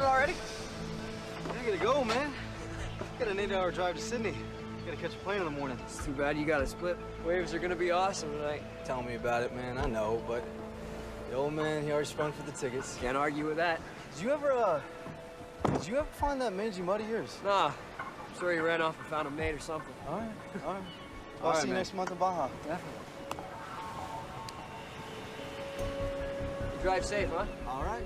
already? I gotta go, man. Got an 8-hour drive to Sydney. Gotta catch a plane in the morning. It's too bad you gotta split. Waves are gonna be awesome tonight. Tell me about it, man. I know, but the old man, he already sprung for the tickets. Can't argue with that. Did you ever find that mangy mud of yours? Nah. I'm sure he ran off and found a mate or something. All right, all right. I'll see you next month in Baja. Definitely. You drive safe, huh? All right.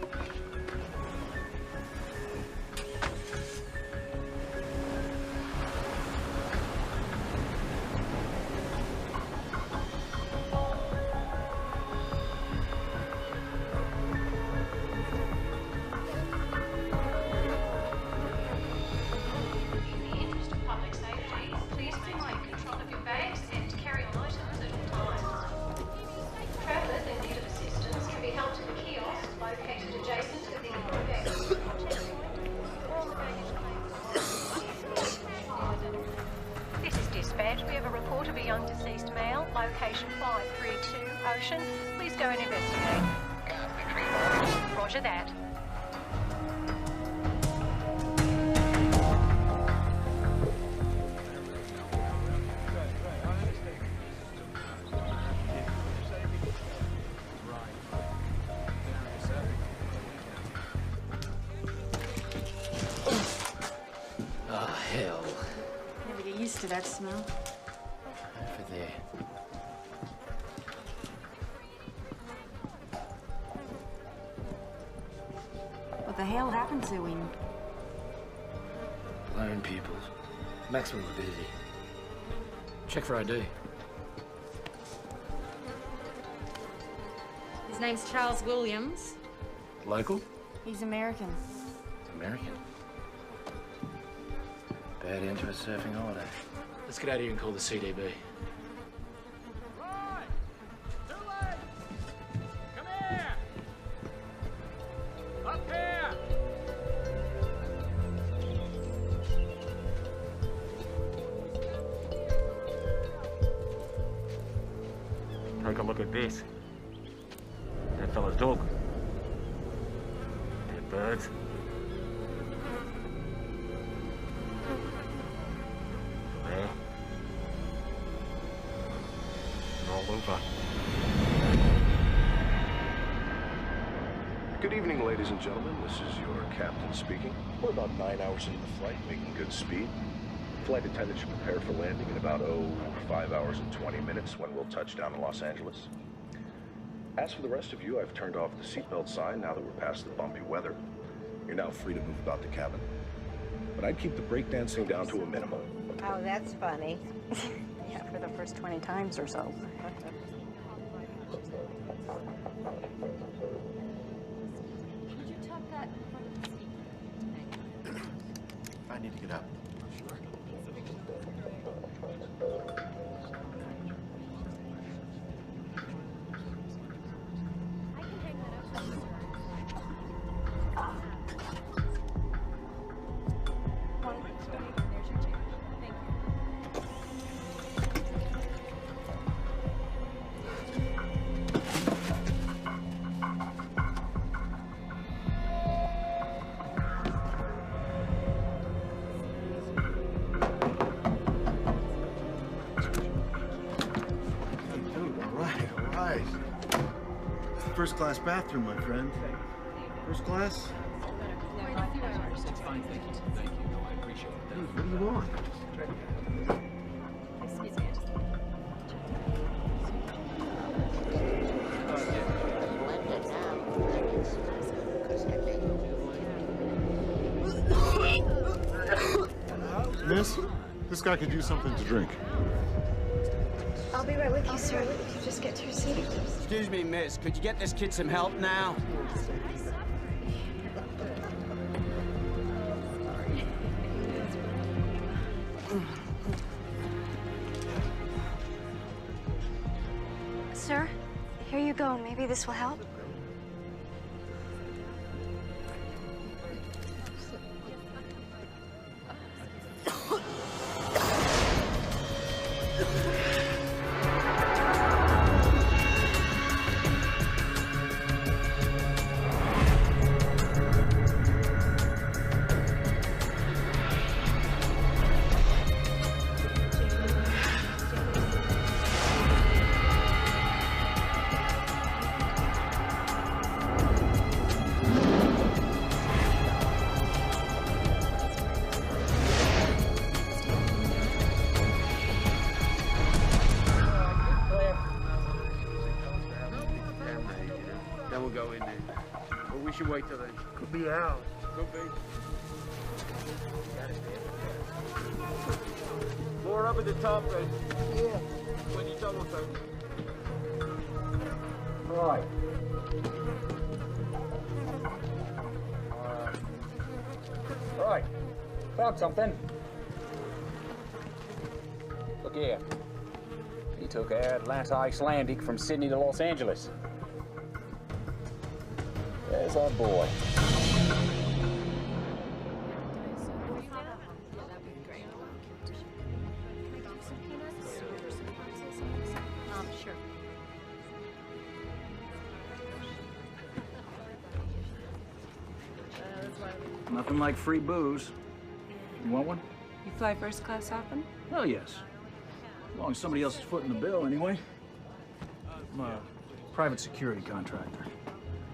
We have a report of a young deceased male, location 532 Ocean. Please go and investigate. Roger that. Oh, hell. Never get used to that smell. Over there. What the hell happened to him? Lone pupils. Maximum morbidity. Check for ID. His name's Charles Williams. Local? He's American. American. Bad end to a surfing holiday. Let's get out of here and call the CDB. Right! Too late! Come here! Up here! Take a look at this. That fella's dog. Dead birds. There. All over. Good evening, ladies and gentlemen. This is your captain speaking. We're about 9 hours into the flight, making good speed. Flight attendant should prepare for landing in about, 5 hours and 20 minutes when we'll touch down in Los Angeles. As for the rest of you, I've turned off the seatbelt sign now that we're past the bumpy weather. You're now free to move about the cabin. But I'd keep the breakdancing down to a minimum. Oh, that's funny. Yeah, for the first 20 times or so. Could you tuck that in front of the seat? I need to get up. Sure. I can hang that up. There's your chair. Thank you. First class bathroom, my friend. First class? It's fine, thank you. Thank you. No, I appreciate it. Hey, what do you want? Excuse me, Miss, this guy could use something to drink. I'll be right with you, sir. If you just get to your seat. Excuse me, miss. Could you get this kid some help now? Sir, here you go. Maybe this will help. should wait till they could be out. Could be. More up at the top, then. Yeah. When you double take. Right. Right. Found something. Look here. He took Atlanta Icelandic from Sydney to Los Angeles. There's our boy. Sure. Nothing like free booze. You want one? You fly first class often? Oh, yes. As long as somebody else is footing the bill, anyway. I'm a private security contractor.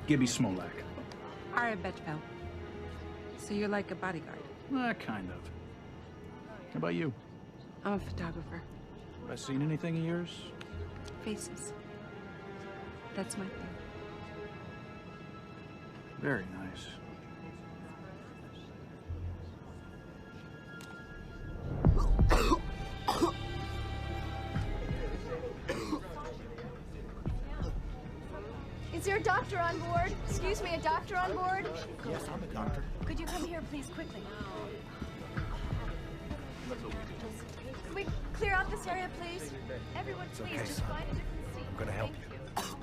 Gibby Smolak. I bet well. So you're like a bodyguard? Kind of. How about you? I'm a photographer. Have I seen anything of yours? Faces. That's my thing. Very nice. Is there a doctor on board? Excuse me, a doctor on board? Yes, I'm a doctor. Could you come here, please, quickly? Can we clear out this area, please? Everyone, please, okay, just son. find a different seat. I'm gonna help Thank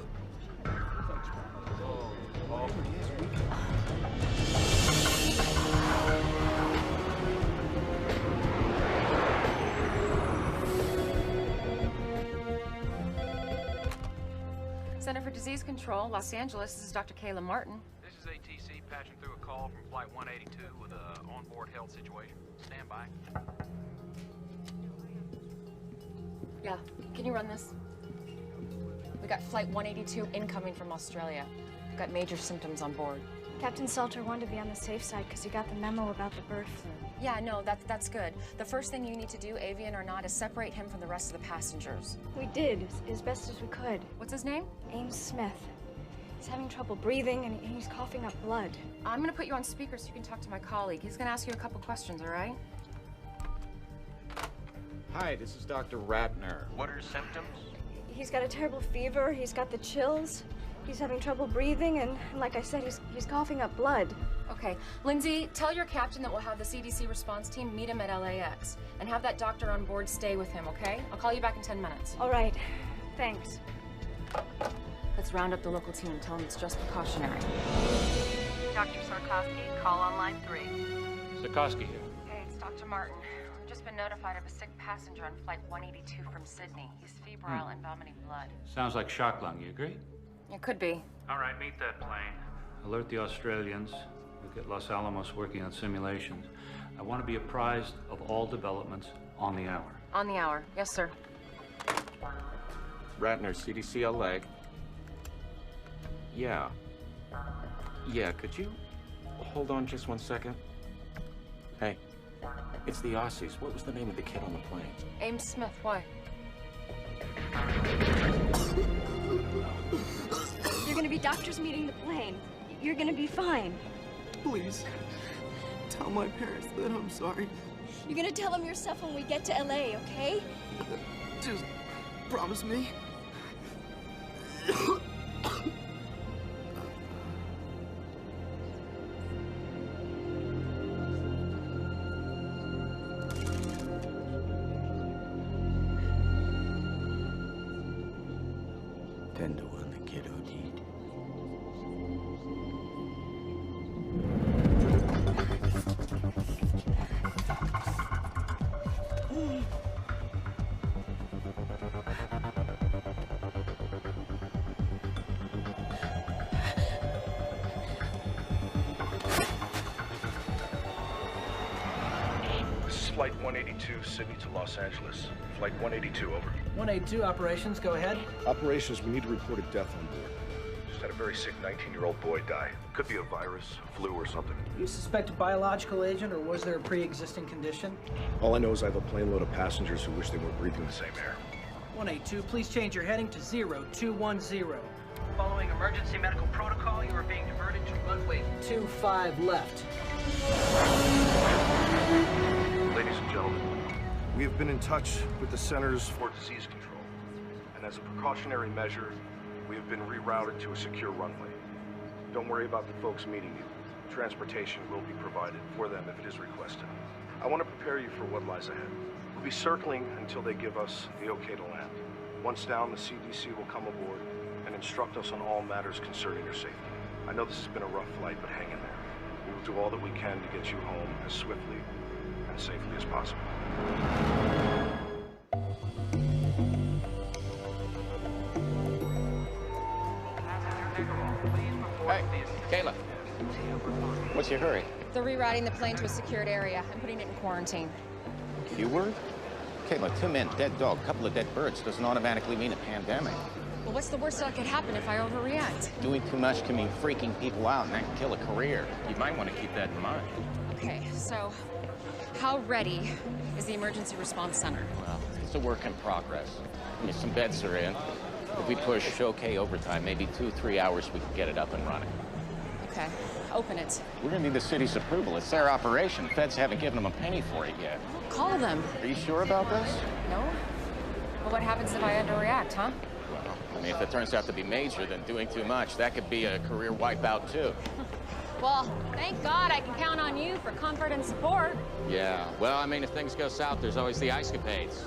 Center for Disease Control, Los Angeles. This is Dr. Kayla Martin. This is ATC patching through a call from Flight 182 with an onboard health situation. Stand by. Yeah, can you run this? We got Flight 182 incoming from Australia. We've got major symptoms on board. Captain Salter wanted to be on the safe side because he got the memo about the bird flu. Yeah, no, that's good. The first thing you need to do, avian or not, is separate him from the rest of the passengers. We did, as best as we could. What's his name? Ames Smith. He's having trouble breathing and he's coughing up blood. I'm gonna put you on speaker so you can talk to my colleague. He's gonna ask you a couple questions, all right? Hi, this is Dr. Ratner. What are his symptoms? He's got a terrible fever, he's got the chills, he's having trouble breathing, and like I said, he's coughing up blood. Okay, Lindsay, tell your captain that we'll have the CDC response team meet him at LAX and have that doctor on board stay with him, okay? I'll call you back in 10 minutes. All right, thanks. Let's round up the local team and tell them it's just precautionary. Dr. Sarkowski, call on line 3. Sarkowski here. Hey, it's Dr. Martin. We've just been notified of a sick passenger on Flight 182 from Sydney. He's febrile and vomiting blood. Sounds like shock lung, you agree? It could be. All right, meet that plane. Alert the Australians. We'll get Los Alamos working on simulations. I want to be apprised of all developments on the hour. On the hour. Yes, sir. Ratner, CDC LA. Yeah. Yeah, could you hold on just 1 second? Hey, it's the Aussies. What was the name of the kid on the plane? Ames Smith, why? You're gonna be doctors meeting the plane. You're gonna be fine. Please, tell my parents that I'm sorry. You're gonna tell them yourself when we get to LA, okay? Just promise me. Tender when the kid OD'd. This is Flight 182, Sydney to Los Angeles. Flight 182, over. 182 operations, go ahead. Operations, we need to report a death on board. Just had a very sick 19-year-old boy die. Could be a virus, flu, or something. You suspect a biological agent, or was there a pre-existing condition? All I know is I have a plane load of passengers who wish they were breathing the same air. 182, please change your heading to 0210. Following emergency medical protocol, you are being diverted to runway 25 left. Ladies and gentlemen, we have been in touch with the Centers for Disease Control, and as a precautionary measure, we have been rerouted to a secure runway. Don't worry about the folks meeting you. Transportation will be provided for them if it is requested. I want to prepare you for what lies ahead. We'll be circling until they give us the okay to land. Once down, the CDC will come aboard and instruct us on all matters concerning your safety. I know this has been a rough flight, but hang in there. We will do all that we can to get you home as swiftly and safely as possible. Hey, Kayla. What's your hurry? They're rerouting the plane to a secured area and putting it in quarantine. Q-word? Kayla, 2 men, dead dog, couple of dead birds doesn't automatically mean a pandemic. Well, what's the worst that could happen if I overreact? Doing too much can mean freaking people out, and that can kill a career. You might want to keep that in mind. Okay, so how ready is the emergency response center? Well, it's a work in progress. I mean, some beds are in. If we push okay overtime, maybe 2-3 hours, we can get it up and running. Okay, open it. We're gonna need the city's approval. It's their operation. Feds haven't given them a penny for it yet. Call them. Are you sure about this? No? Well, what happens if I underreact, huh? Well, I mean, if it turns out to be major, then doing too much, that could be a career wipeout, too. Well, thank God I can count on you for comfort and support. Yeah, well, I mean, if things go south, there's always the ice-capades.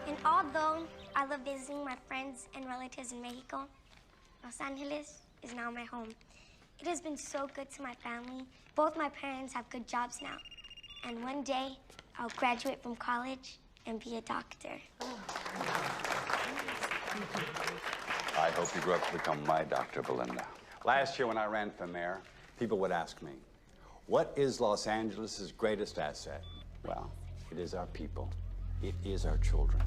And although I love visiting my friends and relatives in Mexico, Los Angeles is now my home. It has been so good to my family. Both my parents have good jobs now. And one day, I'll graduate from college and be a doctor. I hope you grow up to become my Dr. Belinda. Last year when I ran for mayor, people would ask me, what is Los Angeles' greatest asset? Well, it is our people. It is our children.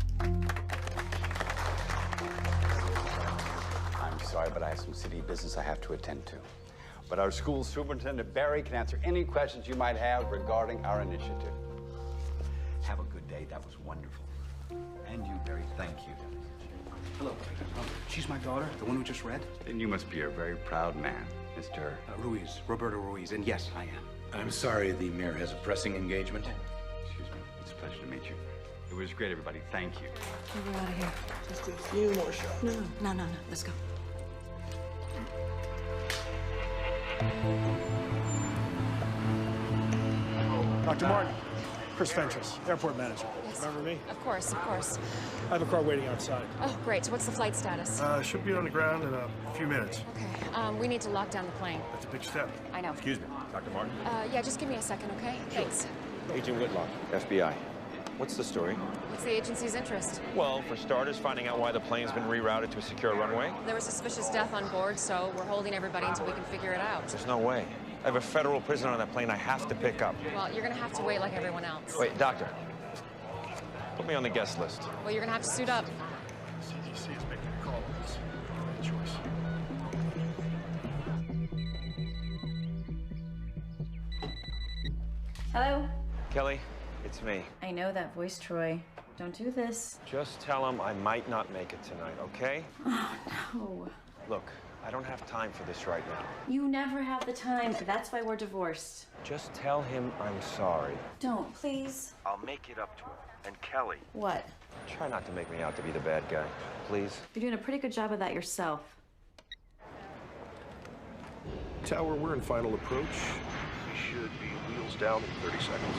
I'm sorry, but I have some city business I have to attend to. But our school superintendent, Barry, can answer any questions you might have regarding our initiative. Have a good day. That was wonderful. And you, Barry, thank you. Hello. She's my daughter, the one who just read? Then you must be a very proud man, Mr. Ruiz, Roberto Ruiz, and yes, I am. I'm sorry the mayor has a pressing engagement. Excuse me. It's a pleasure to meet you. It was great, everybody. Thank you. We're out of here. Just a few more shots. No. Let's go. Dr. Martin, Chris Fentress, airport manager. Yes. Remember me? Of course, of course. I have a car waiting outside. Oh, great. So what's the flight status? Should be on the ground in a few minutes. Okay. We need to lock down the plane. That's a big step. I know. Excuse me, Dr. Martin. Yeah, just give me a second, okay? Thanks. Agent Whitlock, FBI. What's the story? What's the agency's interest? Well, for starters, finding out why the plane's been rerouted to a secure runway. There was suspicious death on board, so we're holding everybody until we can figure it out. There's no way. I have a federal prisoner on that plane I have to pick up. Well, you're gonna have to wait like everyone else. Wait, doctor. Put me on the guest list. Well, you're gonna have to suit up. CDC is making a call on this. Good choice. Hello? Kelly, it's me. I know that voice, Troy. Don't do this. Just tell him I might not make it tonight, okay? Oh, no. Look, I don't have time for this right now. You never have the time. That's why we're divorced. Just tell him I'm sorry. Don't, please. I'll make it up to him. And Kelly. What? Try not to make me out to be the bad guy, please. You're doing a pretty good job of that yourself. Tower, we're in final approach. We should be wheels down in 30 seconds.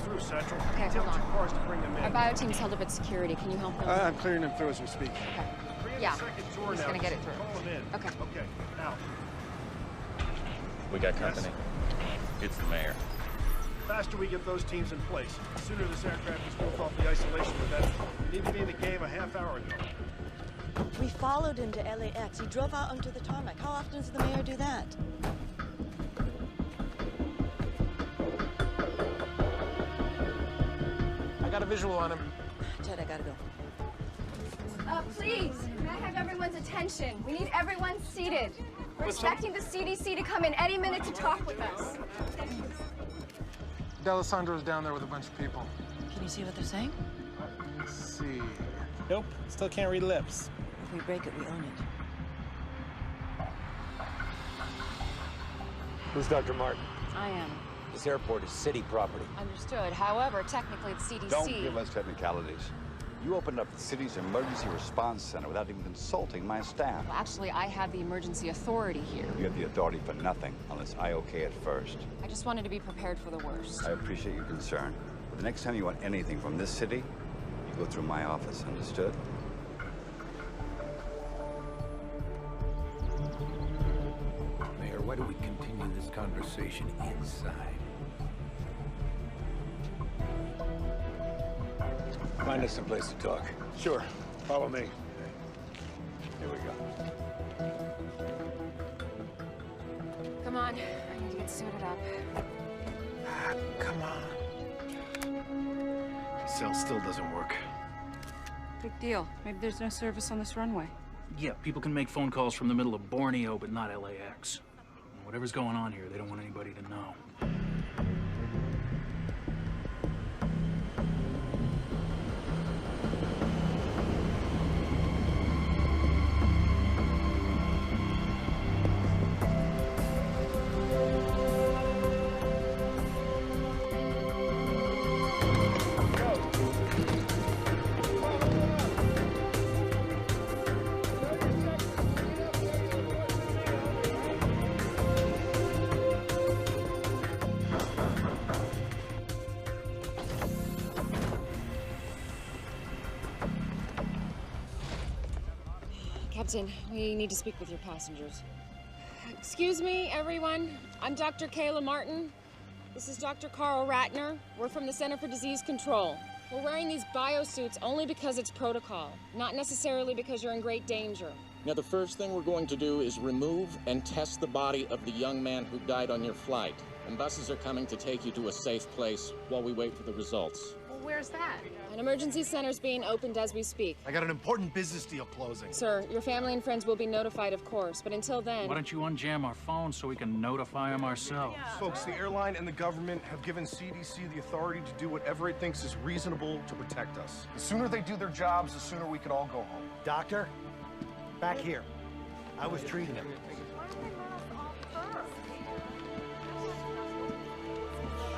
Through Central. Okay, hold on. 2 cars to bring them in. Our bio team's held up at security. Can you help them? I'm clearing them through as we speak. Okay. Yeah. He's gonna get it through. Call them in. Okay. Now. We got company. It's the mayor. The faster we get those teams in place, the sooner this aircraft is moved off the isolation, the better. We need to be in the game a half hour ago. We followed him to LAX. He drove out onto the tarmac. How often does the mayor do that? I got a visual on him. Ted, I gotta go. Please, may I have everyone's attention? We need everyone seated. We're expecting the CDC to come in any minute to talk with us. D'Alessandro's down there with a bunch of people. Can you see what they're saying? Let's see. Nope, still can't read lips. If we break it, we own it. Who's Dr. Martin? I am. This airport is city property. Understood. However, technically the CDC... Don't give us technicalities. You opened up the city's emergency response center without even consulting my staff. Well, actually, I have the emergency authority here. You have the authority for nothing unless I okay it first. I just wanted to be prepared for the worst. I appreciate your concern. But the next time you want anything from this city, you go through my office, understood? Mayor, why don't we continue this conversation inside? Find us some place to talk. Sure. Follow me. Here we go. Come on. I need to get suited up. Come on. Cell still doesn't work. Big deal. Maybe there's no service on this runway. Yeah, people can make phone calls from the middle of Borneo, but not LAX. Whatever's going on here, they don't want anybody to know. Captain, we need to speak with your passengers. Excuse me, everyone. I'm Dr. Kayla Martin. This is Dr. Carl Ratner. We're from the Center for Disease Control. We're wearing these biosuits only because it's protocol, not necessarily because you're in great danger. Now, the first thing we're going to do is remove and test the body of the young man who died on your flight. And buses are coming to take you to a safe place while we wait for the results. Well, where's that? An emergency center's being opened as we speak. I got an important business deal closing. Sir, your family and friends will be notified, of course, but until then... Why don't you unjam our phones so we can notify them ourselves? Folks, the airline and the government have given CDC the authority to do whatever it thinks is reasonable to protect us. The sooner they do their jobs, the sooner we could all go home. Doctor, back here. I was treating him.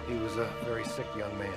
He was a very sick young man.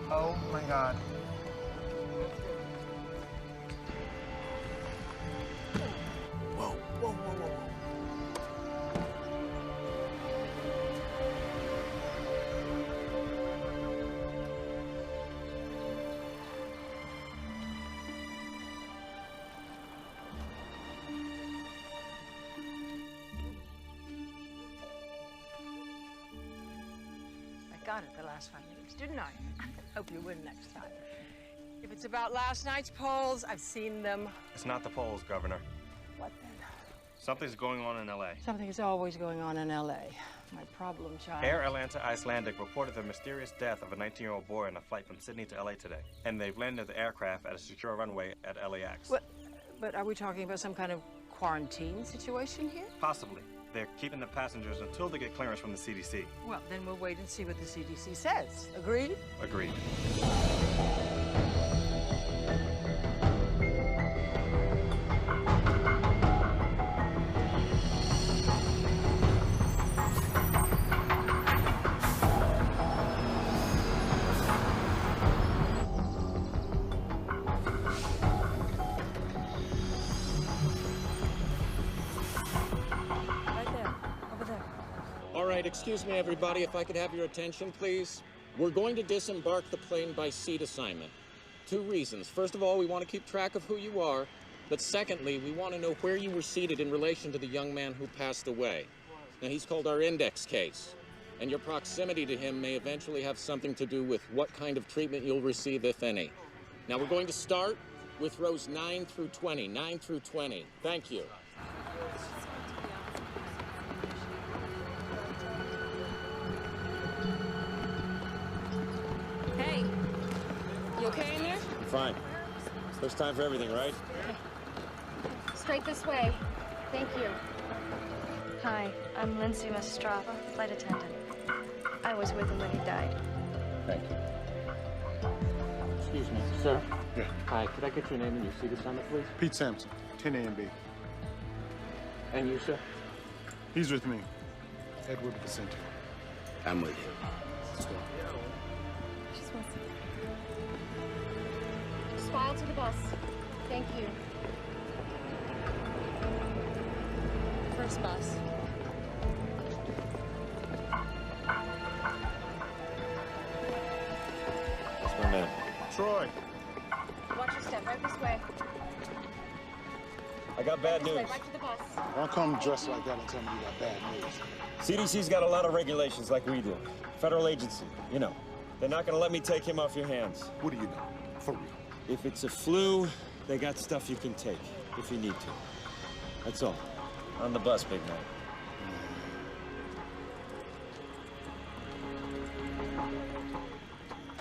Oh my God. Whoa, whoa, whoa, whoa. I got it the last 5 minutes, didn't I? Hope you win next time. If it's about last night's polls, I've seen them. It's not the polls, Governor. What then? Something's going on in L.A. Something is always going on in L.A. My problem child. Air Atlanta Icelandic reported the mysterious death of a 19-year-old boy on a flight from Sydney to L.A. today. And they've landed the aircraft at a secure runway at LAX. But are we talking about some kind of quarantine situation here? Possibly. They're keeping the passengers until they get clearance from the CDC. Well, then we'll wait and see what the CDC says. Agreed? Agreed. excuse me, everybody, if I could have your attention, please. We're going to disembark the plane by seat assignment. 2 reasons. First of all, we want to keep track of who you are. But secondly, we want to know where you were seated in relation to the young man who passed away. Now, he's called our index case. And your proximity to him may eventually have something to do with what kind of treatment you'll receive, if any. Now, we're going to start with rows 9 through 20. 9 through 20. Thank you. Hey, you okay in there? I'm fine. First time for everything, right? Straight this way. Thank you. Hi, I'm Lindsay Mastrava, flight attendant. I was with him when he died. Thank you. Excuse me, sir. Yeah. Hi, could I get your name and your seat assignment, please? Pete Sampson, 10 A and B. And you, sir? He's with me. Edward Vicente. I'm with you. Let's go. Just file to the bus. Thank you. First bus. That's my man. Troy. Watch your step. Right this way. I got bad This way, news. right to the bus. Don't come dressed like that and tell me you got bad news. CDC's got a lot of regulations like we do. Federal agency, you know. They're not gonna let me take him off your hands. What do you know? For real. If it's a flu, they got stuff you can take, if you need to. That's all. On the bus, big man.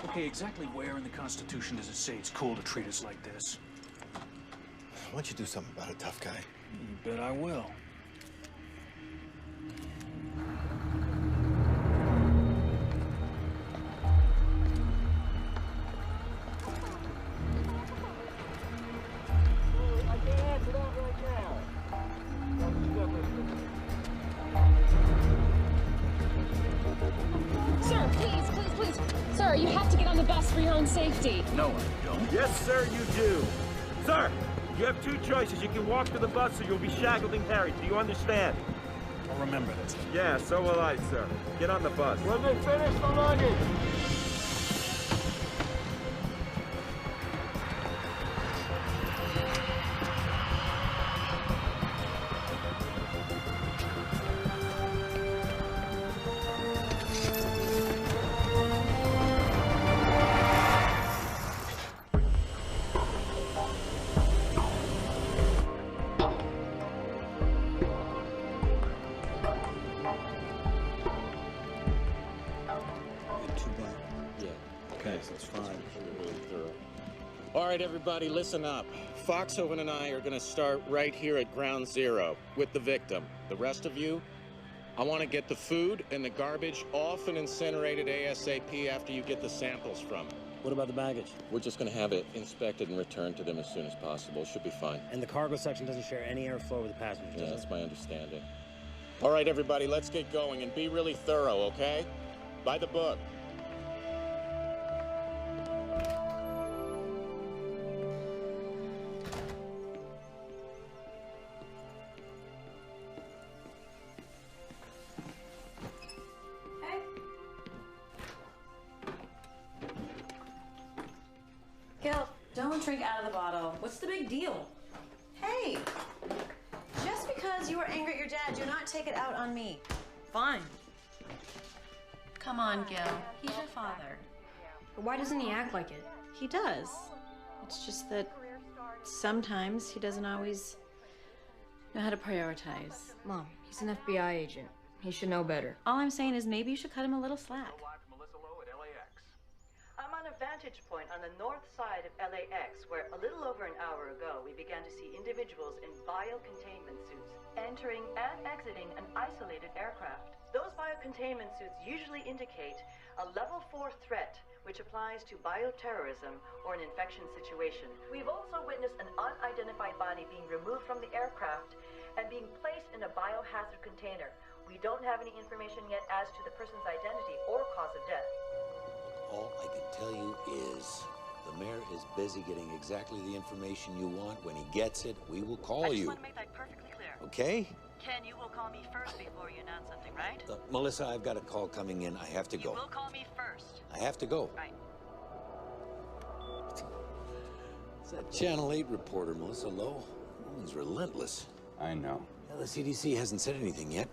Okay, exactly where in the Constitution does it say it's cool to treat us like this? Why don't you do something about it, tough guy? You bet I will. Sir, please. Sir, you have to get on the bus for your own safety. No, I don't. Yes, sir, you do. Sir, you have 2 choices. You can walk to the bus or you'll be shackled and carried. Do you understand? I'll remember this. Yeah, so will I, sir. Get on the bus. When they finish the luggage. All right, everybody, listen up. Foxhoven and I are going to start right here at ground zero with the victim. The rest of you, I want to get the food and the garbage off and incinerated ASAP after you get the samples from it. What about the baggage? We're just going to have it inspected and returned to them as soon as possible. Should be fine. And the cargo section doesn't share any airflow with the passengers, Yeah, does it? that's my understanding. All right, everybody, let's get going and be really thorough, okay? By the book. Gil, don't drink out of the bottle. What's the big deal? Hey, just because you were angry at your dad, do not take it out on me. Fine. Come on, Gil. He's your father. But why doesn't he act like it? He does. It's just that sometimes he doesn't always know how to prioritize. Mom, he's an FBI agent. He should know better. All I'm saying is maybe you should cut him a little slack. I'm on a vantage point on the north side of LAX, where a little over an hour ago we began to see individuals in biocontainment suits entering and exiting an isolated aircraft. Those biocontainment suits usually indicate a level 4 threat, which applies to bioterrorism or an infection situation. We've also witnessed an unidentified body being removed from the aircraft and being placed in a biohazard container. We don't have any information yet as to the person's identity or cause of death. All I can tell you is the mayor is busy getting exactly the information you want. When he gets it, we will call you. I just want to make that perfectly clear. Okay? Ken, you will call me first before you announce something, right? Melissa, I've got a call coming in. I have to go. You will call me first. I have to go. Right. It's that Channel 8 reporter, Melissa Lowe. Woman's relentless. I know. Well, the CDC hasn't said anything yet.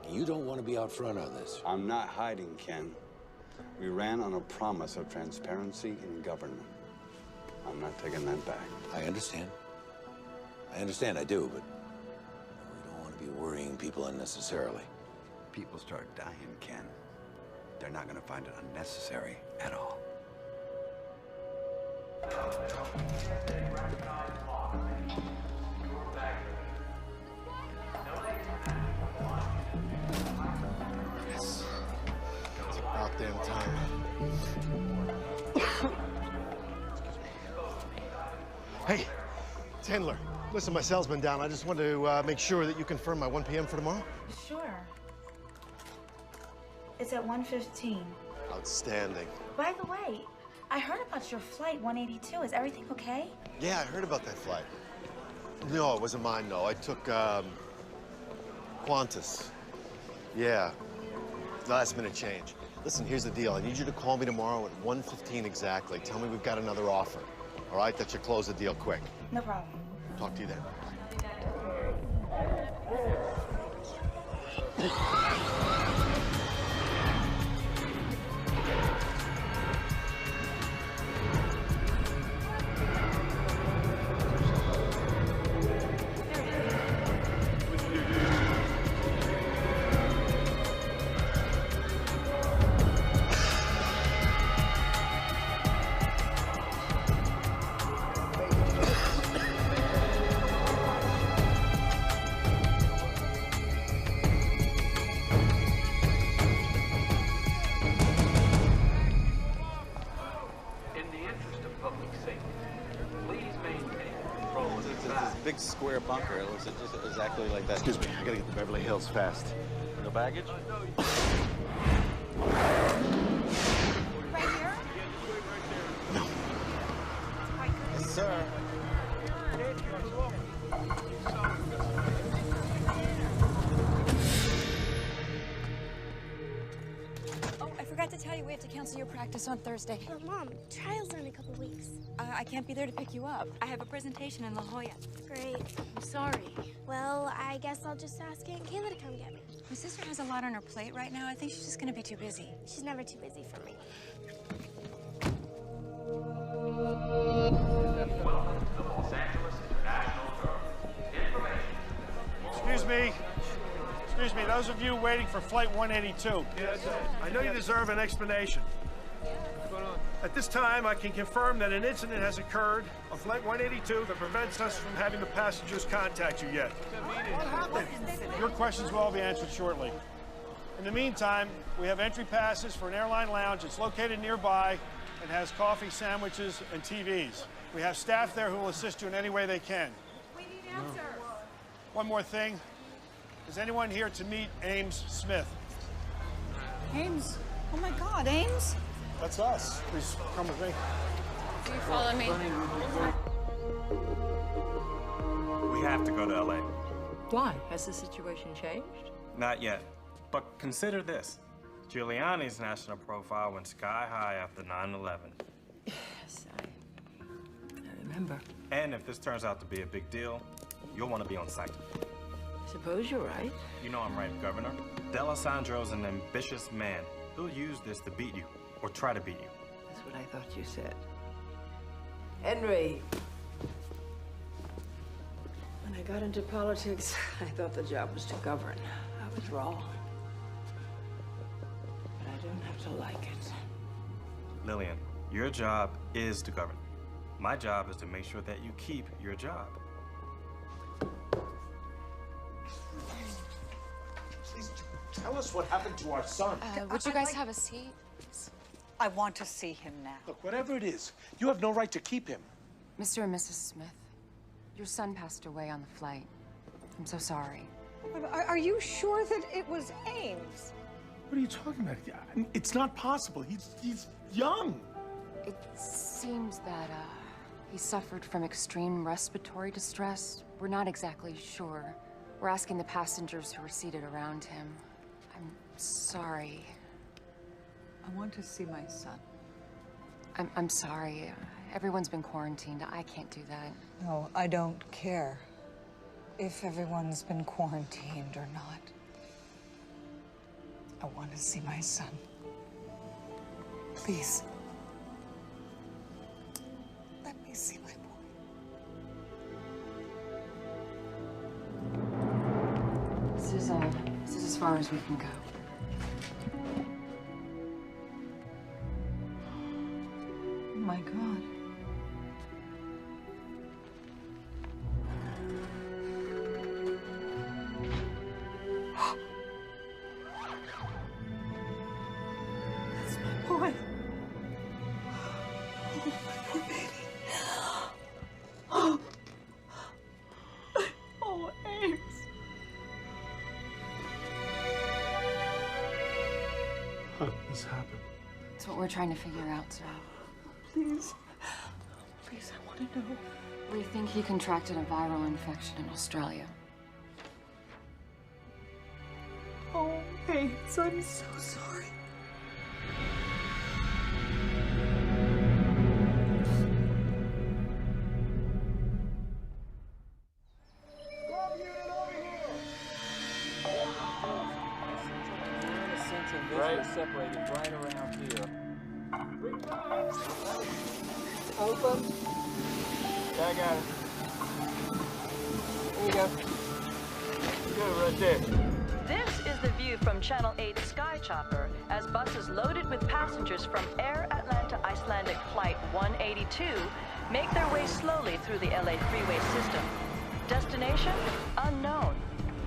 You don't want to be out front on this. I'm not hiding, Ken. We ran on a promise of transparency in government. I'm not taking that back. I understand. I do, but we don't want to be worrying people unnecessarily. People start dying, Ken. They're not going to find it unnecessary at all. Yes. It's about damn time. Hey, it's Handler. Listen, my cell's been down. I just wanted to make sure that you confirm my 1 p.m. for tomorrow. Sure. It's at 1:15. Outstanding. By the way, I heard about your flight 182. Is everything okay? Yeah, I heard about that flight. No, it wasn't mine, no. I took, Qantas. Yeah. Last minute change. Listen, here's the deal. I need you to call me tomorrow at 1:15 exactly. Tell me we've got another offer. All right? That should close the deal quick. No problem. Talk to you then. Big square bunker. It looks just exactly like that. Excuse me, I gotta get to Beverly Hills fast. No baggage? Right here? No. Yes, sir. Oh, I forgot to tell you we have to cancel your practice on Thursday. But Mom, trials are in a couple weeks. I can't be there to pick you up. I have a presentation in La Jolla. Great. I'm sorry. Well, I guess I'll just ask Aunt Kayla to come get me. My sister has a lot on her plate right now. I think she's just gonna be too busy. She's never too busy for me. Excuse me, those of you waiting for Flight 182. Yes, I know you deserve an explanation. At this time, I can confirm that an incident has occurred on Flight 182 that prevents us from having the passengers contact you yet. What happened? Your questions will all be answered shortly. In the meantime, we have entry passes for an airline lounge. It's located nearby and has coffee, sandwiches, and TVs. We have staff there who will assist you in any way they can. We need answers. One more thing. Is anyone here to meet Ames Smith? Ames? Oh my God, Ames? That's us. Please come with me. Do you follow me? We have to go to LA. Why? Has the situation changed? Not yet. But consider this. Giuliani's national profile went sky high after 9/11. Yes, I remember. And if this turns out to be a big deal, you'll want to be on site. I suppose you're right. You know I'm right, Governor. D'Alessandro's an ambitious man. He'll use this to beat you, or try to beat you. That's what I thought you said. Henry. When I got into politics, I thought the job was to govern. I was wrong. But I don't have to like it. Lillian, your job is to govern. My job is to make sure that you keep your job. Please tell us what happened to our son. Would you guys have a seat? I want to see him now. Look, whatever it is, you have no right to keep him. Mr. and Mrs. Smith, your son passed away on the flight. I'm so sorry. Are you sure that it was Ames? What are you talking about? It's not possible. He's young. It seems that he suffered from extreme respiratory distress. We're not exactly sure We're asking the passengers who were seated around him. I'm sorry. I want to see my son. I'm sorry. Everyone's been quarantined. I can't do that. No, I don't care if everyone's been quarantined or not. I want to see my son. Please. Let me see my boy. This is as far as we can go. Oh my God. That's my boy. Oh, my poor baby. Oh. Oh, Ames. How did this happen? It's what we're trying to figure out, sir. Please. Please, I want to know. We think he contracted a viral infection in Australia. Oh, Ames, I'm so sorry. Right. Separated right around here. Open. Yeah, I got it. There you go. Good, right there. This is the view from Channel 8 Sky Chopper as buses loaded with passengers from Air Atlanta Icelandic Flight 182 make their way slowly through the LA freeway system. Destination? Unknown.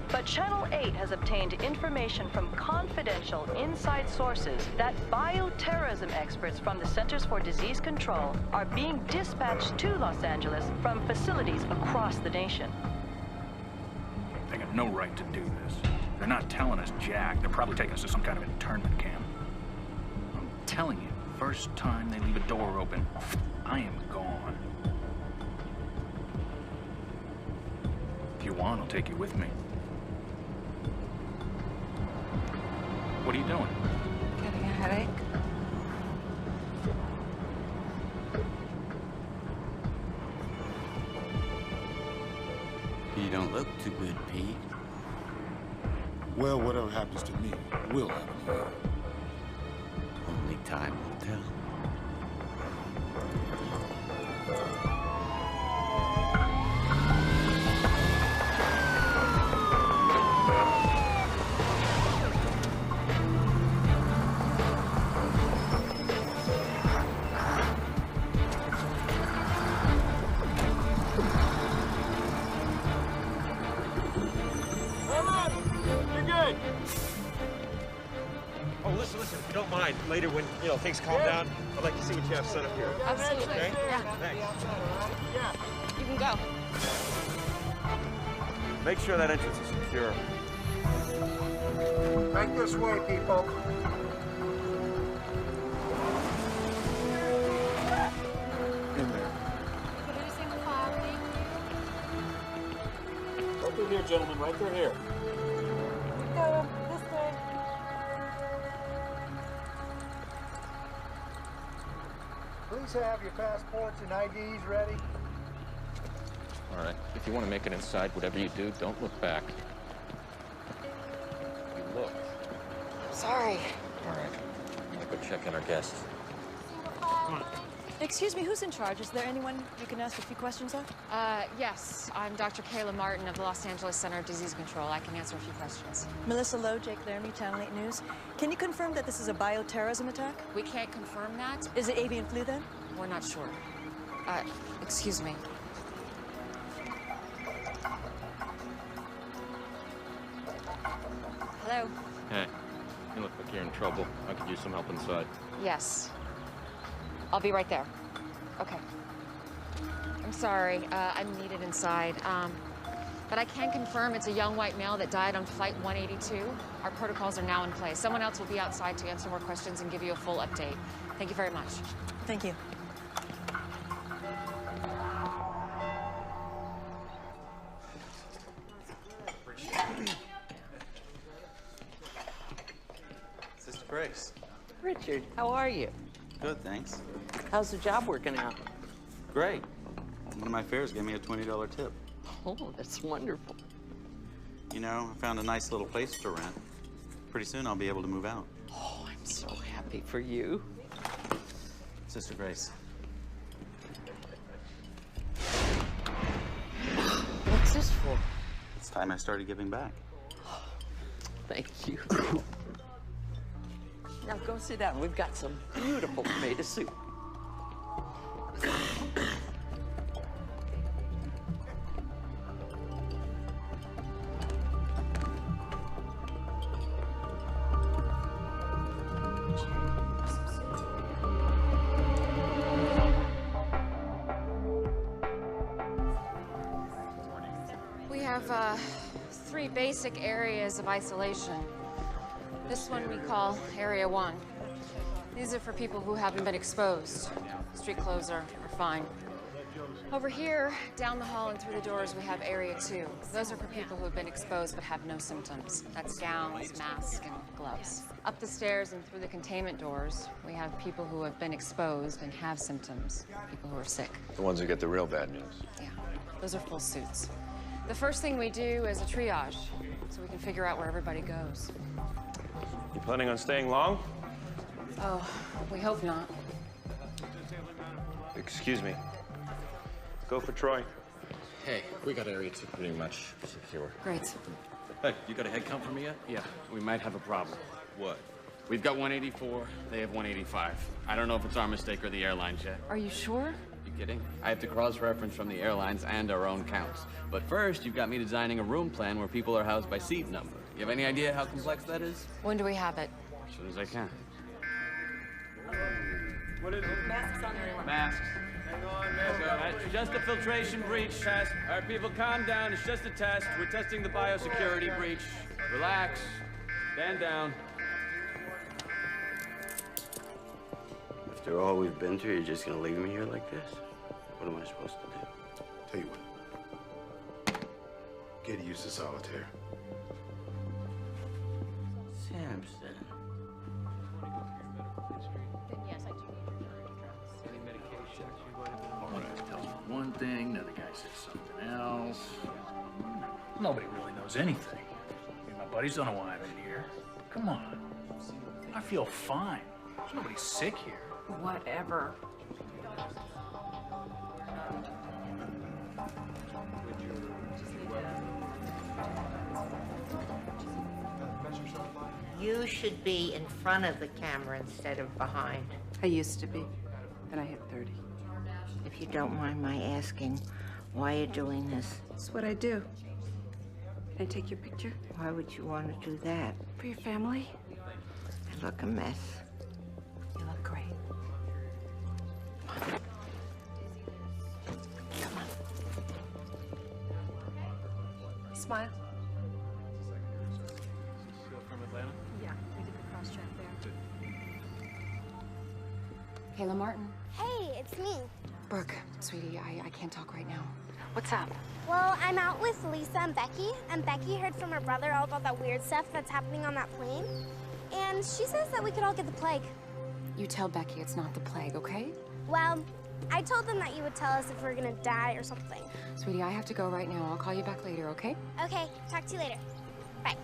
But Channel 8 has obtained information from confidential inside sources that bioterrorism experts from the Centers for Disease Control are being dispatched to Los Angeles from facilities across the nation. They got no right to do this. They're not telling us jack. They're probably taking us to some kind of internment camp. I'm telling you, first time they leave a door open, I am gone. If you want, I'll take you with me. What are you doing? Getting a headache? You don't look too good, Pete. Well, whatever happens to me will happen to you. Only time will tell. Oh, listen, if you don't mind, later when, things calm down, I'd like to see what you have set up here. Absolutely. Okay? Yeah. Thanks. You can go. Make sure that entrance is secure. Right this way, people. In there. Right through here, gentlemen, right through here. This way. Please have your passports and IDs ready. All right. If you want to make it inside, whatever you do, don't look back. You look. Sorry. All right. I'm gonna go check in our guests. Come on. Excuse me, who's in charge? Is there anyone you can ask a few questions of? Yes. I'm Dr. Kayla Martin of the Los Angeles Center of Disease Control. I can answer a few questions. Melissa Lowe, Jake Laramie, Channel 8 News. Can you confirm that this is a bioterrorism attack? We can't confirm that. Is it avian flu then? We're not sure. Excuse me. Hello? Hey, you look like you're in trouble. I could use some help inside. Yes. I'll be right there. Okay. I'm sorry. I'm needed inside. But I can confirm it's a young white male that died on Flight 182. Our protocols are now in place. Someone else will be outside to answer more questions and give you a full update. Thank you very much. Thank you. Richard. How are you? Good, thanks. How's the job working out? Great. One of my fares gave me a $20 tip. Oh, that's wonderful. You know, I found a nice little place to rent. Pretty soon I'll be able to move out. Oh, I'm so happy for you. Sister Grace. What's this for? It's time I started giving back. Thank you. Now go sit down. We've got some beautiful tomato soup. We have 3 basic areas of isolation. This one we call Area 1. These are for people who haven't been exposed. Street clothes are fine. Over here, down the hall and through the doors, we have Area 2. Those are for people who have been exposed but have no symptoms. That's gowns, masks, and gloves. Up the stairs and through the containment doors, we have people who have been exposed and have symptoms, people who are sick. The ones who get the real bad news. Yeah, those are full suits. The first thing we do is a triage, so we can figure out where everybody goes. You planning on staying long? Oh, we hope not. Excuse me. Go for Troy. Hey, we got Area 2 pretty much secure. Great. Hey, you got a head count for me yet? Yeah, we might have a problem. What? We've got 184, they have 185. I don't know if it's our mistake or the airline's yet. Are you sure? You kidding? I have to cross-reference from the airlines and our own counts. But first, you've got me designing a room plan where people are housed by seat number. You have any idea how complex that is? When do we have it? As soon as I can. What is it? Masks on everyone. Masks. Hang on, man. It's just a filtration breach test. All right, people, calm down. It's just a test. We're testing the biosecurity breach. Relax. Stand down. After all we've been through, you're just gonna leave me here like this? What am I supposed to do? Tell you what. Get used to solitaire. Samson. One guy tells me one thing, the other guy says something else. Nobody really knows anything. I mean, my buddies don't know why I'm in here. Come on. I feel fine. There's nobody sick here. Whatever. You should be in front of the camera instead of behind. I used to be. Then I hit 30. If you don't mind my asking, why are you doing this? It's what I do. Can I take your picture? Why would you want to do that? For your family? I look a mess. You look great. Come on. Smile. From Atlanta? Yeah, we did the cross-check there. Kayla Martin. Hey, it's me. Brooke, sweetie, I can't talk right now. What's up? Well, I'm out with Lisa and Becky heard from her brother all about that weird stuff that's happening on that plane. And she says that we could all get the plague. You tell Becky it's not the plague, okay? Well, I told them that you would tell us if we're gonna die or something. Sweetie, I have to go right now. I'll call you back later, okay? Okay, talk to you later. Bye.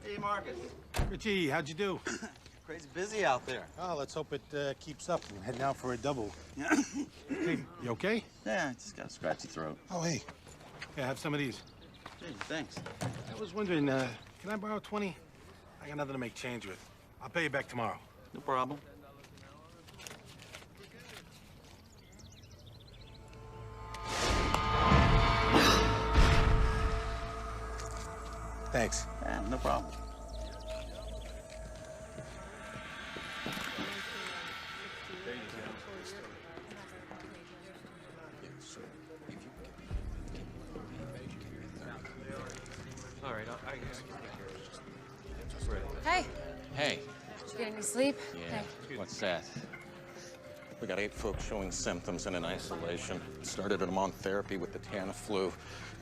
Hey, Marcus. Richie, how'd you do? Crazy busy out there. Oh, let's hope it keeps up. I'm heading out for a double. Hey, you okay? Yeah, just got a scratchy throat. Oh, hey. Yeah, have some of these. Hey, thanks. I was wondering, can I borrow 20? I got nothing to make change with. I'll pay you back tomorrow. No problem. Thanks. Yeah, no problem. All right, I guess. Hey, Hey. did you get any sleep? Yeah. What's that? We got 8 folks showing symptoms and in isolation. Started them on therapy with the Tamiflu.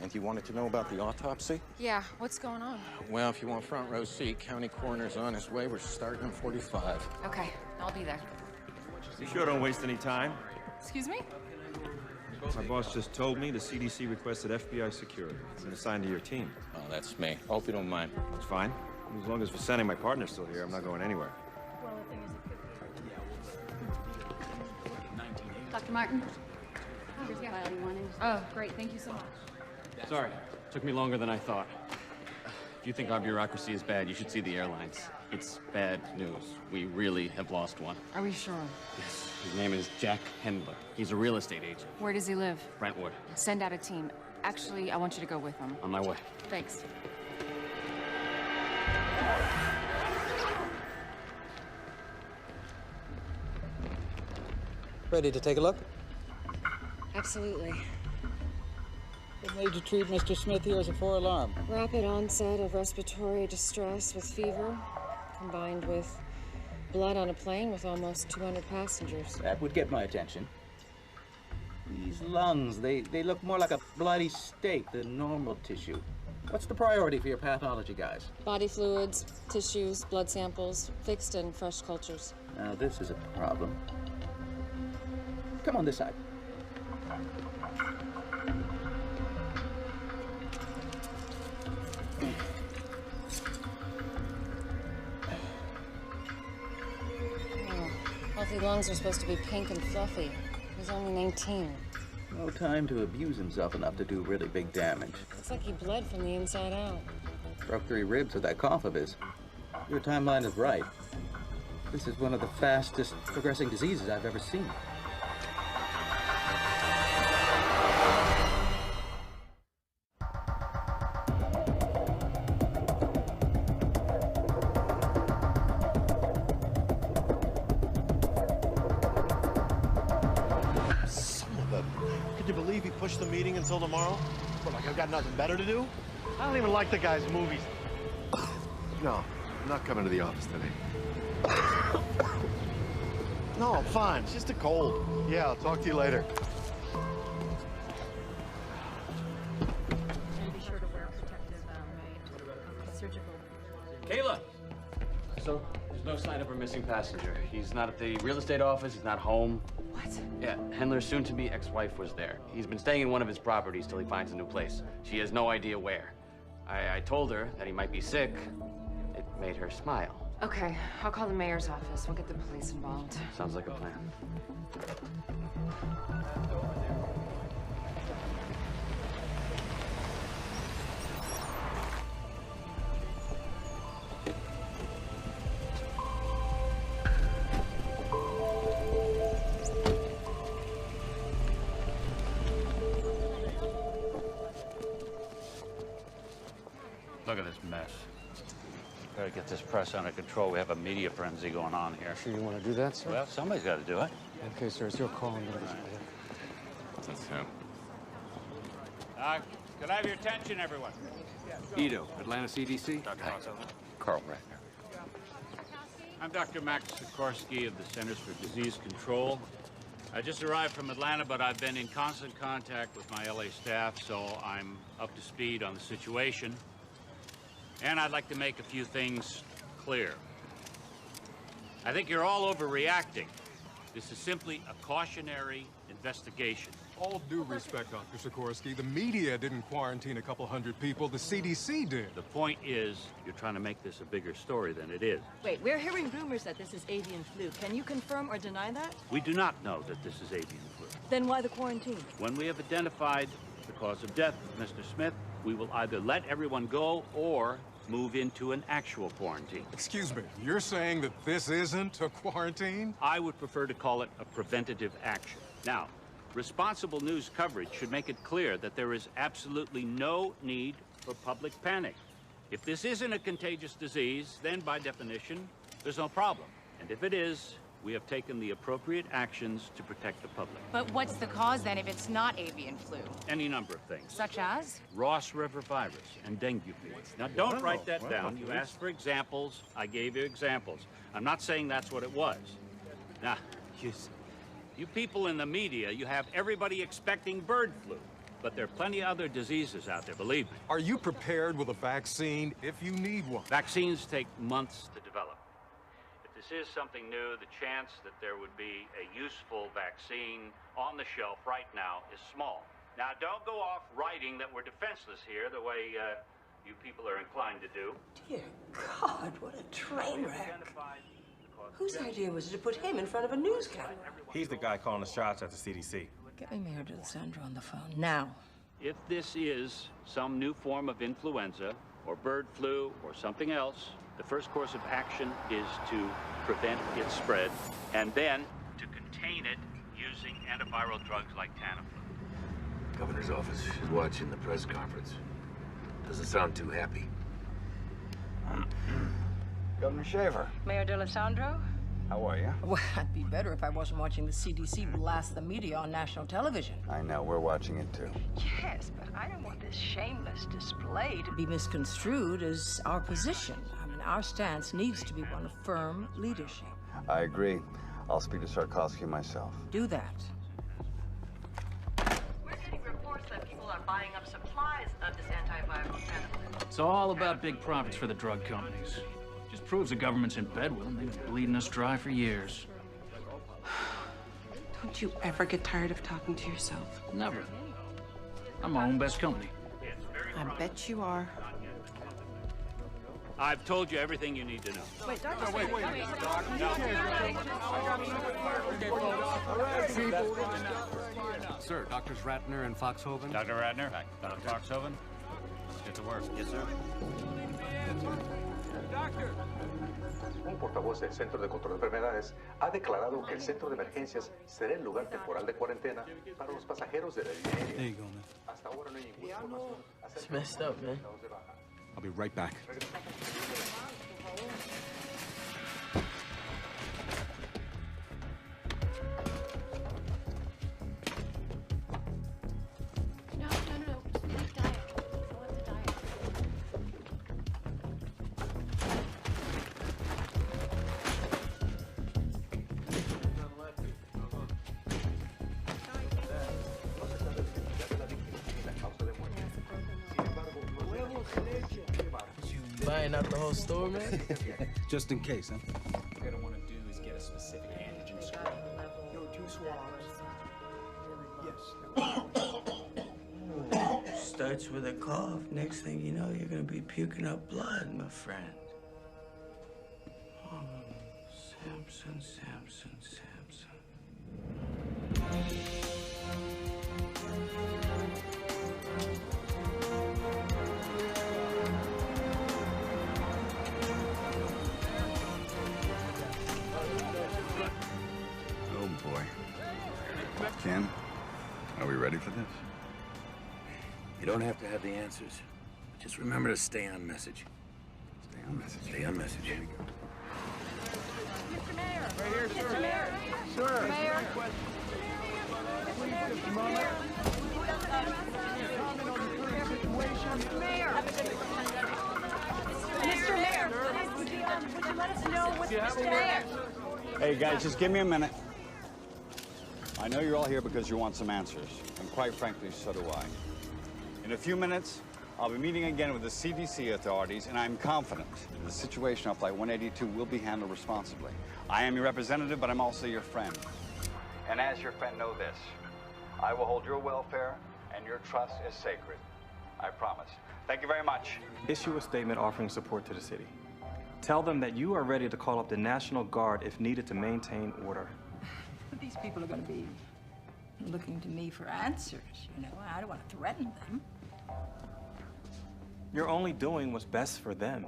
And you wanted to know about the autopsy? Yeah, what's going on? Well, if you want front row seat, county coroner's on his way. We're starting in 45. Okay, I'll be there. You sure don't waste any time. Excuse me? My boss just told me the CDC requested FBI security. It's been assigned to your team. Oh, that's me. I hope you don't mind. That's fine. As long as Vicente, my partner's still here, I'm not going anywhere. Dr. Martin, here's the file you wanted. Oh, great. Thank you so much. Sorry, took me longer than I thought. If you think our bureaucracy is bad, you should see the airlines. It's bad news. We really have lost one. Are we sure? Yes. His name is Jack Hendler. He's a real estate agent. Where does he live? Brentwood. Send out a team. Actually, I want you to go with him. On my way. Thanks. Ready to take a look? Absolutely. What made you treat Mr. Smith here as a 4-alarm? Rapid onset of respiratory distress with fever, combined with blood on a plane with almost 200 passengers. That would get my attention. These lungs, they look more like a bloody steak than normal tissue. What's the priority for your pathology guys? Body fluids, tissues, blood samples, fixed and fresh cultures. Now this is a problem. Come on this side. Healthy lungs are supposed to be pink and fluffy. He's only 19. No time to abuse himself enough to do really big damage. Looks like he bled from the inside out. Broke 3 ribs with that cough of his. Your timeline is right. This is one of the fastest progressing diseases I've ever seen. Could you believe he pushed the meeting until tomorrow? What, like I've got nothing better to do? I don't even like the guy's movies. No, I'm not coming to the office today. No, I'm fine. It's just a cold. Yeah, I'll talk to you later. And be sure to wear protective surgical. Kayla! So, there's no sign of her missing passenger. He's not at the real estate office, he's not home. What? Yeah, Hendler's soon-to-be ex-wife was there. He's been staying in one of his properties till he finds a new place. She has no idea where. I told her that he might be sick. It made her smile. Okay, I'll call the mayor's office. We'll get the police involved. Sounds like a plan. Look at this mess. Better get this press under control. We have a media frenzy going on here. Sure you want to do that, sir? Well, somebody's got to do it. Okay, sir, it's your call. I'm going to That's him. Could I have your attention, everyone? Ito, Atlanta CDC. Carl Ratner. I'm Dr. Max Sikorsky of the Centers for Disease Control. I just arrived from Atlanta, but I've been in constant contact with my LA staff, so I'm up to speed on the situation. And I'd like to make a few things clear. I think you're all overreacting. This is simply a cautionary investigation. All due respect, Dr. Sikorsky, the media didn't quarantine a couple hundred people, the CDC did. The point is, you're trying to make this a bigger story than it is. Wait, we're hearing rumors that this is avian flu. Can you confirm or deny that? We do not know that this is avian flu. Then why the quarantine? When we have identified the cause of death of Mr. Smith, we will either let everyone go or move into an actual quarantine. Excuse me, you're saying that this isn't a quarantine? I would prefer to call it a preventative action. Now, responsible news coverage should make it clear that there is absolutely no need for public panic. If this isn't a contagious disease, then by definition, there's no problem. And if it is, we have taken the appropriate actions to protect the public. But what's the cause then if it's not avian flu? Any number of things. Such as? Ross River virus and dengue fever. Now, don't write that down. You asked for examples. I gave you examples. I'm not saying that's what it was. Now, You people in the media, you have everybody expecting bird flu. But there are plenty of other diseases out there, believe me. Are you prepared with a vaccine if you need one? Vaccines take months to develop. If this is something new, the chance that there would be a useful vaccine on the shelf right now is small. Now, don't go off writing that we're defenseless here the way you people are inclined to do. Dear God, what a train wreck. Whose idea was it to put him in front of a news camera? He's the guy calling the shots at the CDC. Get me Mayor D'Alessandro on the phone, now. If this is some new form of influenza, or bird flu, or something else, the first course of action is to prevent its spread, and then to contain it using antiviral drugs like Tamiflu. Governor's office is watching the press conference. Doesn't sound too happy. Governor Shaver, Mayor D'Alessandro? how are you? Well, I'd be better if I wasn't watching the CDC blast the media on national television. I know, we're watching it too. Yes, but I don't want this shameless display to be misconstrued as our position. I mean, our stance needs to be one of firm leadership. I agree. I'll speak to Sarkovsky myself. Do that. We're getting reports that people are buying up supplies of this antiviral Tamiflu. It's all about big profits for the drug companies. Just proves the government's in bed with them. They've been bleeding us dry for years. Don't you ever get tired of talking to yourself? Never. I'm my own best company. I bet you are. I've told you everything you need to know. Wait, Doctor. Wait. Sir, Doctors Ratner and Foxhoven. Dr. Radner? Dr. Foxhoven? Let's get to work. Yes, sir. Un portavoz del Centro de Control de Enfermedades ha declarado que el centro de emergencias será el lugar temporal de cuarentena para los pasajeros de la línea aérea. There you go, man. Hasta ahora no hay ninguna información acerca It's messed up, man. I'll be right back. No. Like diet. I want the diet. Buying out the whole store, man? Just in case, huh? What I don't want to do is get a specific antigen score. Yo, 2 swabs. Yes. Starts with a cough. Next thing you know, you're gonna be puking up blood, my friend. Oh, Samson. Oh, boy. Ken, are we ready for this? You don't have to have the answers. Just remember to stay on message. Stay on message. Stay on message. Here we go. Mr. Mayor! Right here, sir. Mr. Mayor! Sir. Mayor! Mr. Mayor! Would you let us know what's Mr. Mayor? Hey, guys, just give me a minute. I know you're all here because you want some answers, and quite frankly, so do I. In a few minutes, I'll be meeting again with the CDC authorities, and I'm confident the situation on Flight 182 will be handled responsibly. I am your representative, but I'm also your friend. And as your friend, know this. I will hold your welfare, and your trust is sacred. I promise. Thank you very much. Issue a statement offering support to the city. Tell them that you are ready to call up the National Guard if needed to maintain order. But these people are going to be looking to me for answers, you know. I don't want to threaten them. You're only doing what's best for them.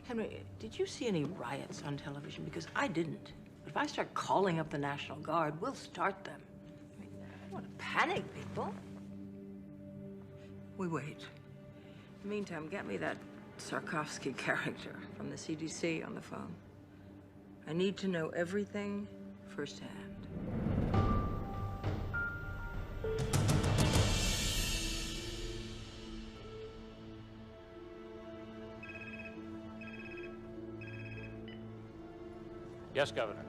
Henry, did you see any riots on television? Because I didn't. But if I start calling up the National Guard, we'll start them. I mean, I don't want to panic people. We wait. In the meantime, get me that Sarkovsky character from the CDC on the phone. I need to know everything firsthand. Yes, Governor.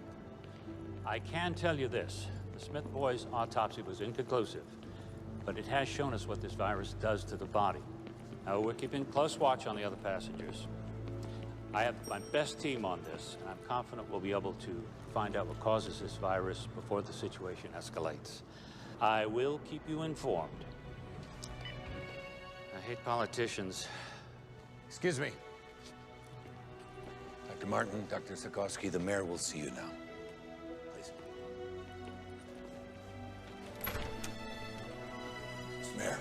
I can tell you this. The Smith boys' autopsy was inconclusive, but it has shown us what this virus does to the body. Now, we're keeping close watch on the other passengers. I have my best team on this, and I'm confident we'll be able to find out what causes this virus before the situation escalates. I will keep you informed. I hate politicians. Excuse me. Dr. Martin, Dr. Sikorsky, the mayor will see you now. Please. Mr. Mayor.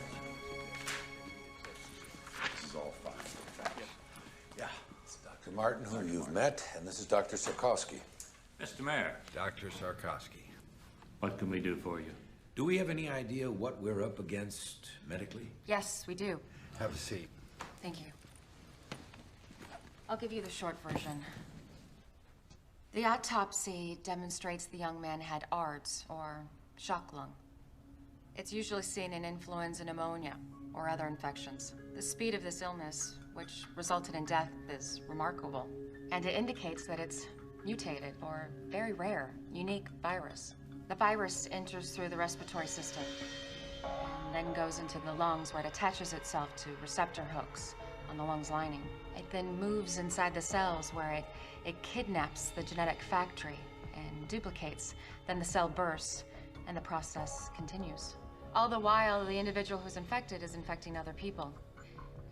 This is all fine. Yeah. It's Dr. Martin, who you've met, and this is Dr. Sikorsky. Mr. Mayor. Dr. Sarkowski. What can we do for you? Do we have any idea what we're up against medically? Yes, we do. Have a seat. Thank you. I'll give you the short version. The autopsy demonstrates the young man had ARDS, or shock lung. It's usually seen in influenza pneumonia or other infections. The speed of this illness, which resulted in death, is remarkable. And it indicates that it's mutated or very rare, unique virus. The virus enters through the respiratory system and then goes into the lungs, where it attaches itself to receptor hooks on the lungs lining. It then moves inside the cells, where it kidnaps the genetic factory and duplicates. Then the cell bursts and the process continues. All the while, the individual who's infected is infecting other people,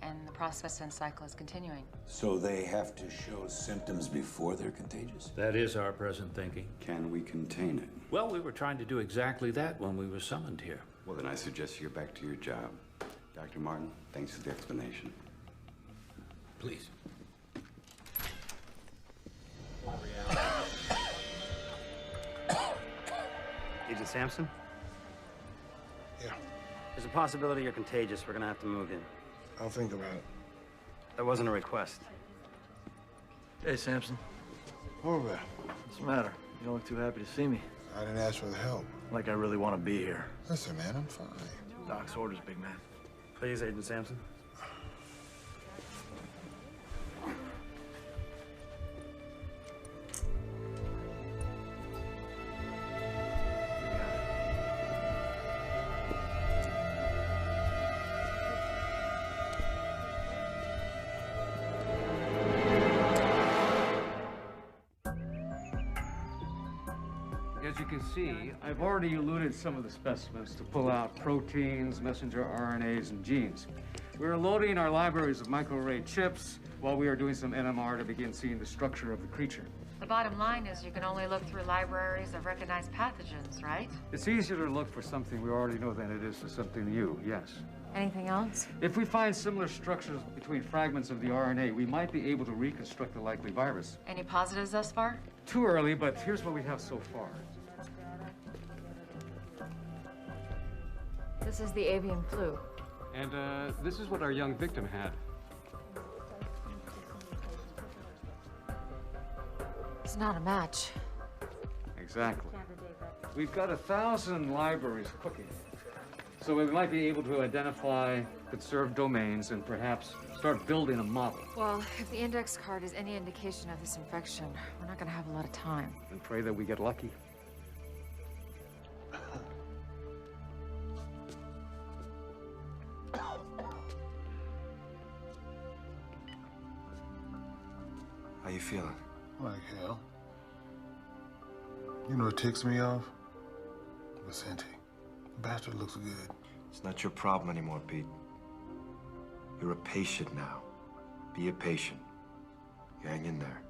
and the process and cycle is continuing. So they have to show symptoms before they're contagious? That is our present thinking. Can we contain it? Well, we were trying to do exactly that when we were summoned here. Well, then I suggest you get back to your job. Dr. Martin, thanks for the explanation. Please. Agent Sampson? Yeah. There's a possibility you're contagious. We're gonna have to move in. I'll think about it. That wasn't a request. Hey, Sampson. Over. What's the matter? You don't look too happy to see me. I didn't ask for the help. Like I really want to be here. Listen, man, I'm fine. Doc's orders, big man. Please, Agent Sampson. As you can see, I've already eluted some of the specimens to pull out proteins, messenger RNAs, and genes. We're loading our libraries of microarray chips while we are doing some NMR to begin seeing the structure of the creature. The bottom line is you can only look through libraries of recognized pathogens, right? It's easier to look for something we already know than it is for something new, yes. Anything else? If we find similar structures between fragments of the RNA, we might be able to reconstruct the likely virus. Any positives thus far? Too early, but here's what we have so far. This is the avian flu. And this is what our young victim had. It's not a match. Exactly. We've got 1,000 libraries cooking. So we might be able to identify conserved domains and perhaps start building a model. Well, if the index card is any indication of this infection, we're not gonna have a lot of time. And pray that we get lucky. How you feeling? Like hell. You know what ticks me off? Vicente. The bastard looks good. It's not your problem anymore, Pete. You're a patient now. Be a patient. You hang in there.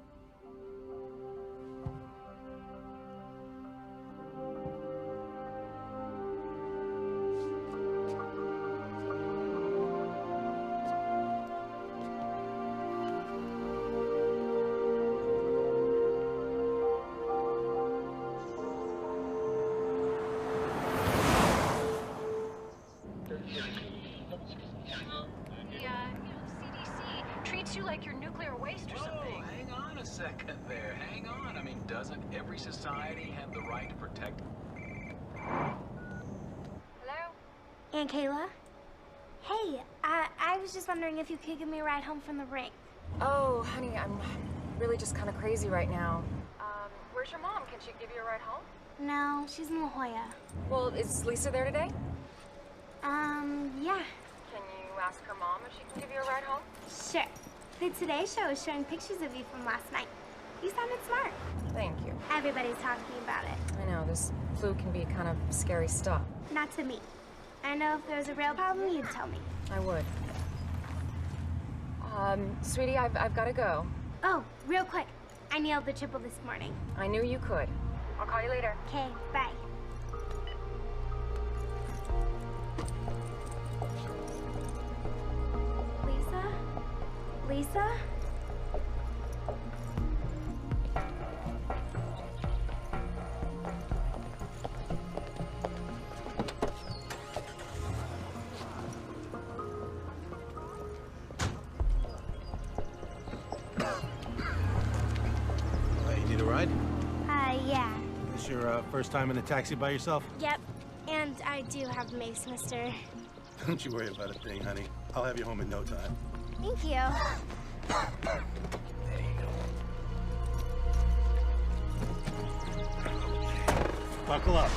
treats you like you're nuclear waste or something. Hang on a second there. Hang on. I mean, doesn't every society have the right to protect? Hello? Aunt Kayla? Hey, I was just wondering if you could give me a ride home from the rink. Oh, honey, I'm really just kind of crazy right now. Where's your mom? Can she give you a ride home? No, she's in La Jolla. Well, is Lisa there today? Yeah. Can you ask her mom if she can give you a ride home? Sure. The Today Show is showing pictures of you from last night. You sounded smart. Thank you. Everybody's talking about it. I know, this flu can be kind of scary stuff. Not to me. I know if there was a real problem, you'd tell me. I would. Sweetie, I've got to go. Oh, real quick. I nailed the triple this morning. I knew you could. I'll call you later. Okay, bye. Lisa? Lisa? You need a ride? Yeah. This your first time in a taxi by yourself? Yep. And I do have Mace, mister. Don't you worry about a thing, honey. I'll have you home in no time. Thank you. Buckle up.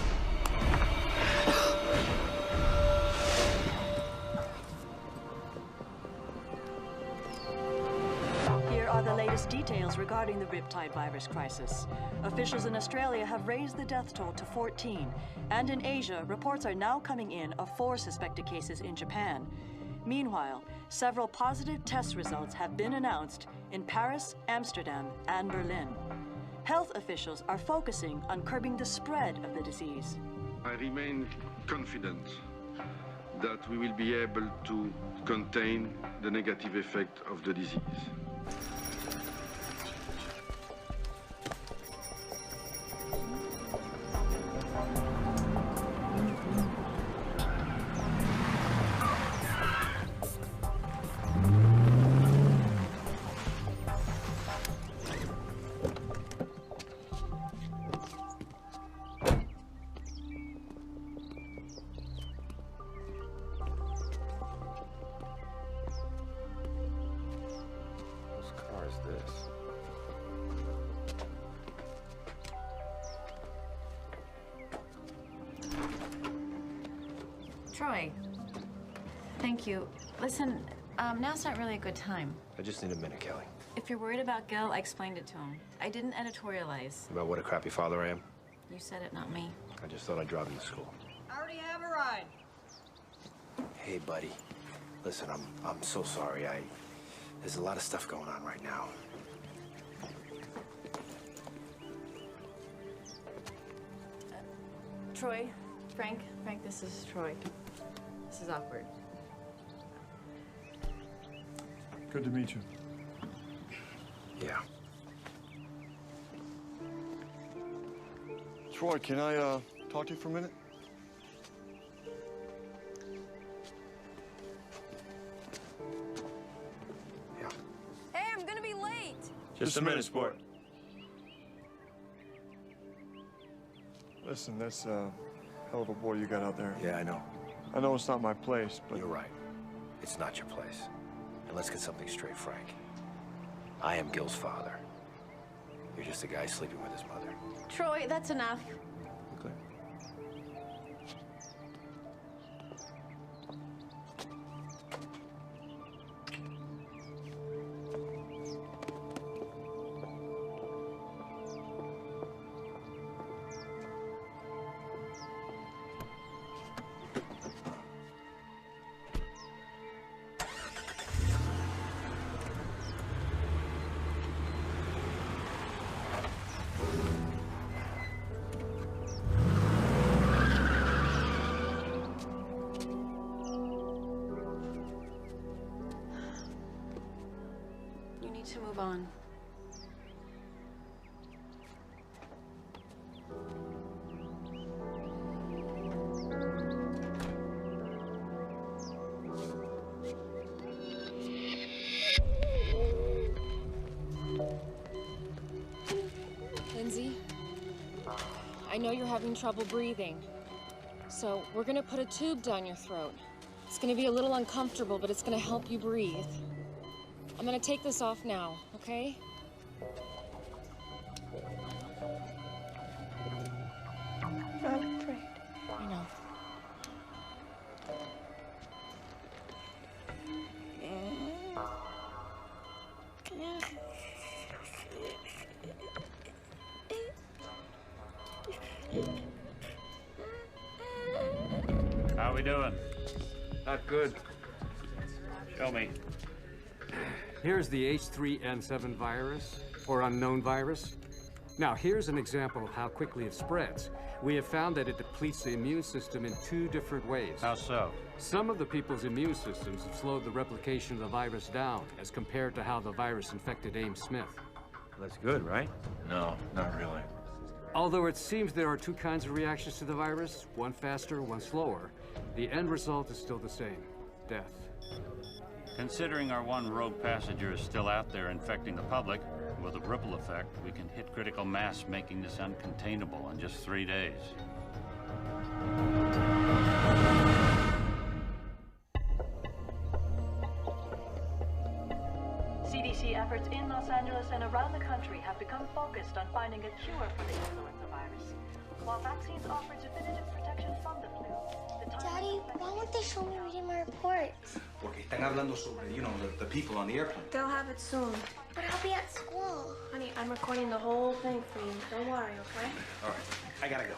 Here are the latest details regarding the Riptide virus crisis. Officials in Australia have raised the death toll to 14, and in Asia, reports are now coming in of 4 suspected cases in Japan. Meanwhile, several positive test results have been announced in Paris, Amsterdam, and Berlin. Health officials are focusing on curbing the spread of the disease. I remain confident that we will be able to contain the negative effect of the disease. Troy, thank you. Listen, now's not really a good time. I just need a minute, Kelly. If you're worried about Gil, I explained it to him. I didn't editorialize. About what a crappy father I am? You said it, not me. I just thought I'd drive him to school. I already have a ride. Hey, buddy. Listen, I'm so sorry. There's a lot of stuff going on right now. Troy, Frank, this is Troy. This is awkward. Good to meet you. Yeah. Troy, can I talk to you for a minute? Hey, I'm gonna be late. Just a minute, sport. Listen, that's a hell of a boy you got out there. Yeah, I know. I know it's not my place, but... You're right. It's not your place. And let's get something straight, Frank. I am Gil's father. You're just a guy sleeping with his mother. Troy, that's enough. Okay. You need to move on. Lindsay, I know you're having trouble breathing. So we're gonna put a tube down your throat. It's gonna be a little uncomfortable, but it's gonna help you breathe. I'm gonna take this off now, okay? we doing? Not good. Show me. Here's the H3N7 virus, or unknown virus. Now, here's an example of how quickly it spreads. We have found that it depletes the immune system in 2 different ways. How so? Some of the people's immune systems have slowed the replication of the virus down as compared to how the virus infected Ames Smith. That's good, right? No, not really. Although it seems there are 2 kinds of reactions to the virus, one faster, one slower, the end result is still the same: death. Considering our one rogue passenger is still out there infecting the public, with a ripple effect, we can hit critical mass, making this uncontainable in just 3 days. CDC efforts in Los Angeles and around the country have become focused on finding a cure for the influenza virus. While vaccines offer definitive protection from the flu, the time... Daddy, why won't they show me reading my reports? Porque están hablando sobre, the people on the airplane. They'll have it soon. But I'll be at school. Honey, I'm recording the whole thing for you. Don't worry, okay? All right, I gotta go.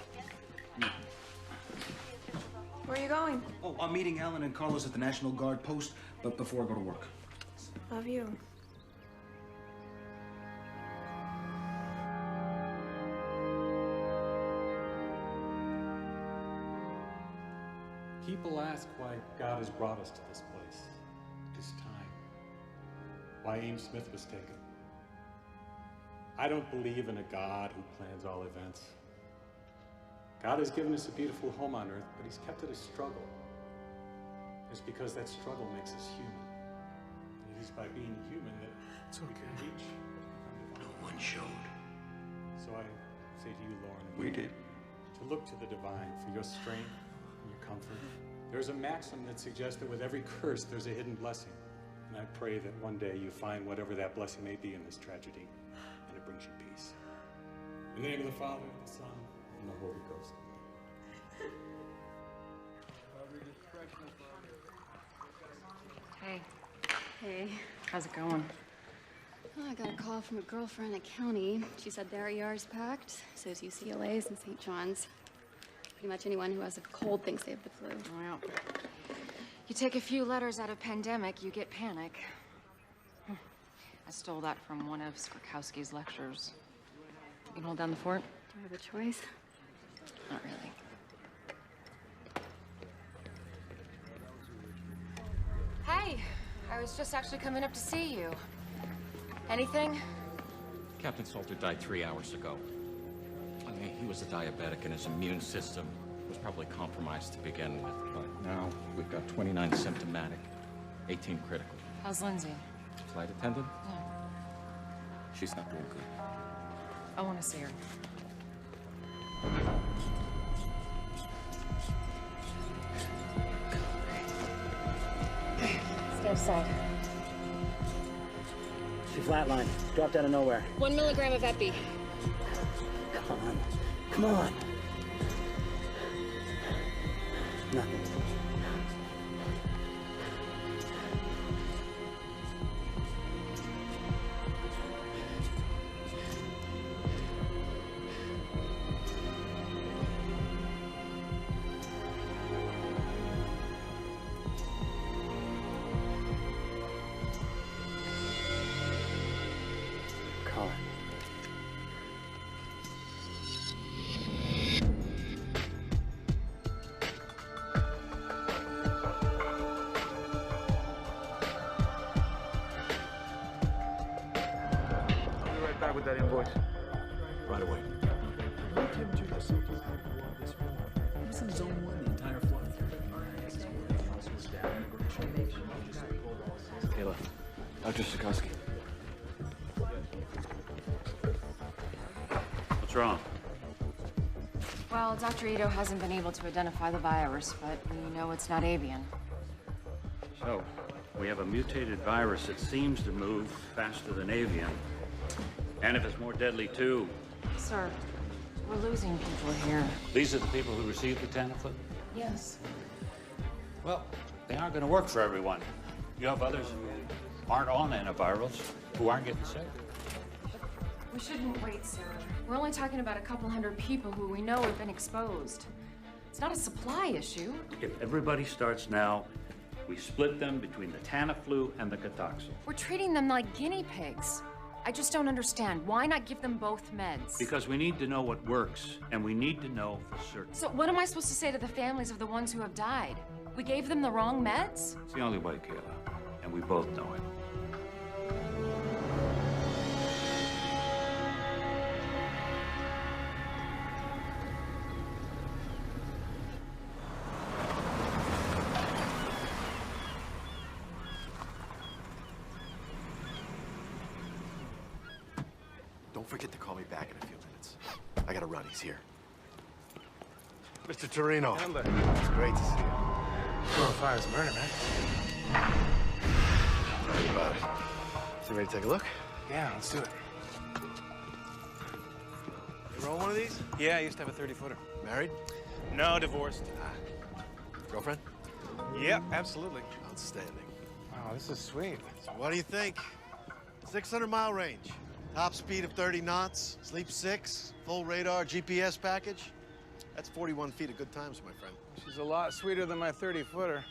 Where are you going? Oh, I'm meeting Alan and Carlos at the National Guard post, but before I go to work. Love you. People ask why God has brought us to this place, this time, why Ames Smith was taken. I don't believe in a God who plans all events. God has given us a beautiful home on earth, but he's kept it a struggle. It's because that struggle makes us human. And it is by being human that we can reach. No one showed. So I say to you, Lauren, We did. to look to the divine for your strength and your comfort. There's a maxim that suggests that with every curse, there's a hidden blessing. And I pray that one day you find whatever that blessing may be in this tragedy, and it brings you peace. In the name of the Father, the Son, and the Holy Ghost. Hey. Hey. How's it going? Oh, I got a call from a girlfriend at county. She said their ER's packed, so is UCLA's and St. John's. Pretty much anyone who has a cold thinks they have the flu. Well, you take a few letters out of pandemic, you get panic. I stole that from one of Skrakowski's lectures. You can hold down the fort? Do I have a choice? Not really. Hey, I was just actually coming up to see you. Anything? Captain Salter died 3 hours ago. I mean, he was a diabetic and his immune system was probably compromised to begin with, but now we've got 29 symptomatic, 18 critical. How's Lindsay? Flight attendant? Yeah. She's not doing good. I want to see her. Stay aside. She flatlined. Dropped out of nowhere. 1 milligram of epi. Come on. Come on. Nothing. Colin. I'll be right back with that invoice. Right away. This is zone 1, the entire flight. Kayla, Dr. Sikowski. What's wrong? Well, Dr. Ito hasn't been able to identify the virus, but we know it's not avian. So, we have a mutated virus that seems to move faster than avian. And if it's more deadly, too. Sir, we're losing people here. These are the people who received the Tamiflu? Yes. Well, they aren't going to work for everyone. You have others who aren't on antivirals who aren't getting sick. We shouldn't wait, sir. We're only talking about a couple hundred people who we know have been exposed. It's not a supply issue. If everybody starts now, we split them between the Tamiflu and the Cotoxil. We're treating them like guinea pigs. I just don't understand. Why not give them both meds? Because we need to know what works, and we need to know for certain. So what am I supposed to say to the families of the ones who have died? We gave them the wrong meds? It's the only way, Kayla, and we both know it. Don't forget to call me back in a few minutes. I gotta run, he's here. Mr. Torino. Handler. It's great to see you. Going fire is murder, man. Tell me about it. So you ready to take a look? Yeah, let's do it. You roll one of these? Yeah, I used to have a 30-footer. Married? No, divorced. Girlfriend? Yep, absolutely. Outstanding. Wow, this is sweet. So what do you think? 600-mile range. Top speed of 30 knots, sleep 6, full radar GPS package. That's 41 feet of good times, my friend. She's a lot sweeter than my 30-footer.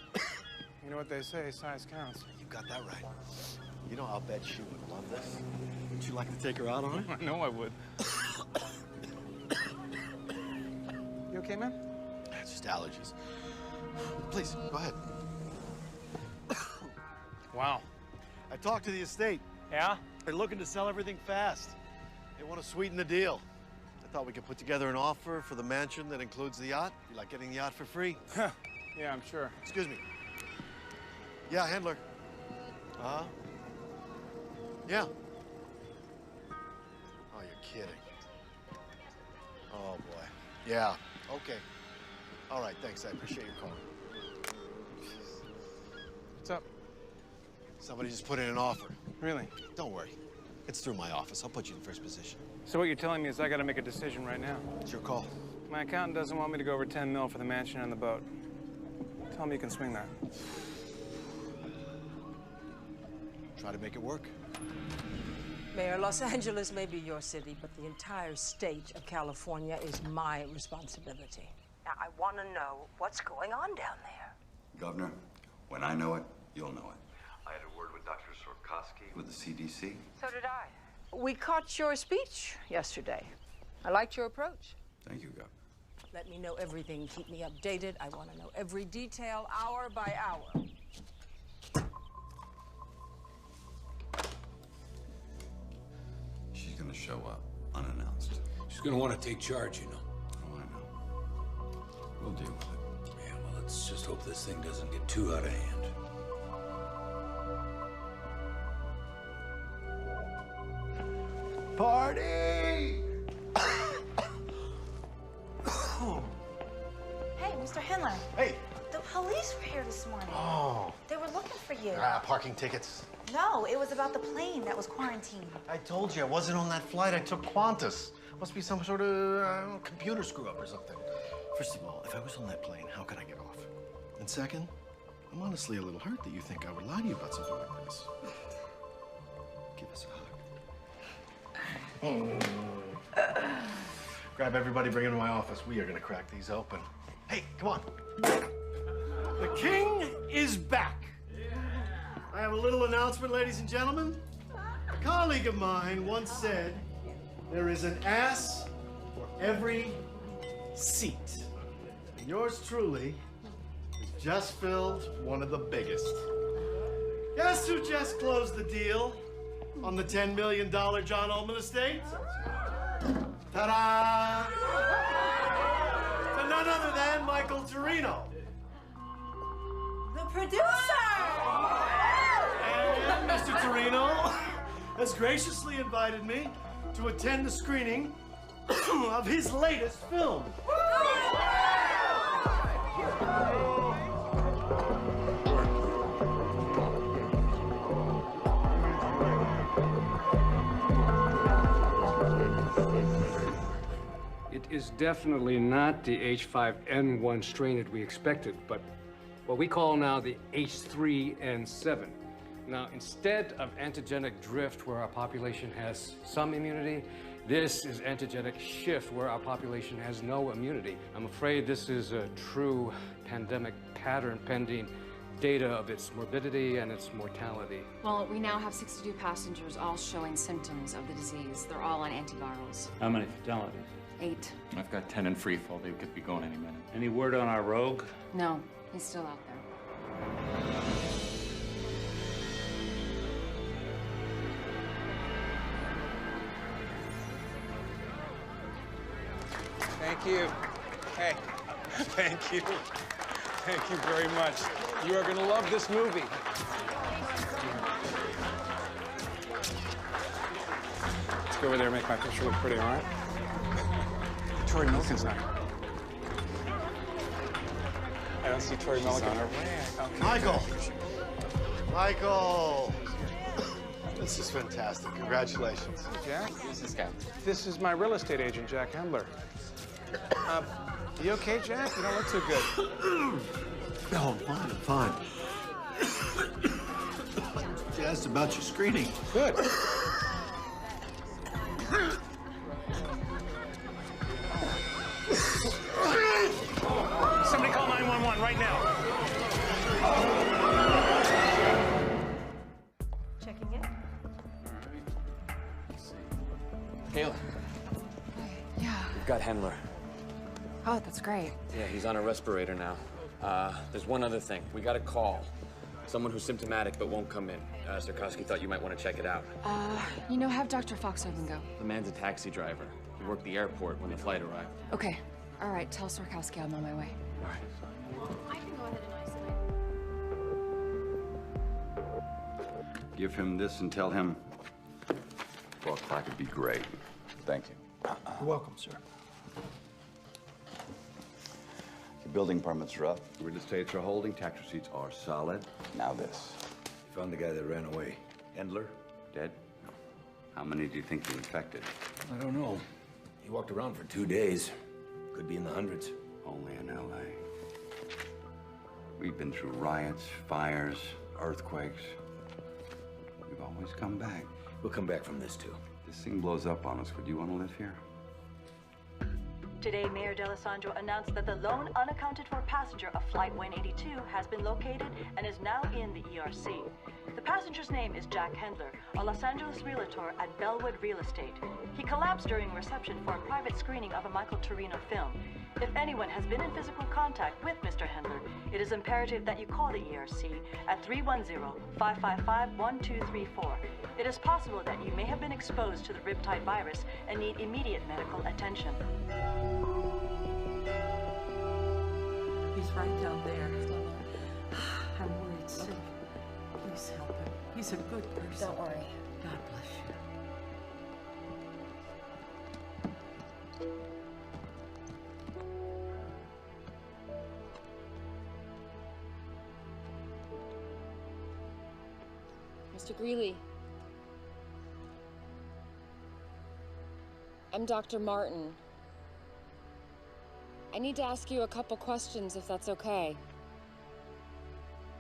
You know what they say, size counts. You got that right. You know, I'll bet she would love this. Would you like to take her out on it? I know I would. You okay, man? It's just allergies. Please, go ahead. Wow. I talked to the estate. Yeah? They're looking to sell everything fast. They want to sweeten the deal. I thought we could put together an offer for the mansion that includes the yacht. You like getting the yacht for free? Yeah, I'm sure. Excuse me. Yeah, handler. Uh-huh. Yeah. Oh, you're kidding. Oh, boy. Yeah, okay. All right, thanks. I appreciate your call. What's up? Somebody just put in an offer. Really? Don't worry. It's through my office. I'll put you in first position. So what you're telling me is I gotta make a decision right now. It's your call. My accountant doesn't want me to go over 10 mil for the mansion and the boat. Tell him you can swing that. Try to make it work. Mayor, Los Angeles may be your city, but the entire state of California is my responsibility. Now, I want to know what's going on down there. Governor, when I know it, you'll know it. I had a word with Dr. Sorkowski with the CDC. So did I. We caught your speech yesterday. I liked your approach. Thank you, Governor. Let me know everything. Keep me updated. I want to know every detail, hour by hour. She's gonna show up, unannounced. She's gonna want to take charge, you know. Oh, I know. We'll deal with it. Yeah, well, let's just hope this thing doesn't get too out of hand. Party! Hey, Mr. Handler. Hey. The police were here this morning. Oh. They were looking for you. Parking tickets. No, it was about the plane that was quarantined. I told you, I wasn't on that flight. I took Qantas. Must be some sort of computer screw-up or something. First of all, if I was on that plane, how could I get off? And second, I'm honestly a little hurt that you think I would lie to you about something like this. Give us a hug. Grab everybody, bring them to my office. We are gonna crack these open. Hey, come on. The king is back. I have a little announcement, ladies and gentlemen. A colleague of mine once said, there is an ass for every seat. And yours truly has just filled one of the biggest. Guess who just closed the deal on the $10 million John Ullman estate? Ta-da! To none other than Michael Torino. The producer! And Mr. Torino has graciously invited me to attend the screening of his latest film. It is definitely not the H5N1 strain that we expected, but what we call now the H3N7. Now, instead of antigenic drift, where our population has some immunity, this is antigenic shift, where our population has no immunity. I'm afraid this is a true pandemic pattern pending data of its morbidity and its mortality. Well, we now have 62 passengers all showing symptoms of the disease. They're all on antivirals. How many fatalities? 8. I've got 10 in free fall. They could be going any minute. Any word on our rogue? No, he's still out there. Thank you. Hey, thank you. Thank you very much. You are gonna love this movie. Let's go over there and make my picture look pretty, all right? Tori Milken's not. I don't see Tori Milken. Michael! Michael! This is fantastic. Congratulations. Hey, Jack. Who's this guy? This is my real estate agent, Jack Hendler. You okay, Jack? You don't look too good. No, I'm fine. She asked about your screening. Good. Somebody call 911 right now. Checking in. Kayla. Yeah. We've got Hendler. Oh, that's great. Yeah, he's on a respirator now. There's one other thing. We got a call. Someone who's symptomatic but won't come in. Sarkowski thought you might want to check it out. Have Dr. Foxhaven go. The man's a taxi driver. He worked the airport when the flight arrived. Okay. All right, tell Sarkowski I'm on my way. All right. I can go ahead and isolate. Give him this and tell him 4 o'clock would be great. Thank you. You're welcome, sir. Your building permits are up. Real estates are holding. Tax receipts are solid. Now this. You found the guy that ran away. Endler, dead? No. How many do you think you infected? I don't know. He walked around for 2 days. Could be in the hundreds. Only in L.A. We've been through riots, fires, earthquakes. We've always come back. We'll come back from this, too. This thing blows up on us. Would you want to live here? Today, Mayor D'Alessandro announced that the lone unaccounted-for passenger of Flight 182 has been located and is now in the ERC. The passenger's name is Jack Hendler, a Los Angeles realtor at Bellwood Real Estate. He collapsed during reception for a private screening of a Michael Torino film. If anyone has been in physical contact with Mr. Hendler, it is imperative that you call the ERC at 310-555-1234. It is possible that you may have been exposed to the riptide virus and need immediate medical attention. He's right down there. I'm worried sick. Please help him. He's a good person. Don't worry. God bless you. Mr. Greeley. I'm Dr. Martin. I need to ask you a couple questions, if that's okay.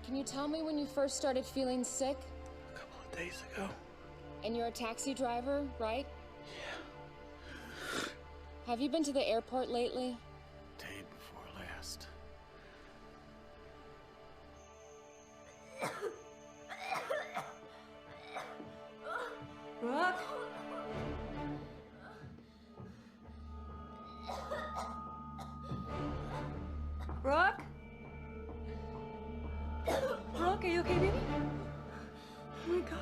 Can you tell me when you first started feeling sick? A couple of days ago. And you're a taxi driver, right? Yeah. Have you been to the airport lately? Day before last. Brooke? Brooke? Brooke, are you okay, baby? Oh my God.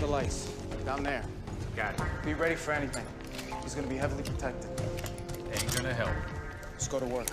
the lights. Down there. Got it. Be ready for anything. He's gonna be heavily protected. Ain't gonna help. Let's go to work.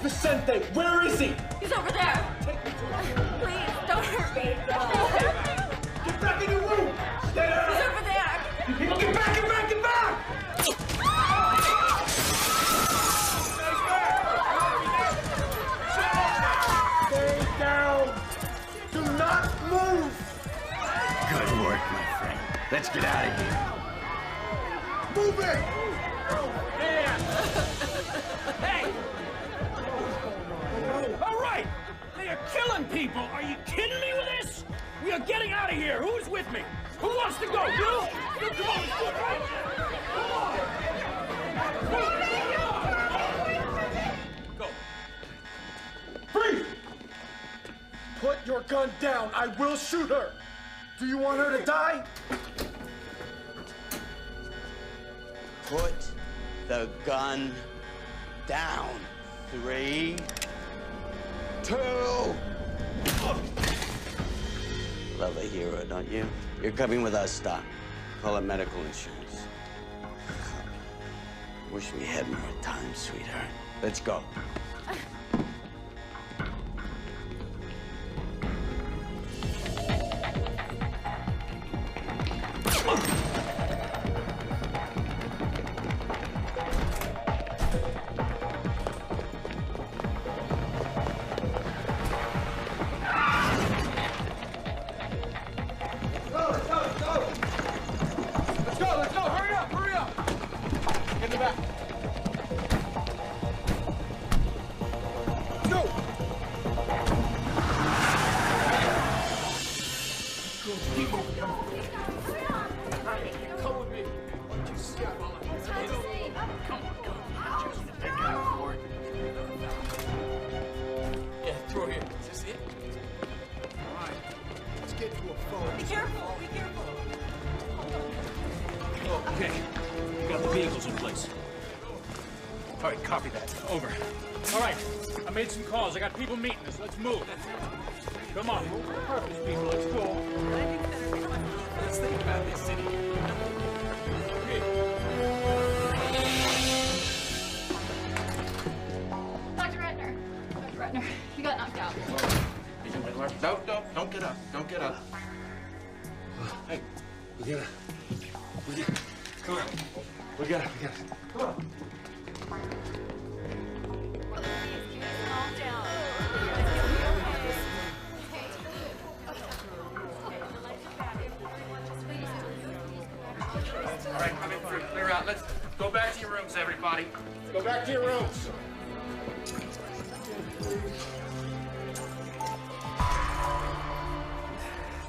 Vicente, where is he? He's over there. Please, don't hurt me. Get back in your room! Stay there! He's over there. Get back, get back, get back! Stay down! Do not move! Good work, my friend. Let's get out of here. Move it! Hey! All right! They are killing people! Are you kidding me with this? We are getting out of here! Who's with me? Who wants to go? You? You come on, let's do it right now! Go. Freeze! Put your gun down. I will shoot her. Do you want her to die? Put the gun down. 3, 2. Love a hero, don't you? You're coming with us, Doc. Call it medical insurance. Wish we had more time, sweetheart. Let's go. I got people meeting us. Let's move. Come on. Purpose, people. Let's go. Let's think about this city. Dr. Ratner, you got knocked out. No, don't get up. Don't get up. Hey, come on. We got it. Come on. All right, coming through. Clear out. Let's go back to your rooms, everybody. Go back to your rooms.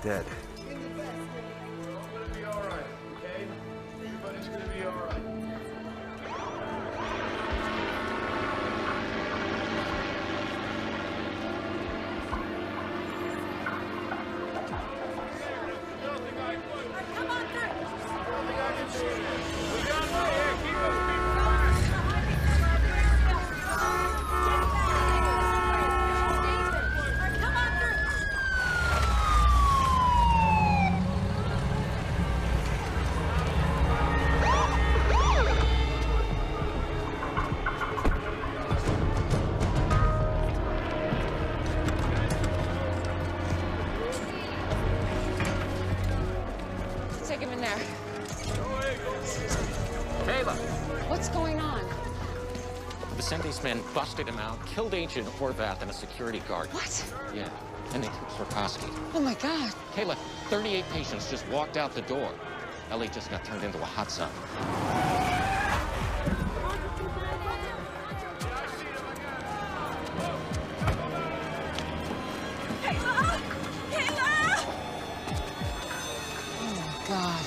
Dead. It's gonna be all right, okay? Everybody's gonna be all right. Cindy's men busted him out, killed Agent Horvath and a security guard. What? Yeah, and they took Swarkowski. Oh my God. Kayla, 38 patients just walked out the door. Ellie just got turned into a hot zone. Kayla! Kayla! Oh my God.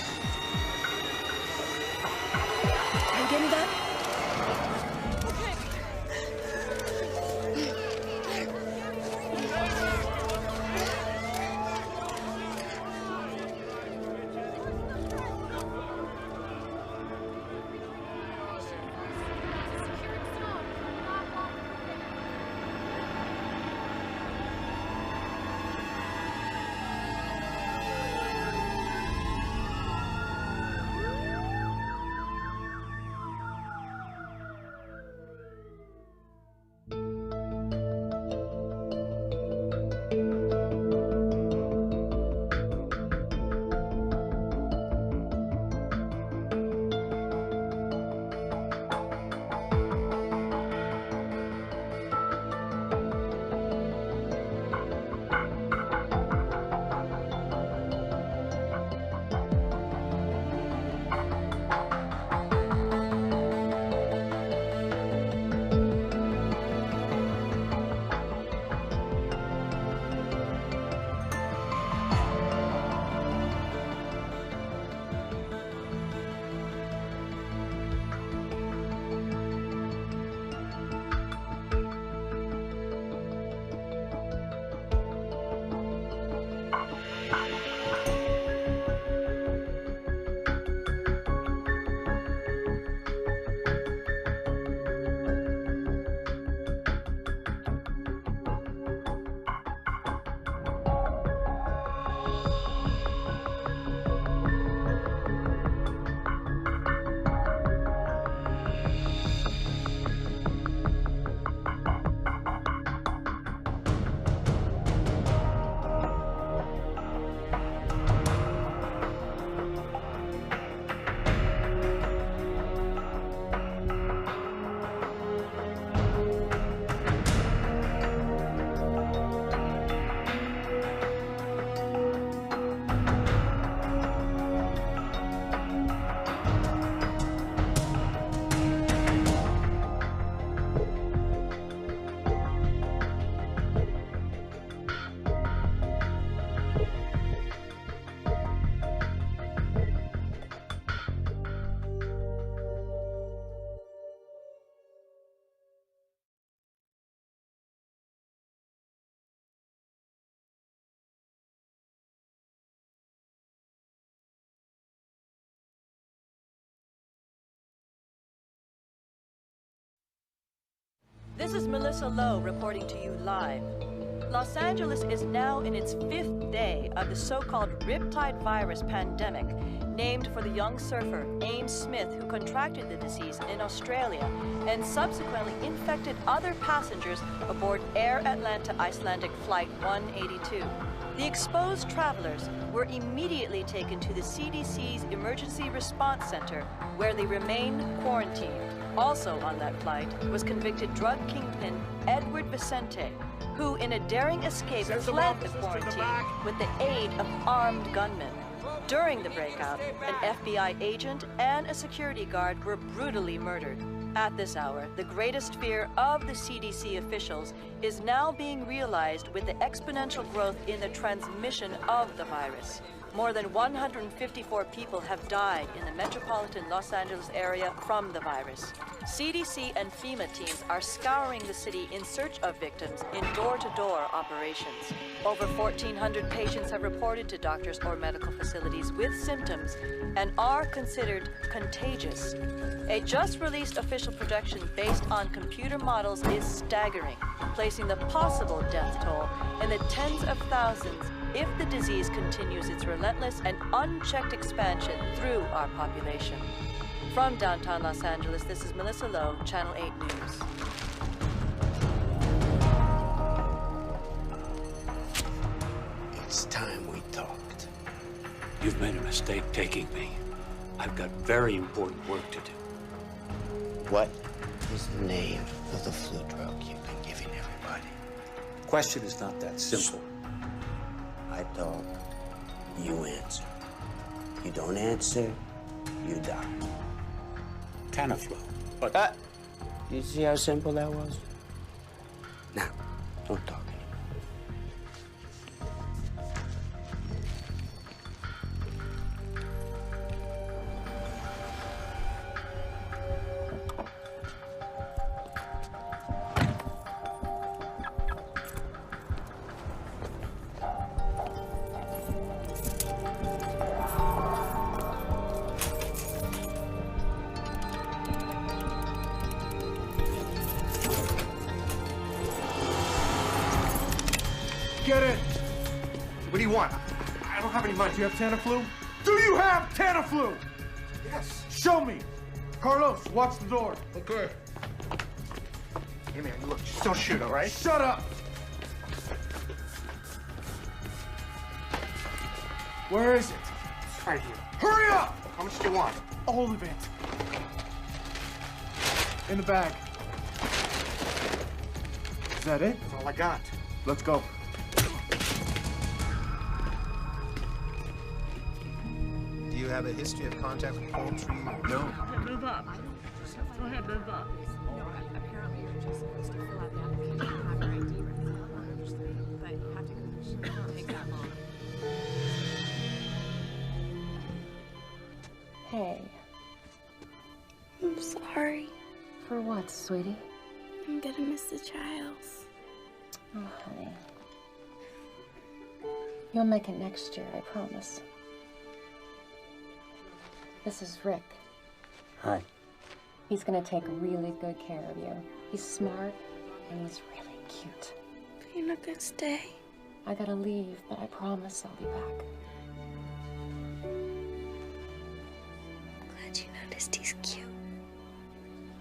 Are you getting that? This is Melissa Lowe reporting to you live. Los Angeles is now in its 5th day of the so-called Riptide virus pandemic, named for the young surfer Ames Smith, who contracted the disease in Australia and subsequently infected other passengers aboard Air Atlanta Icelandic Flight 182. The exposed travelers were immediately taken to the CDC's Emergency Response Center, where they remain quarantined. Also on that flight was convicted drug kingpin Edward Vicente, who in a daring escape fled the quarantine with the aid of armed gunmen. During the breakout, an FBI agent and a security guard were brutally murdered. At this hour, the greatest fear of the CDC officials is now being realized with the exponential growth in the transmission of the virus. More than 154 people have died in the metropolitan Los Angeles area from the virus. CDC and FEMA teams are scouring the city in search of victims in door-to-door operations. Over 1,400 patients have reported to doctors or medical facilities with symptoms and are considered contagious. A just-released official projection based on computer models is staggering, placing the possible death toll in the tens of thousands if the disease continues its relentless and unchecked expansion through our population. From downtown Los Angeles, this is Melissa Lowe, Channel 8 News. It's time we talked. You've made a mistake taking me. I've got very important work to do. What? is the name of the flu drug you've been giving everybody? Question is not that simple. I talk, you answer. You don't answer, you die. Tamiflu. But You see how simple that was? Now, don't talk anymore. Get it! What do you want? I don't have any money. Do you have Tamiflu? Do you have Tamiflu? Yes. Show me. Carlos, watch the door. Okay. Hey, man, look, just don't shoot, all right? Shut up! Where is it? It's right here. Hurry up! How much do you want? All of it. In the bag. Is that it? That's all I got. Let's go. Do you have a history of contact with poultry? No. Move up. Go ahead, move up. No, apparently you're just supposed to fill out the application and have your ID ready. I understand, but you have to go. It won't take that long. Hey. I'm sorry. For what, sweetie? I'm gonna miss the trials. Oh, honey. You'll make it next year, I promise. This is Rick. Hi. He's gonna take really good care of you. He's smart, and he's really cute. But you're not gonna stay. I gotta leave, but I promise I'll be back. Glad you noticed he's cute.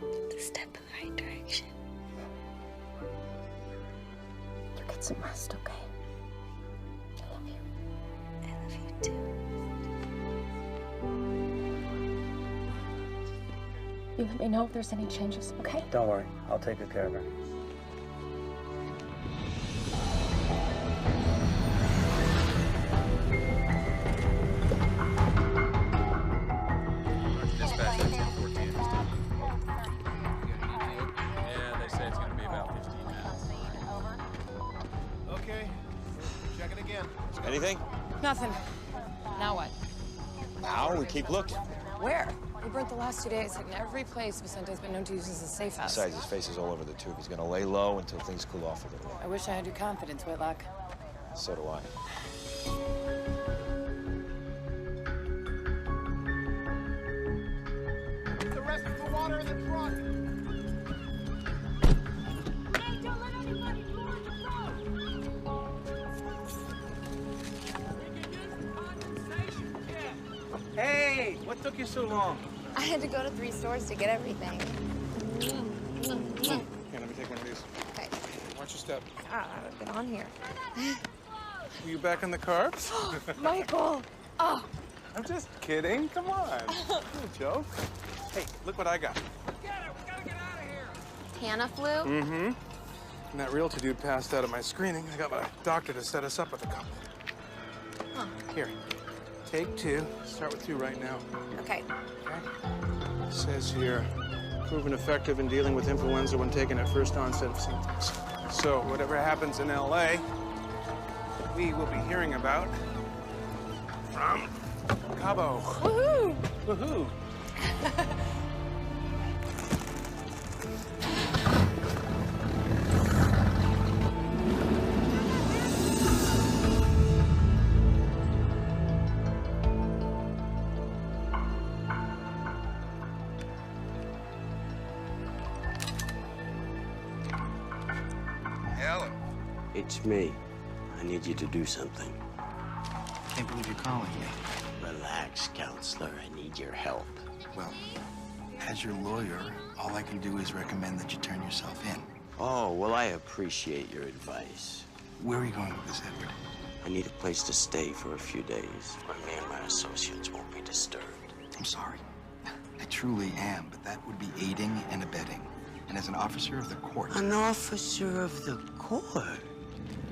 It's a step in the right direction. You get some rest, okay? I love you. I love you too. You let me know if there's any changes, okay? Don't worry. I'll take good care of her. Dispatch 1814. Yeah, they say it's going to be about 15 minutes. Okay. Check it again. Anything? Nothing. Now what? Now we keep looking. Where? We burnt the last 2 days, hitting every place Vicente's been known to use as a safe house. Besides, his face is all over the tube. He's gonna lay low until things cool off a little. I wish I had your confidence, Whitlock. So do I. The rest of the water in the truck. Hey, don't let anybody go on the road! We can use the condensation kit. Hey, what took you so long? I had to go to 3 stores to get everything. Here, let me take one of these. Okay. Watch your step. I've been on here. Were you back on the carbs? Michael! Oh! I'm just kidding. Come on. No joke. Hey, look what I got. Tamiflu? Mm-hmm. And that realtor dude passed out at my screening. I got my doctor to set us up with a couple. Huh. Here, take 2. Start with 2 right now. Okay. It says here, proven effective in dealing with influenza when taken at first onset of symptoms. So whatever happens in LA, we will be hearing about from Cabo. Woohoo! Woohoo! Helen. It's me. I need you to do something. Can't believe you're calling me. Relax, counselor. I need your help. Well, as your lawyer, all I can do is recommend that you turn yourself in. Oh, well, I appreciate your advice. Where are you going with this, Edward? I need a place to stay for a few days where me and my associates won't be disturbed. I'm sorry. I truly am, but that would be aiding and abetting. as an officer of the court. An officer of the court?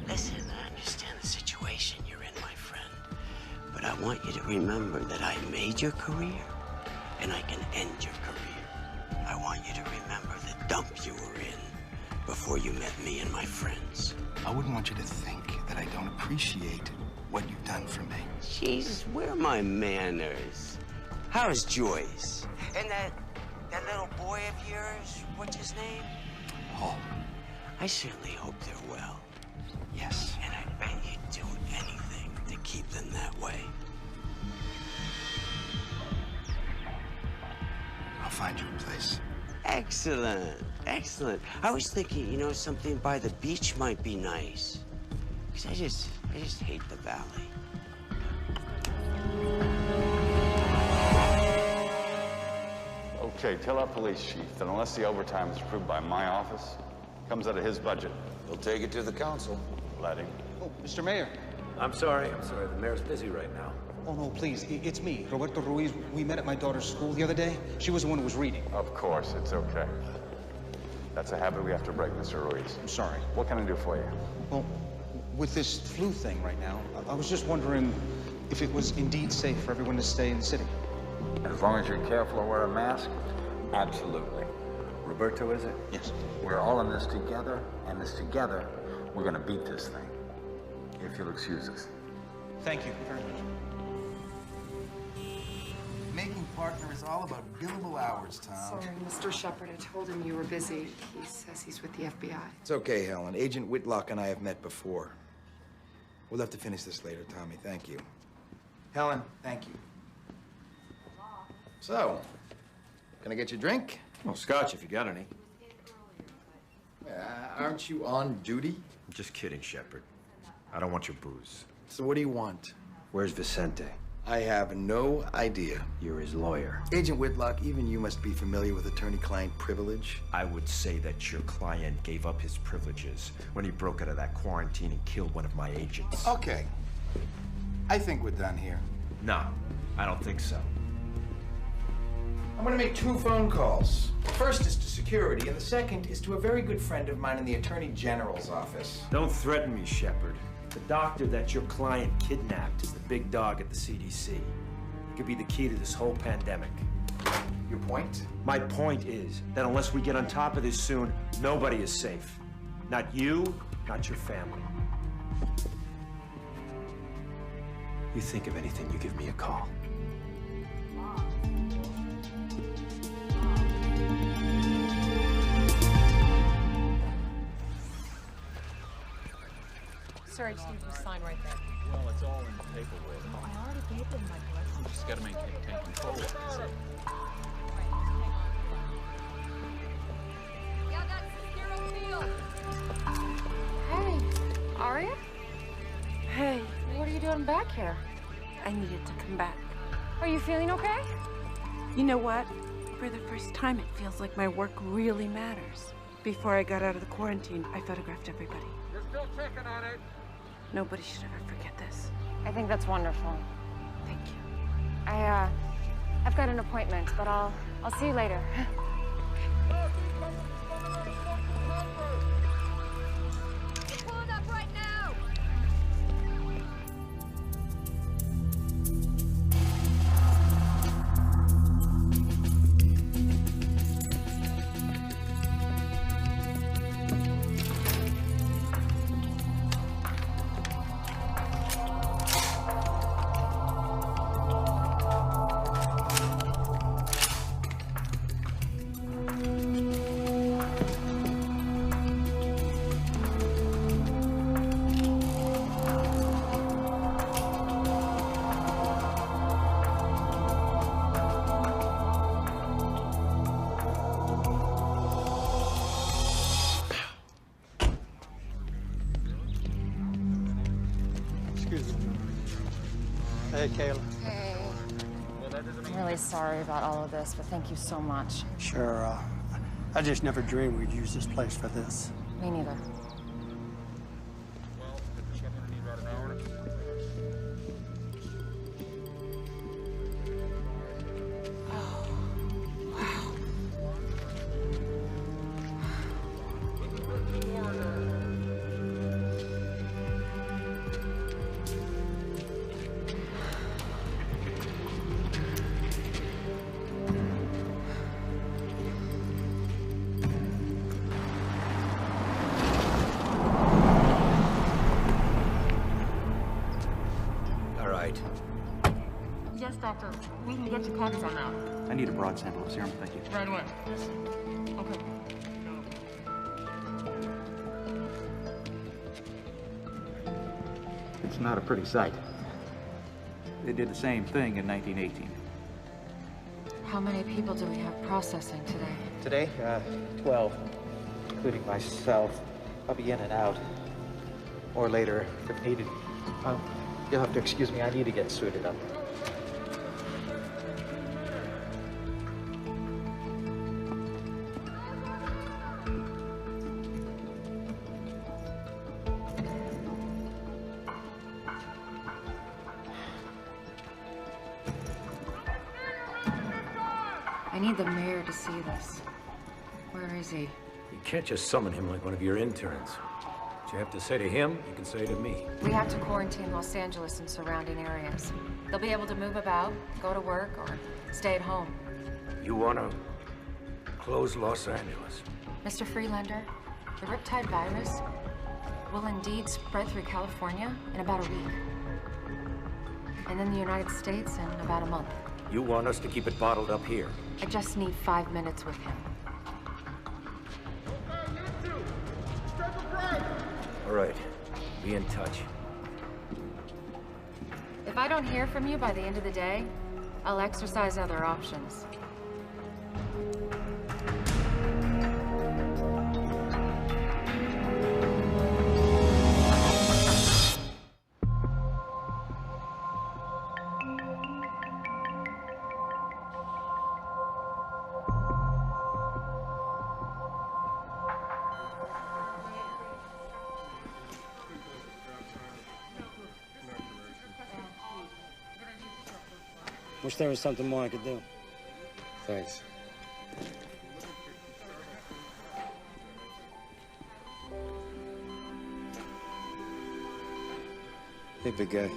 Listen, I understand the situation you're in, my friend. But I want you to remember that I made your career, and I can end your career. I want you to remember the dump you were in before you met me and my friends. I wouldn't want you to think that I don't appreciate what you've done for me. Jesus, where are my manners? How's Joyce? And that little boy of yours, what's his name? Paul. I certainly hope they're well. Yes. And I bet you'd do anything to keep them that way. I'll find you a place. Excellent, excellent. I was thinking, you know, something by the beach might be nice. Because I just hate the valley. Okay, tell our police chief that unless the overtime is approved by my office, comes out of his budget. We'll take it to the council. Let him. Oh, Mr. Mayor. I'm sorry. The mayor's busy right now. Oh, no, please. It's me, Roberto Ruiz. We met at my daughter's school the other day. She was the one who was reading. Of course, it's okay. That's a habit we have to break, Mr. Ruiz. I'm sorry. What can I do for you? Well, with this flu thing right now, I was just wondering if it was indeed safe for everyone to stay in the city. As long as you're careful and wear a mask, absolutely. Roberto, is it? Yes. We're all in this together, and this together, we're gonna beat this thing. If you'll excuse us. Thank you very much. Making partner is all about billable hours, Tom. Sorry, Mr. Shepard. I told him you were busy. He says he's with the FBI. It's okay, Helen. Agent Whitlock and I have met before. We'll have to finish this later, Tommy. Thank you. Helen, thank you. So, can I get you a drink? Well, scotch if you got any. Aren't you on duty? I'm just kidding, Shepard. I don't want your booze. So what do you want? Where's Vicente? I have no idea. You're his lawyer. Agent Whitlock, even you must be familiar with attorney-client privilege. I would say that your client gave up his privileges when he broke out of that quarantine and killed one of my agents. Okay. I think we're done here. No, I don't think so. I'm gonna make 2 phone calls. The first is to security, and the second is to a very good friend of mine in the Attorney General's office. Don't threaten me, Shepard. The doctor that your client kidnapped is the big dog at the CDC. He could be the key to this whole pandemic. Your point? My point is that unless we get on top of this soon, nobody is safe. Not you, not your family. You think of anything, you give me a call. Sir, I just need you to sign right there. Well, it's all in the paperwork. Oh, I already gave them my blessing. You just gotta maintain control of it. That's it. Yeah, that's zero field. Hey, Aria? Hey, what are you doing back here? I needed to come back. Are you feeling okay? You know what? For the first time, it feels like my work really matters. Before I got out of the quarantine, I photographed everybody. You're still checking on it. Nobody should ever forget this. I think that's wonderful. Thank you. I've got an appointment, but I'll see you later. Pull it up right now. Hey, Kayla. Hey. I'm really sorry about all of this, but thank you so much. Sure, I just never dreamed we'd use this place for this. Me neither. We can get you copies on that. I need a broad sample of serum, thank you. Right away. Okay. It's not a pretty sight. They did the same thing in 1918. How many people do we have processing today? Today, 12, including myself. I'll be in and out. Or later, if needed. You'll have to excuse me, I need to get suited up. I need the mayor to see this. Where is he? You can't just summon him like one of your interns. What you have to say to him, you can say to me. We have to quarantine Los Angeles and surrounding areas. They'll be able to move about, go to work, or stay at home. You want to close Los Angeles? Mr. Freelander, the Riptide virus will indeed spread through California in about a week. And then the United States in about a month. You want us to keep it bottled up here? I just need 5 minutes with him. All right, be in touch. If I don't hear from you by the end of the day, I'll exercise other options. Wish there was something more I could do. Thanks. Hey, big guy.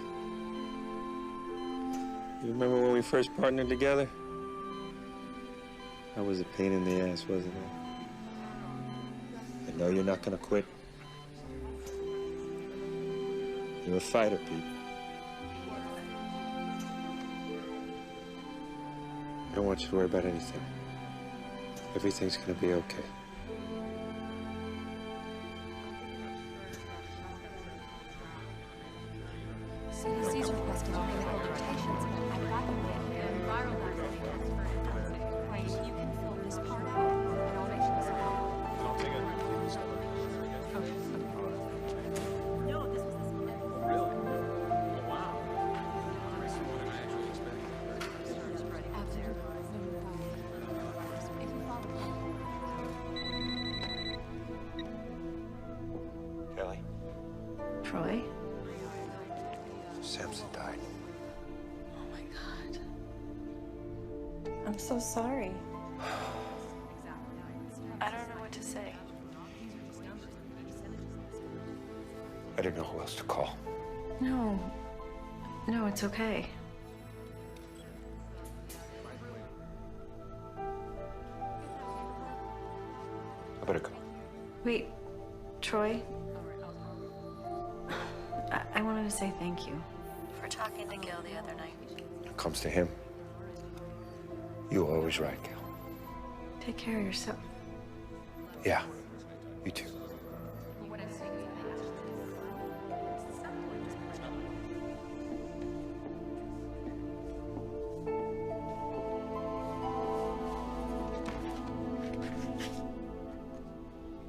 You remember when we first partnered together? That was a pain in the ass, wasn't it? I know you're not gonna quit. You're a fighter, Pete. I don't want you to worry about anything. Everything's gonna be okay. CDC's requesting medical rotations. I've got them with viral vaccines. You can fill this part out, and I'll make sure this I'll take it. No, this was this one. Really? Oh, wow. That's more than I actually expected. Out there. Kelly? Troy? Samson died. Oh my God. I'm so sorry. I don't know what to say. I didn't know who else to call. No. No, it's okay. I better go. Wait, Troy? I wanted to say thank you for talking to Gil the other night. When it comes to him, you were always right, Gil. Take care of yourself. Yeah, you too.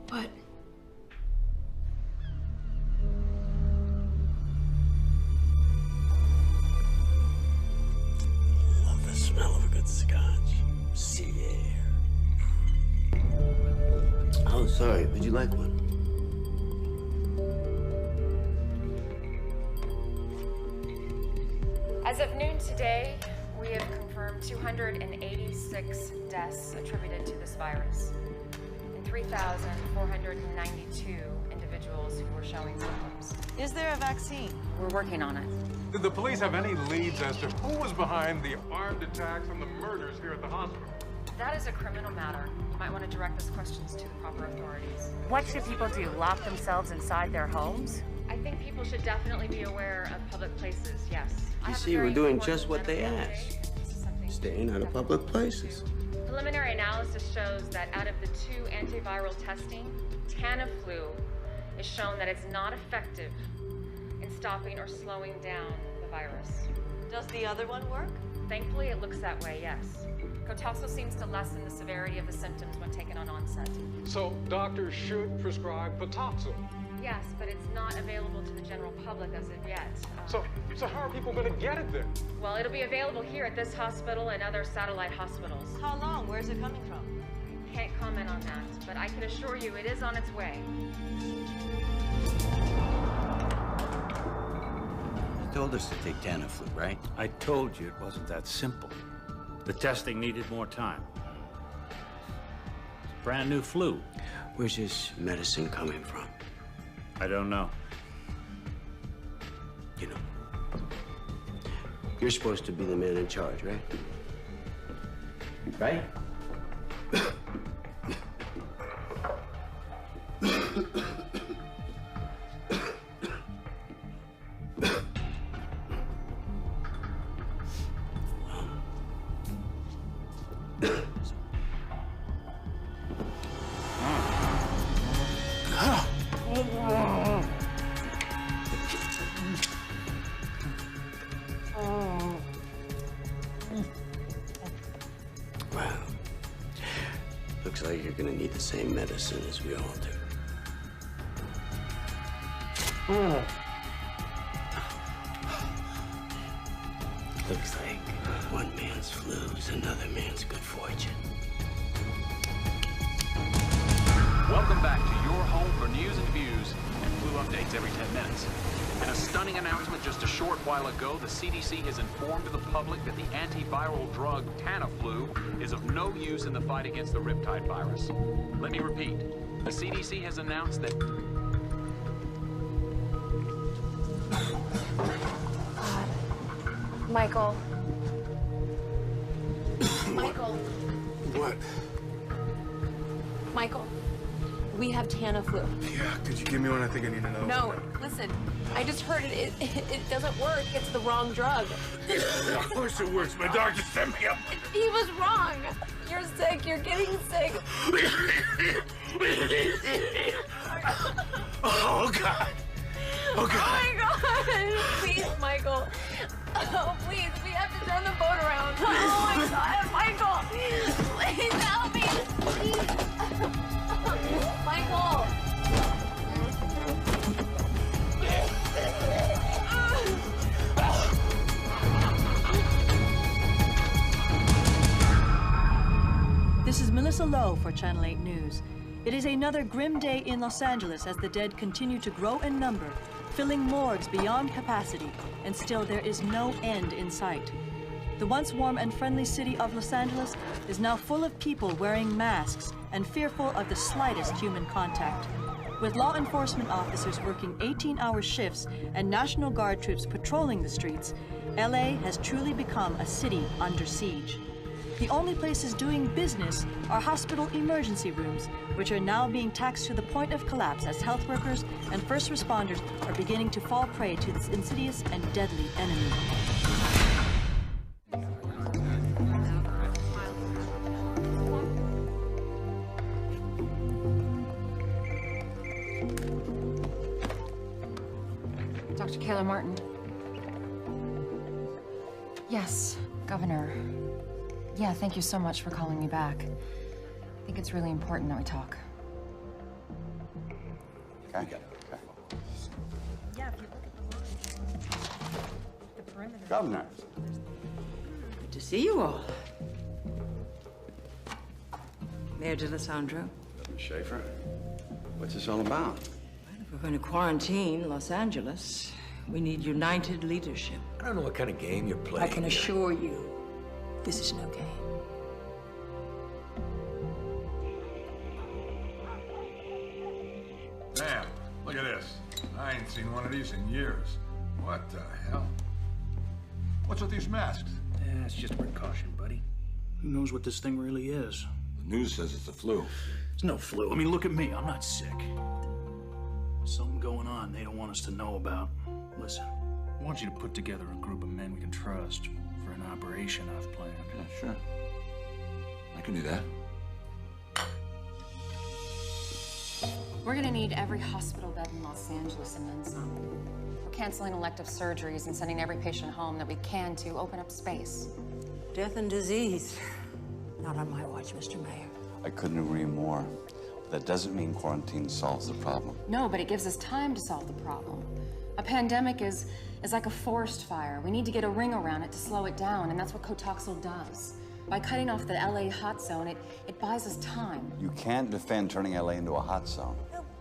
What? Love the smell of a good scotch. Sea air. Oh, sorry. Would you like one? As of noon today, we have confirmed 286 deaths attributed to this virus and 3,492 individuals who were showing symptoms. Is there a vaccine? We're working on it. Did the police have any leads as to who was behind the armed attacks and the murders here at the hospital? That is a criminal matter. You might want to direct those questions to the proper authorities. What should people do? Lock themselves inside their homes? I think people should definitely be aware of public places, yes. You see, we're doing just what they asked. staying out of public places. Preliminary analysis shows that out of the 2 antiviral testing, Tamiflu is shown that it's not effective in stopping or slowing down the virus. Does the other one work? Thankfully, it looks that way, yes. Cotaxo seems to lessen the severity of the symptoms when taken on onset. So doctors should prescribe Patoxil. Yes, but it's not available to the general public as of yet. So how are people going to get it then? Well, it'll be available here at this hospital and other satellite hospitals. How long? Where's it coming from? Can't comment on that, but I can assure you it is on its way. You told us to take Tamiflu, right? I told you it wasn't that simple. The testing needed more time. It's a brand new flu. Where's this medicine coming from? I don't know. You know, you're supposed to be the man in charge, right? Right? Well, looks like you're gonna need the same medicine as we all do. Looks like one man's flu is another man's good fortune. Welcome back to your home for news and views and flu updates every 10 minutes. In a stunning announcement just a short while ago, the CDC has informed the public that the antiviral drug Tamiflu is of no use in the fight against the Riptide virus. Let me repeat. The CDC has announced that... Michael. Michael. What? Michael, we have Tamiflu. Yeah, could you give me one? I think I need to know. No, listen, I just heard it doesn't work. It's the wrong drug. Of course it works. My doctor sent me up. He was wrong. You're sick. You're getting sick. Oh, God. Oh, God. Oh, my God. Please, Michael. Oh, please. We have to turn the boat around. Oh, my God. Michael. Please help me. Please. Michael. This is Melissa Lowe for Channel 8 News. It is another grim day in Los Angeles as the dead continue to grow in number, filling morgues beyond capacity, and still there is no end in sight. The once warm and friendly city of Los Angeles is now full of people wearing masks and fearful of the slightest human contact. With law enforcement officers working 18-hour shifts and National Guard troops patrolling the streets, LA has truly become a city under siege. The only places doing business are hospital emergency rooms, which are now being taxed to the point of collapse as health workers and first responders are beginning to fall prey to this insidious and deadly enemy. Dr. Kayla Martin. Yes, Governor. Yeah, thank you so much for calling me back. I think it's really important that we talk. Okay. Yeah, if you look at the perimeter. Governor. Good to see you all. Mayor DeLisandro. Governor Schaefer. What's this all about? If we're going to quarantine Los Angeles, we need united leadership. I don't know what kind of game you're playing. I can assure you, this is no game. Man, look at this. I ain't seen one of these in years. What the hell? What's with these masks? Yeah, it's just a precaution, buddy. Who knows what this thing really is? The news says it's the flu. It's no flu. I mean, look at me. I'm not sick. There's something going on they don't want us to know about. Listen, I want you to put together a group of men we can trust for an operation I've planned. Yeah, sure. I can do that. We're gonna need every hospital bed in Los Angeles and then some. We're canceling elective surgeries and sending every patient home that we can to open up space. Death and disease. Not on my watch, Mr. Mayor. I couldn't agree more. But that doesn't mean quarantine solves the problem. No, but it gives us time to solve the problem. A pandemic is like a forest fire. We need to get a ring around it to slow it down, and that's what Cotoxil does. By cutting off the LA hot zone, it buys us time. You can't defend turning LA into a hot zone.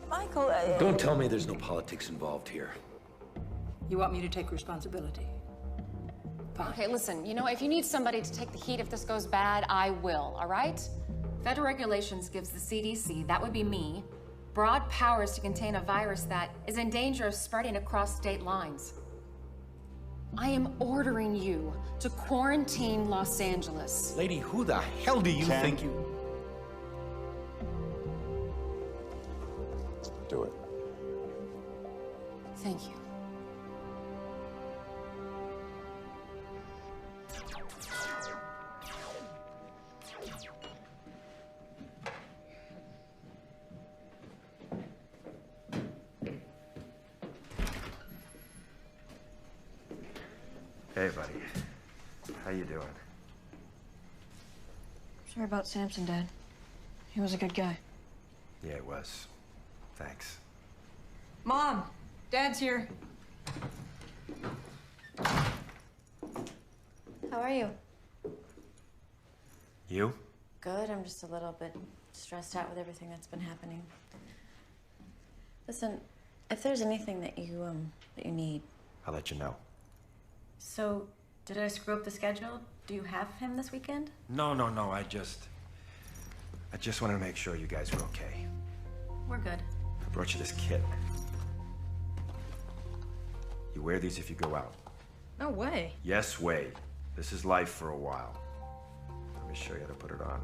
Michael, Don't tell me there's no politics involved here. You want me to take responsibility? Okay, listen, you know, if you need somebody to take the heat if this goes bad, I will, all right? Federal regulations gives the CDC, that would be me, broad powers to contain a virus that is in danger of spreading across state lines. I am ordering you to quarantine Los Angeles. Lady, who the hell do you think you... Do it. Thank you. Hey, buddy. How you doing? Sorry about Samson, Dad. He was a good guy. Yeah, it was. Thanks. Mom, Dad's here. How are you? You? Good. I'm just a little bit stressed out with everything that's been happening. Listen, if there's anything that you need. I'll let you know. So, did I screw up the schedule? Do you have him this weekend? No. I just wanted to make sure you guys were okay. We're good. I brought you this kit. You wear these if you go out. No way. Yes, way. This is life for a while. Let me show you how to put it on.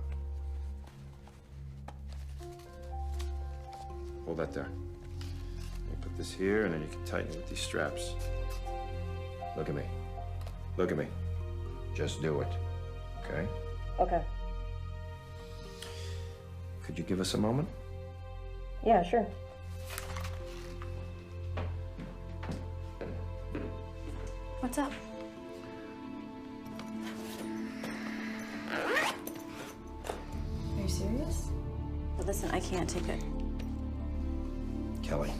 Hold that there. You put this here, and then you can tighten it with these straps. Look at me. Look at me. Just do it. Okay? Okay. Could you give us a moment? Yeah, sure. What's up? Are you serious? But listen, I can't take it. Kelly.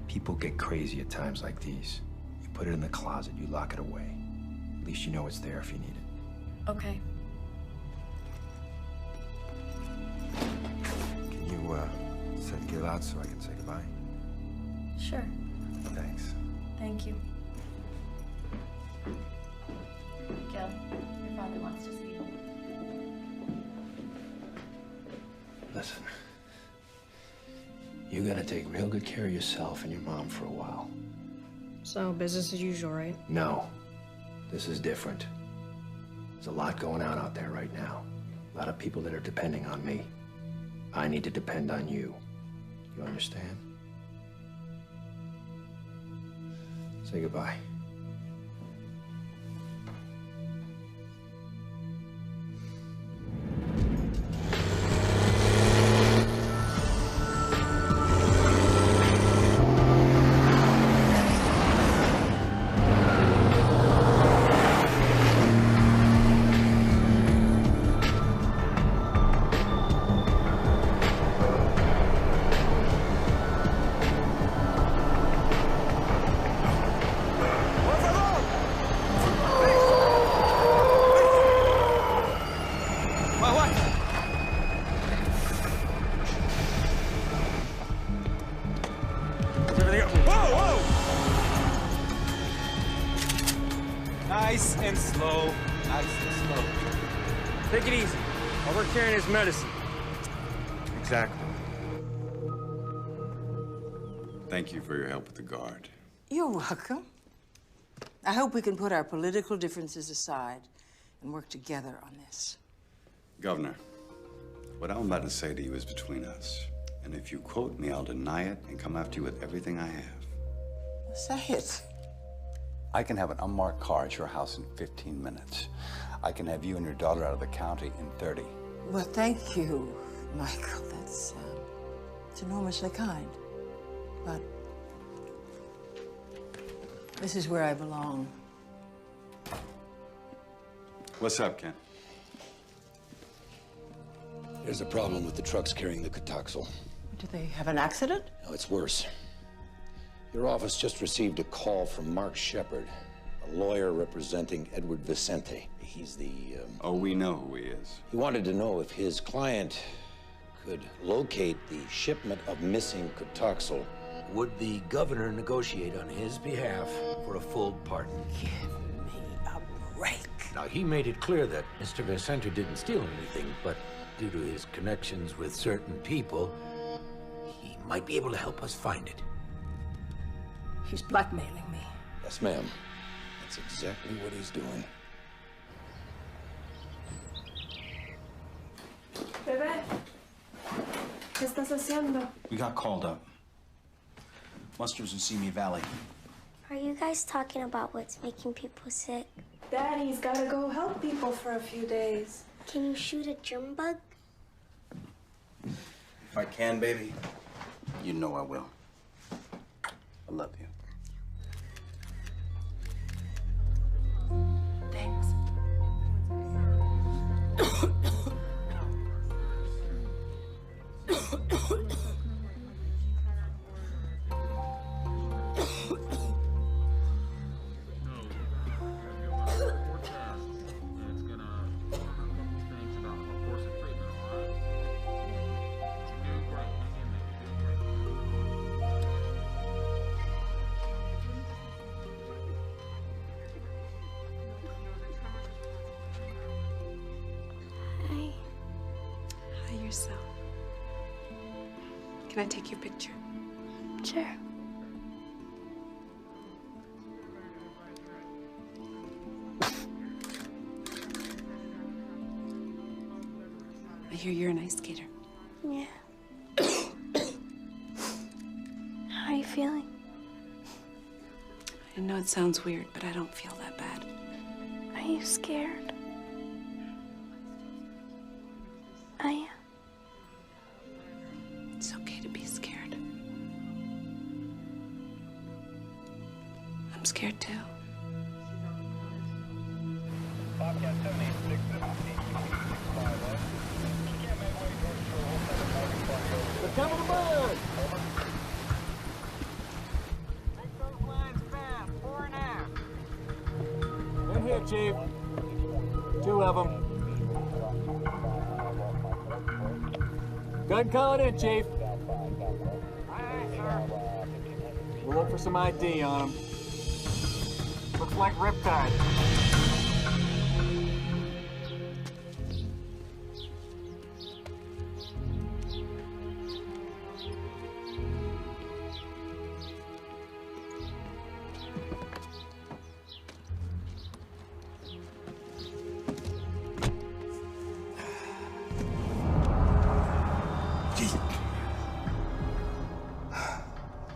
People get crazy at times like these. You put it in the closet, you lock it away. At least you know it's there if you need it. Okay. Can you, send Gil out so I can say goodbye? Sure. Thanks. Thank you. Gil, your father wants to see you. Listen. You're gonna take real good care of yourself and your mom for a while. So, business as usual, right? No. This is different. There's a lot going on out there right now. A lot of people that are depending on me. I need to depend on you. You understand? Say goodbye. Nice and slow. Nice and slow. Take it easy. While we're carrying his medicine. Exactly. Thank you for your help with the guard. You're welcome. I hope we can put our political differences aside and work together on this. Governor, what I'm about to say to you is between us. And if you quote me, I'll deny it and come after you with everything I have. Say it. I can have an unmarked car at your house in 15 minutes. I can have you and your daughter out of the county in 30. Well, thank you, Michael. That's it's enormously kind. But this is where I belong. What's up, Ken? There's a problem with the trucks carrying the Cotoxal. Do they have an accident? No, it's worse. Your office just received a call from Mark Shepard, a lawyer representing Edward Vicente. He's the, Oh, we know who he is. He wanted to know if his client could locate the shipment of missing Cotoxal. Would the governor negotiate on his behalf for a full pardon? Give me a break. Now, he made it clear that Mr. Vicente didn't steal anything, but due to his connections with certain people, he might be able to help us find it. He's blackmailing me. Yes, ma'am. That's exactly what he's doing. Bebé, ¿qué estás haciendo? We got called up. Musters in Simi Valley. Are you guys talking about what's making people sick? Daddy's gotta go help people for a few days. Can you shoot a germ bug? If I can, baby, you know I will. I love you. Thanks. Hi, yourself. Can I take your picture? Sure. I hear you're an ice skater. Yeah. How are you feeling? I know it sounds weird, but I don't feel that bad. Are you scared? I am. It's okay to be scared. I'm scared too. We're coming aboard! In here, Chief. 2 of them. Go ahead and call it in, Chief. Aye, sir. We'll look for some ID on them. Looks like Riptide.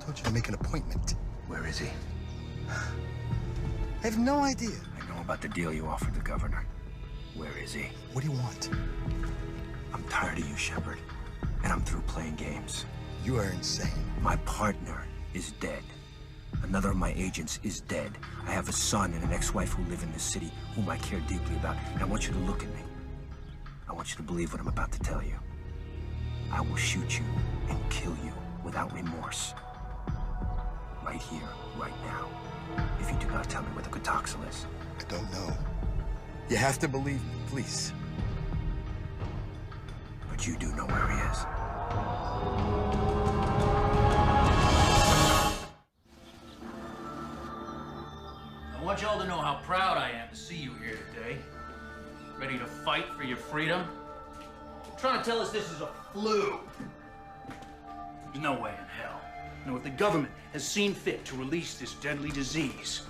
Told you to make an appointment. Where is he? I have no idea. I know about the deal you offered the governor. Where is he? What do you want? I'm tired of you, Shepard. And I'm through playing games. You are insane. My partner is dead. Another of my agents is dead. I have a son and an ex-wife who live in this city whom I care deeply about. And I want you to look at me. I want you to believe what I'm about to tell you. I will shoot you and kill you without remorse. Right here, right now. If you do not tell me where the Cotoxal is. I don't know. You have to believe me, please. But you do know where he is. I want y'all to know how proud I am to see you here today. Ready to fight for your freedom? You're trying to tell us this is a flu. There's no way in hell. No, if the government has seen fit to release this deadly disease,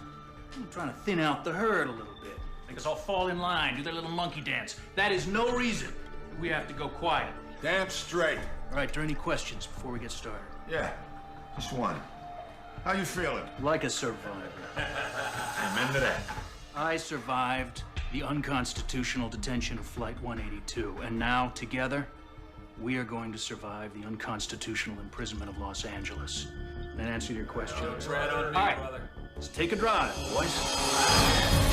I'm trying to thin out the herd a little bit. Make us all fall in line, do their little monkey dance. That is no reason that we have to go quiet. Damn straight. All right, are there any questions before we get started? Yeah, just one. How you feeling? Like a survivor. Amen to that. I survived the unconstitutional detention of Flight 182, and now, together, we are going to survive the unconstitutional imprisonment of Los Angeles. And that answer your question. Don't tread on me, All right, brother. let's take a drive, boys.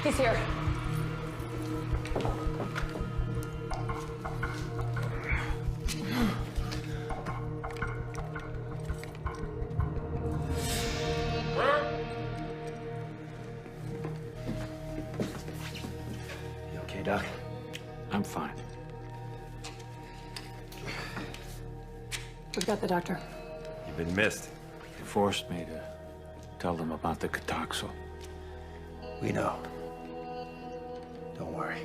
He's here. You okay, Doc? I'm fine. We've got the doctor. You've been missed. They forced me to tell them about the Cataxo. We know. Don't worry.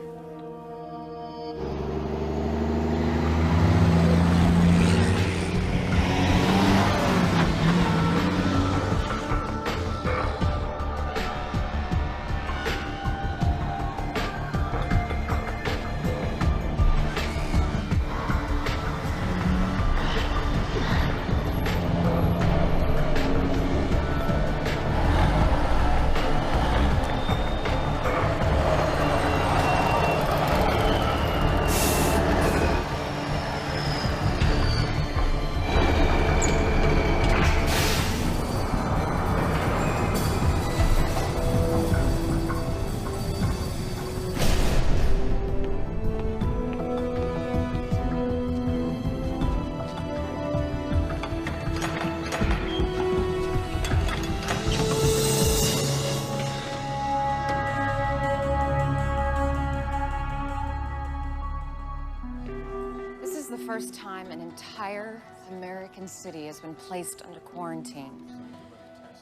First time an entire American city has been placed under quarantine.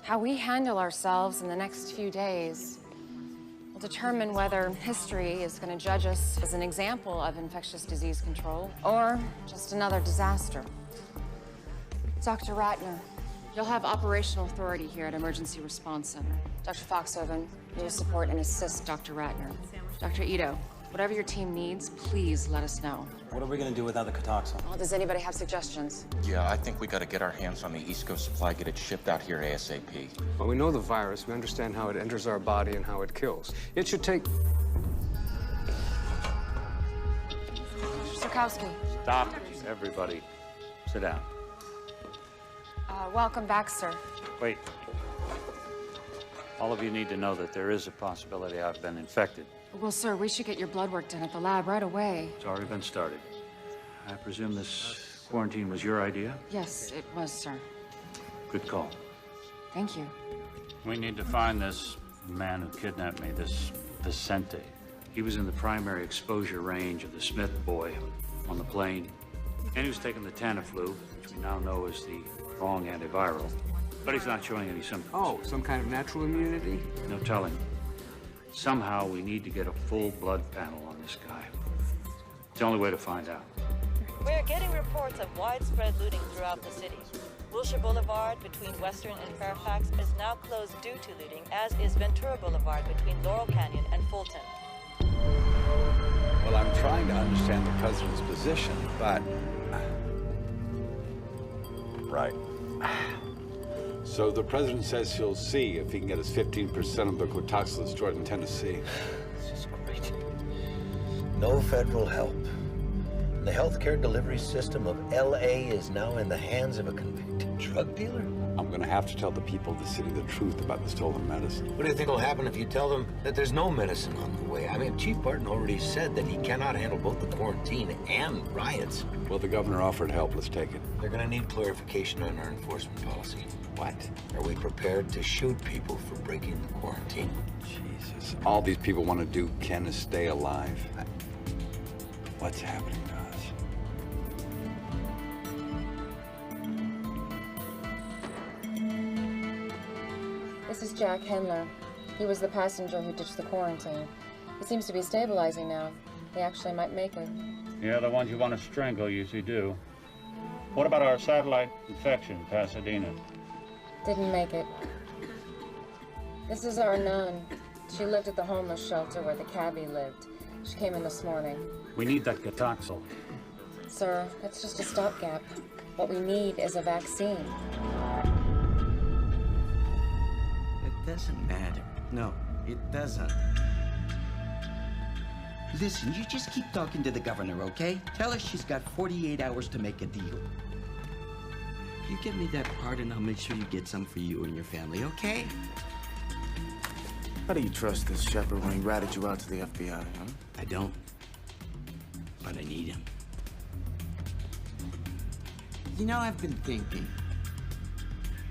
How we handle ourselves in the next few days will determine whether history is going to judge us as an example of infectious disease control or just another disaster. Dr. Ratner, you'll have operational authority here at Emergency Response Center. Dr. Foxhoven, you'll support and assist Dr. Ratner. Dr. Ito, whatever your team needs, please let us know. What are we gonna do without the Cataxo? Well, does anybody have suggestions? Yeah, I think we gotta get our hands on the East Coast supply, get it shipped out here ASAP. Well, we know the virus. We understand how it enters our body and how it kills. It should take... Sirkowski. Stop, everybody. Sit down. Welcome back, sir. Wait. All of you need to know that there is a possibility I've been infected. Well, sir, we should get your blood work done at the lab right away. It's already been started. I presume this quarantine was your idea? Yes, it was, sir. Good call. Thank you. We need to find this man who kidnapped me, this Vicente. He was in the primary exposure range of the Smith boy on the plane. And he was taking the Tamiflu, which we now know is the wrong antiviral. But he's not showing any symptoms. Oh, some kind of natural immunity? No telling. Somehow we need to get a full blood panel on this guy. It's the only way to find out. We're getting reports of widespread looting throughout the city. Wilshire Boulevard between Western and Fairfax is now closed due to looting, as is Ventura Boulevard between Laurel Canyon and Fulton. Well, I'm trying to understand the president's position, but... Right. So the president says he'll see if he can get us 15% of the Cataxo stored in Tennessee. This is great. No federal help. The healthcare delivery system of L.A. is now in the hands of a convicted drug dealer? I'm gonna have to tell the people of the city the truth about the stolen medicine. What do you think will happen if you tell them that there's no medicine on the way? I mean, Chief Barton already said that he cannot handle both the quarantine and riots. Well, the governor offered help. Let's take it. They're gonna need clarification on our enforcement policy. What? Are we prepared to shoot people for breaking the quarantine? Jesus. All these people want to do, Ken, is stay alive. What's happening to us? This is Jack Hendler. He was the passenger who ditched the quarantine. He seems to be stabilizing now. He actually might make it. Yeah, the ones you want to strangle usually do. What about our satellite infection in Pasadena? Didn't make it. This is our nun. She lived at the homeless shelter where the cabbie lived. She came in this morning. We need that Catoxyl. Sir, that's just a stopgap. What we need is a vaccine. It doesn't matter. No, it doesn't. Listen, you just keep talking to the governor, okay? Tell her she's got 48 hours to make a deal. You give me that part and I'll make sure you get some for you and your family, okay? How do you trust this shepherd when he ratted you out to the FBI, huh? I don't. But I need him. You know, I've been thinking.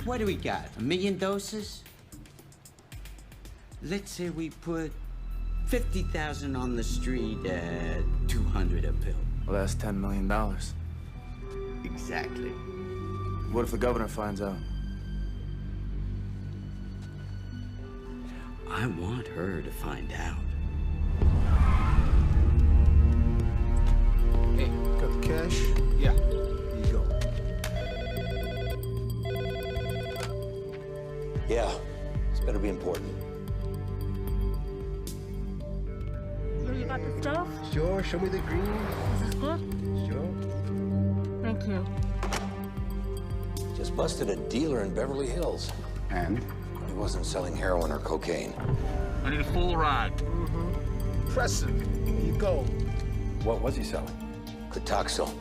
What do we got? 1 million doses? Let's say we put 50,000 on the street at 200 a pill. Well, that's $10 million. Exactly. What if the governor finds out? I want her to find out. Hey, got the cash? Yeah. Here you go. Yeah, this better be important. You got the stuff? Sure, show me the green. Is this good? Sure. Thank you. Just busted a dealer in Beverly Hills. And? He wasn't selling heroin or cocaine. I need a full ride. Impressive. Here you go. What was he selling? Catoxyl.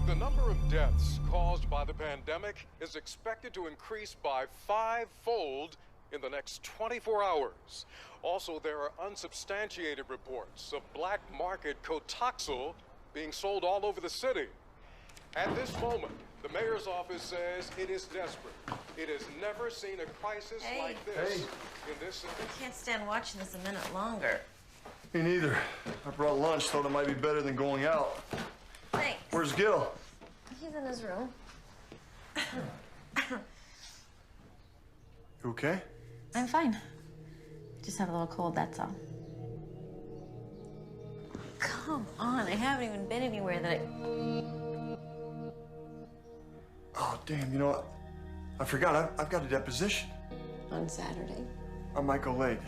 The number of deaths caused by the pandemic is expected to increase by 5-fold in the next 24 hours. Also, there are unsubstantiated reports of black market Catoxyl being sold all over the city. At this moment, the mayor's office says it is desperate. It has never seen a crisis like this in this city. I can't stand watching this a minute longer. Me neither. I brought lunch, thought it might be better than going out. Thanks. Where's Gil? He's in his room. You okay? I'm fine. Just have a little cold, that's all. Come on, I haven't even been anywhere that I... Oh, damn, you know what? I forgot, I've got a deposition. On Saturday? I might go late.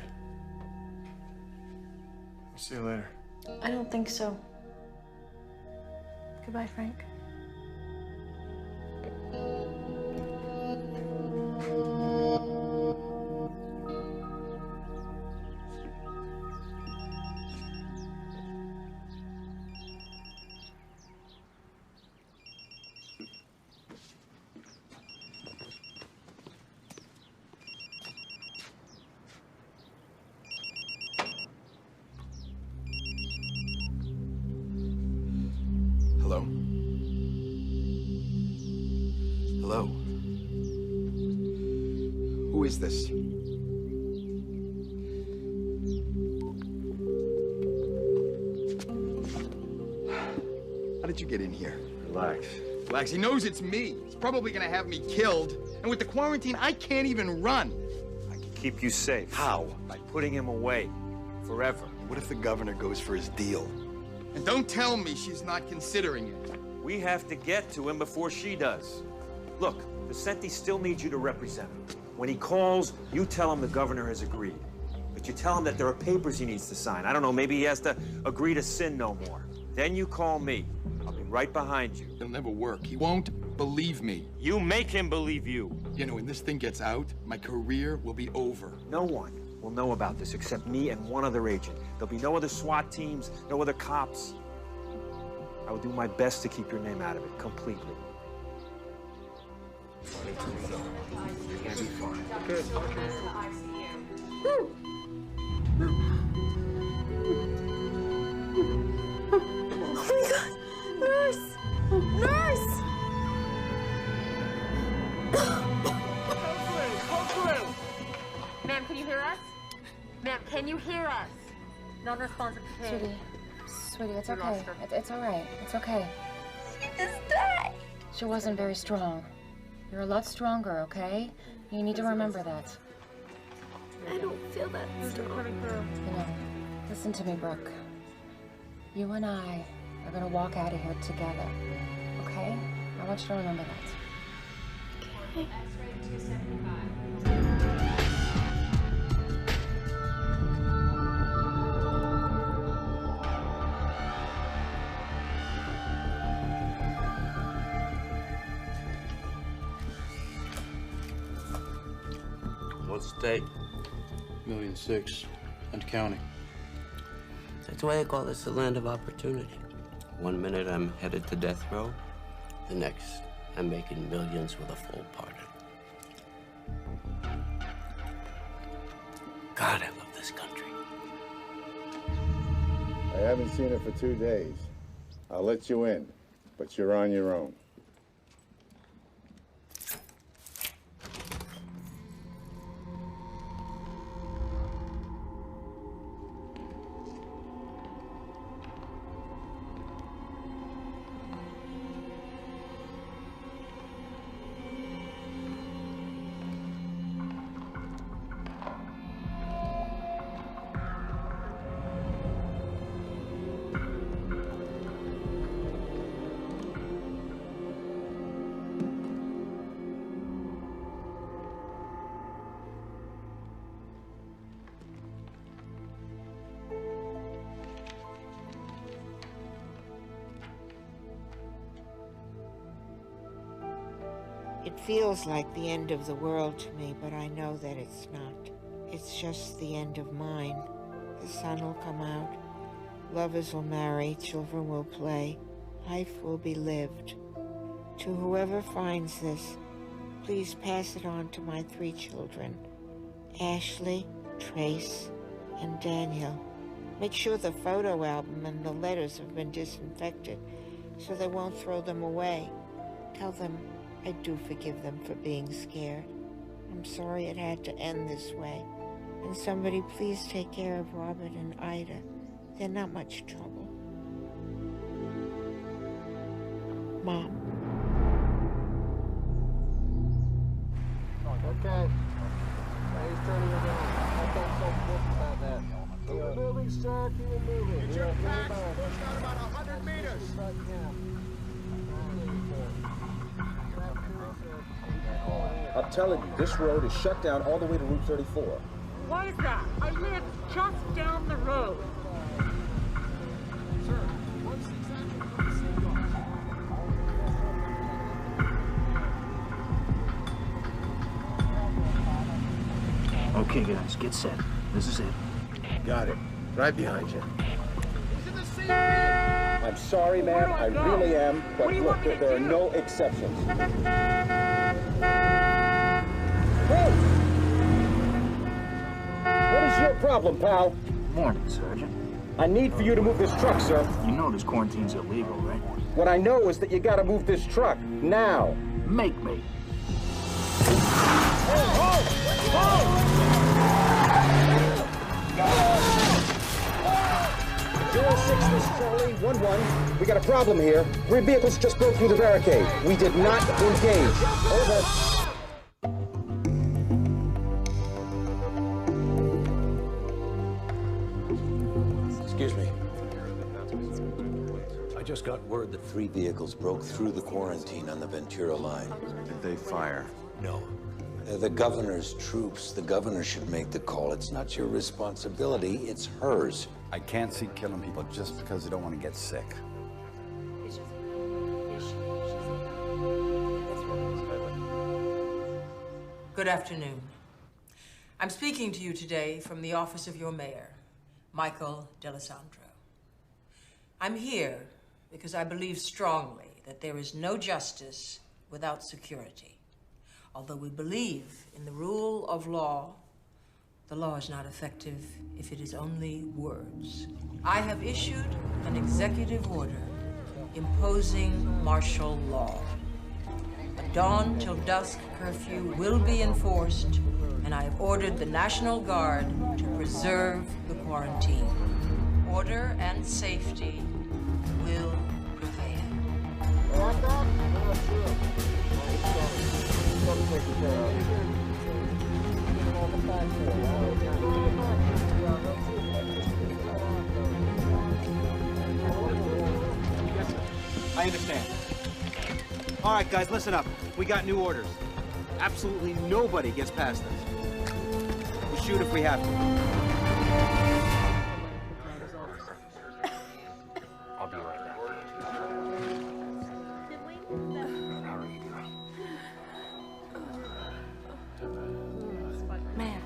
I'll see you later. I don't think so. Goodbye, Frank. Hello? Hello? Who is this? How did you get in here? Relax. Relax. He knows it's me. He's probably gonna have me killed. And with the quarantine, I can't even run. I can keep you safe. How? By putting him away. Forever. What if the governor goes for his deal? And don't tell me she's not considering it. We have to get to him before she does. Look, Vicente still needs you to represent him. When he calls, you tell him the governor has agreed. But you tell him that there are papers he needs to sign. I don't know, maybe he has to agree to sin no more. Then you call me. I'll be right behind you. It'll never work. He won't believe me. You make him believe you. You know, when this thing gets out, my career will be over. No one will know about this except me and one other agent. There'll be no other SWAT teams, no other cops. I will do my best to keep your name out of it completely. You're gonna be fine. Good. Oh my God! Nurse! Nurse! Ma'am, can you hear us? Ma'am, can you hear us? Non-responsive to pain. Sweetie, it's okay. It's all right. It's okay. She just died. She wasn't very strong. You're a lot stronger, okay? You need to remember that. I don't feel that strong. You know, listen to me, Brooke. You and I are gonna walk out of here together, okay? I want you to remember that. Okay. What's the date? $1.6 million and counting. That's why I call this the land of opportunity. One minute I'm headed to death row, the next I'm making millions with a full pardon. God, I love this country. I haven't seen her for 2 days. I'll let you in, but you're on your own. It feels like the end of the world to me, but I know that it's not. It's just the end of mine. The sun will come out, lovers will marry, children will play, life will be lived. To whoever finds this, please pass it on to my 3 children, Ashley, Trace, and Daniel. Make sure the photo album and the letters have been disinfected so they won't throw them away. Tell them I do forgive them for being scared. I'm sorry it had to end this way. And somebody please take care of Robert and Ida. They're not much trouble. Mom. Okay. He's turning around. I don't so booked about that. Keep it moving, sir. Keep it moving. Get your packs pushed out about 100 meters. I'm telling you, this road is shut down all the way to Route 34. Why is that? I live just down the road. Sir, what's exactly the signal? Okay, guys, get set. This is it. Got it. Right behind you. He's in the same vehicle. I'm sorry, ma'am. I really am. But look, there are no exceptions. Hey! What is your problem, pal? Morning, Sergeant. I need for you to move this truck, sir. You know this quarantine's illegal, right? What I know is that you gotta move this truck, now. Make me. Zero 06, this is Charlie, 1-1. We got a problem here. 3 vehicles just broke through the barricade. We did not engage. Over. Excuse me. I just got word that 3 vehicles broke through the quarantine on the Ventura line. Did they fire? No. They're the governor's troops. The governor should make the call. It's not your responsibility, it's hers. I can't see killing people just because they don't want to get sick. Good afternoon. I'm speaking to you today from the office of your mayor, Michael D'Alessandro. I'm here because I believe strongly that there is no justice without security. Although we believe in the rule of law, the law is not effective if it is only words. I have issued an executive order imposing martial law. A dawn till dusk curfew will be enforced, and I have ordered the National Guard to preserve the quarantine. Order and safety will prevail. I understand. All right, guys, listen up. We got new orders. Absolutely nobody gets past us. We'll shoot if we have to. I'll be right back. How are you doing? Man.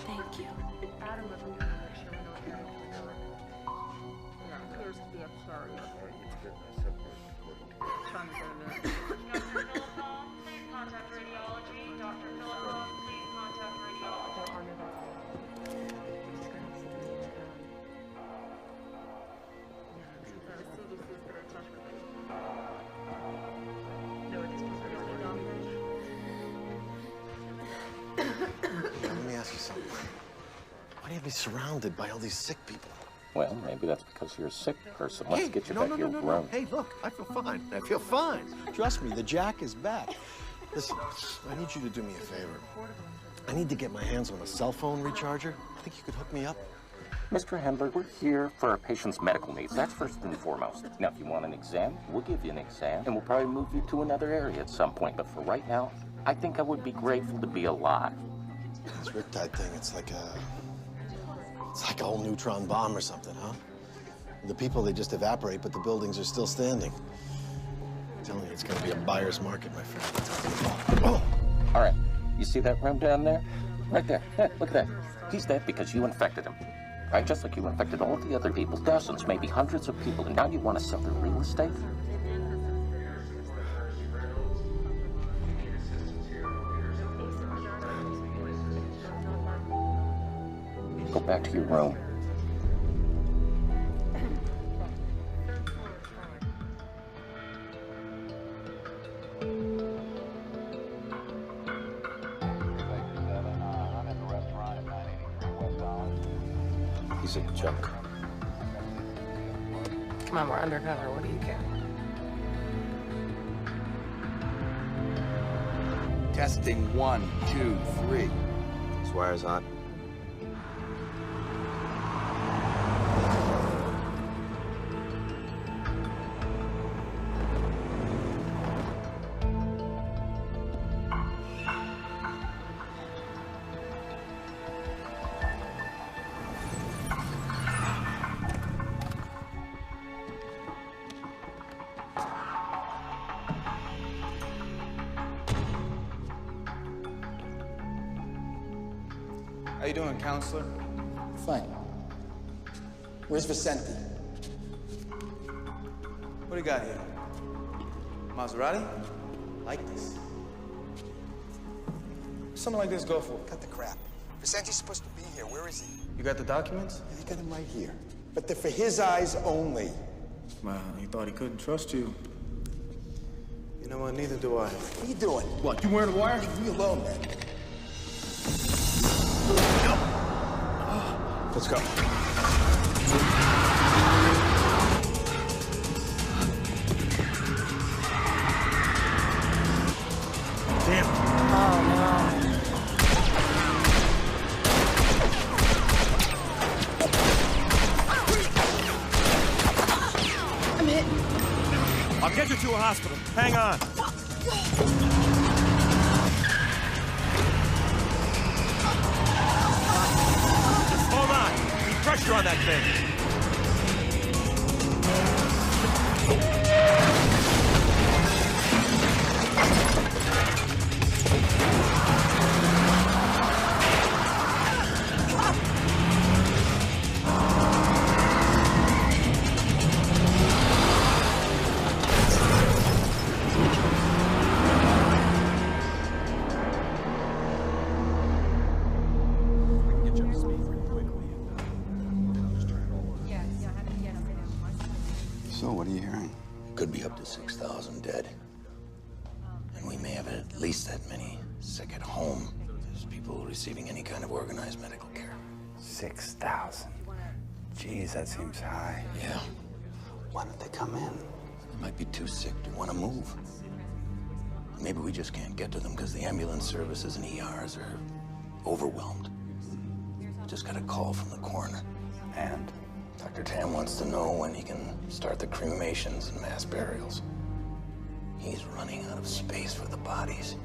Thank you. Let me ask you something. Why do you have me surrounded by all these sick people? Well, maybe that's because you're a sick person. Let's get you back to your room. No. Hey, look, I feel fine. I feel fine. Trust me, the Jack is back. Listen, I need you to do me a favor. I need to get my hands on a cell phone recharger. I think you could hook me up. Mr. Handler, we're here for our patient's medical needs. That's first and foremost. Now, if you want an exam, we'll give you an exam, and we'll probably move you to another area at some point. But for right now, I think I would be grateful to be alive. This Riptide thing, it's like a whole neutron bomb or something, huh? The people, they just evaporate, but the buildings are still standing. I'm telling you, it's gonna be a buyer's market, my friend. Oh. All right, you see that room down there? Right there. Yeah, look at that. He's dead because you infected him. Right? Just like you infected all the other people, dozens, maybe hundreds of people, and now you want to sell their real estate? Go back to your room. He's a junk. Come on, we're undercover. What do you care? Testing 1, 2, 3. This wire's hot. How you doing, counselor? Fine. Where's Vicente? What do you got here? Maserati? Like this. Something like this go for? Cut the crap. Vicente's supposed to be here. Where is he? You got the documents? Yeah, I got him right here. But they're for his eyes only. Man, he thought he couldn't trust you. You know what? Neither do I. What are you doing? What, you wearing the wire? Leave me alone, man. Let's go. Damn. Oh, no. I'll get you to to a hospital. Hang on. Just hold on. Keep pressure on that thing. So, what are you hearing? Could be up to 6,000 dead. And we may have at least that many sick at home. There's people receiving any kind of organized medical care. 6,000. Jeez, that seems high. Yeah. Why don't they come in? They might be too sick to want to move. Maybe we just can't get to them because the ambulance services and ERs are overwhelmed. Just got a call from the coroner. And? Dr. Tam wants to know when he can start the cremations and mass burials. He's running out of space for the bodies.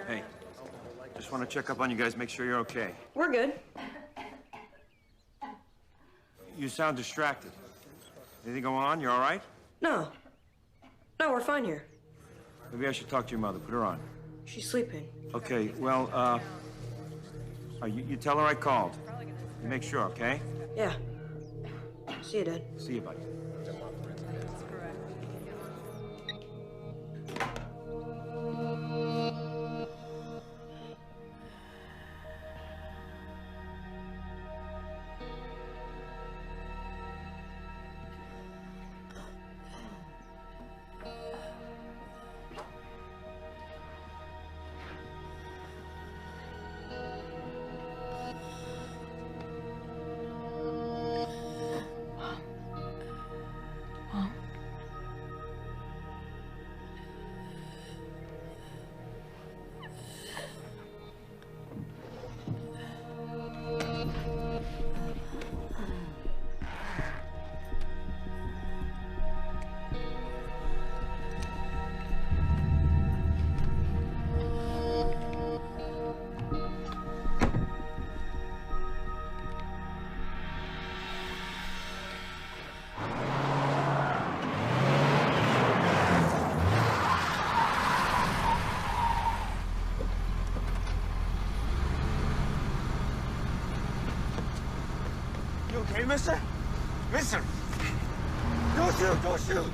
Hey, just want to check up on you guys, make sure you're okay. We're good. You sound distracted. Anything going on? You all right? No. No, we're fine here. Maybe I should talk to your mother. Put her on. She's sleeping. Okay, well, you tell her I called. You make sure, okay? Yeah. See you, Dad. See you, buddy. Hey, mister? Mister! Don't shoot! Don't shoot!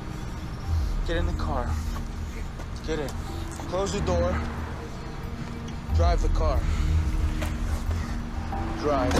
Get in the car. Get in. Close the door. Drive the car. Drive.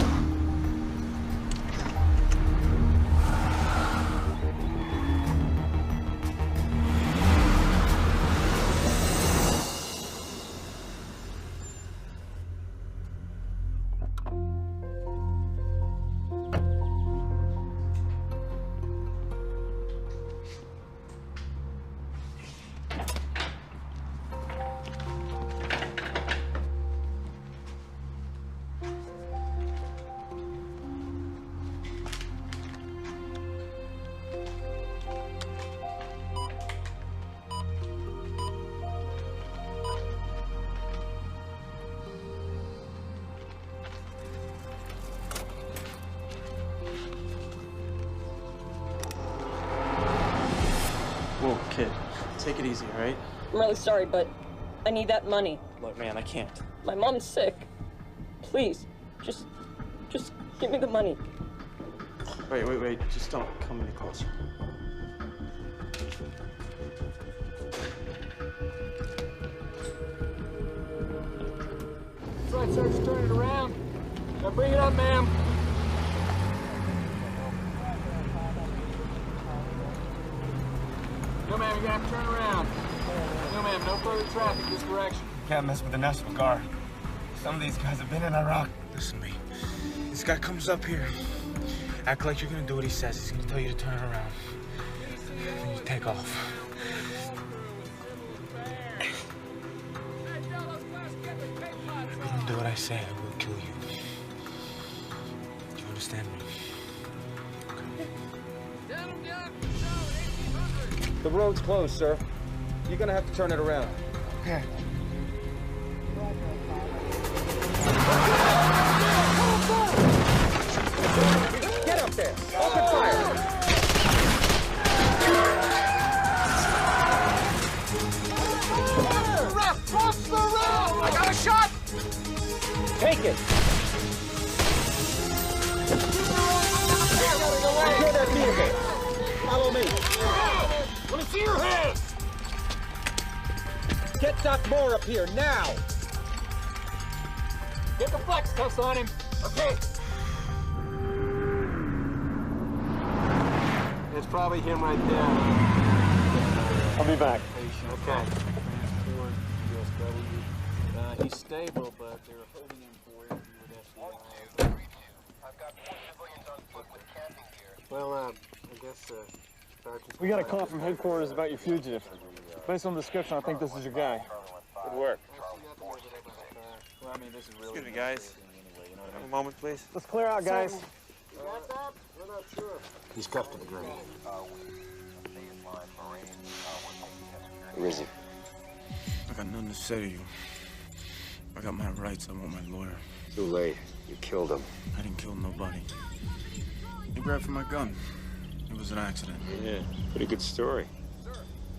Whoa, kid. Take it easy, all right? I'm really sorry, but I need that money. Look, man, I can't. My mom's sick. Please, just give me the money. Wait. Just don't come any closer. That's right, Sergeant, turn it around. Now bring it up, ma'am. No, ma'am, you're gonna have to turn around. No, ma'am, no further traffic this direction. Can't mess with the National Guard. Some of these guys have been in Iraq. Listen to me. This guy comes up here. Act like you're gonna do what he says. He's gonna tell you to turn around. Then you take off. don't do what I say, I will kill you. Do you understand me? The road's closed, sir. You're gonna have to turn it around. Okay. Get up there! Open fire! Cross the road! I got a shot! Take it! Secure that vehicle! Follow me! Let me see your hands! Get Doc Moore up here, now! Get the flex test on him. Okay. It's probably him right there. I'll be back. Okay. He's stable, but they're holding him for interview with FBI. Well, I guess, Sergeant... We got a call from headquarters about your fugitive. Based on the description, I think this is your guy. Good work. Well, I mean, this is really... Excuse me, guys. A moment, please. Let's clear out, guys. You got that? We're not sure. He's cuffed to the ground. Where is he? I got nothing to say to you. I got my rights. I want my lawyer. Too late. You killed him. I didn't kill nobody. He grabbed for my gun. It was an accident. Yeah, pretty good story.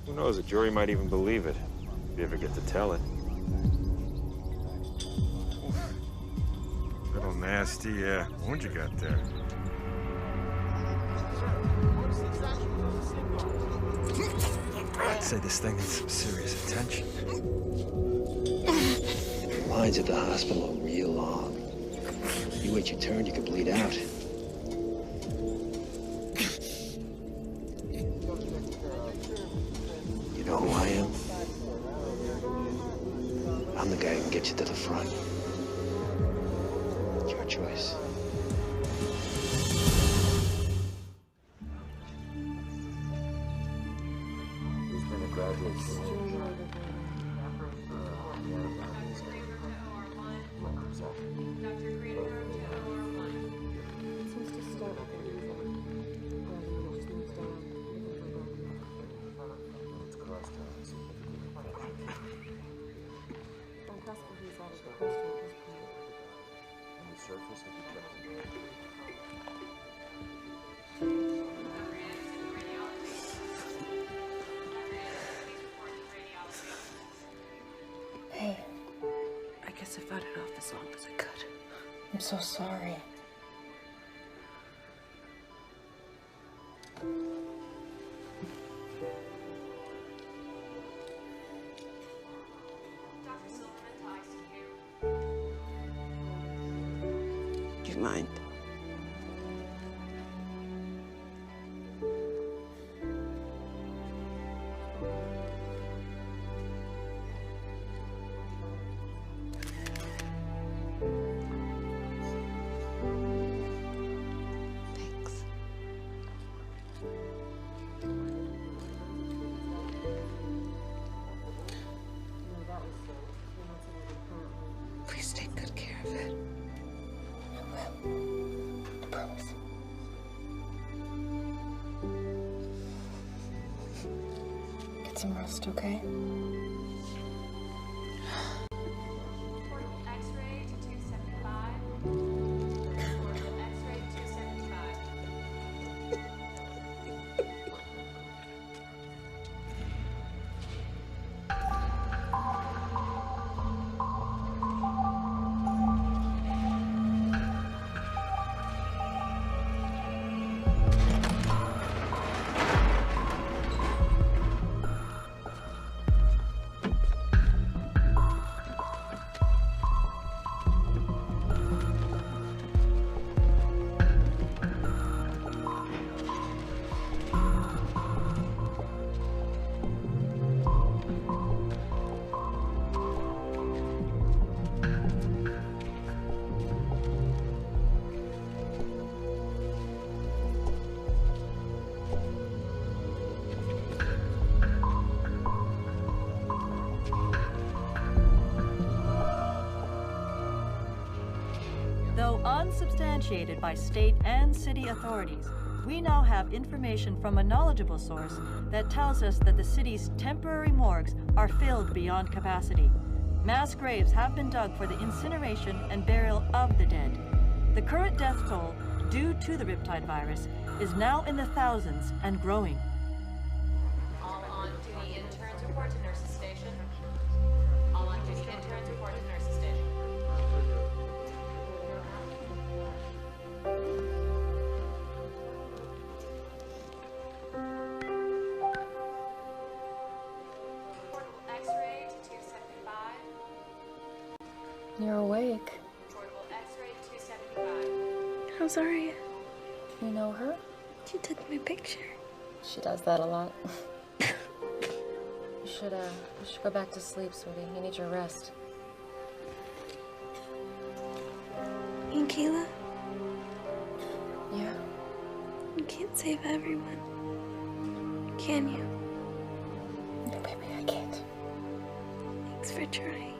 Who knows, a jury might even believe it, if you ever get to tell it. Little nasty, wound you got there. I'd say this thing needs some serious attention. The lines at the hospital are real long. You wait your turn, you could bleed out. You know who I am? I'm the guy who can get you to the front. It's your choice. He's been a graduate student. Hey, I guess I fought it off as long as I could. I'm so sorry. Do you mind? Please take good care of it. I will. I promise. Get some rest, okay? X-ray to 275. X-ray to 275. substantiated by state and city authorities, we now have information from a knowledgeable source that tells us that the city's temporary morgues are filled beyond capacity. Mass graves have been dug for the incineration and burial of the dead. The current death toll, due to the Riptide virus, is now in the thousands and growing. All on-duty interns report to nurses station. All on-duty interns report to nurses station. Portable X-ray to 275. You're awake. Portable X-ray 275. How's Aria? Do you know her? She took my picture. She does that a lot. You should go back to sleep, sweetie. You need your rest. And Kayla, Yeah. you can't save everyone. Can you? No, baby, I can't. Thanks for trying.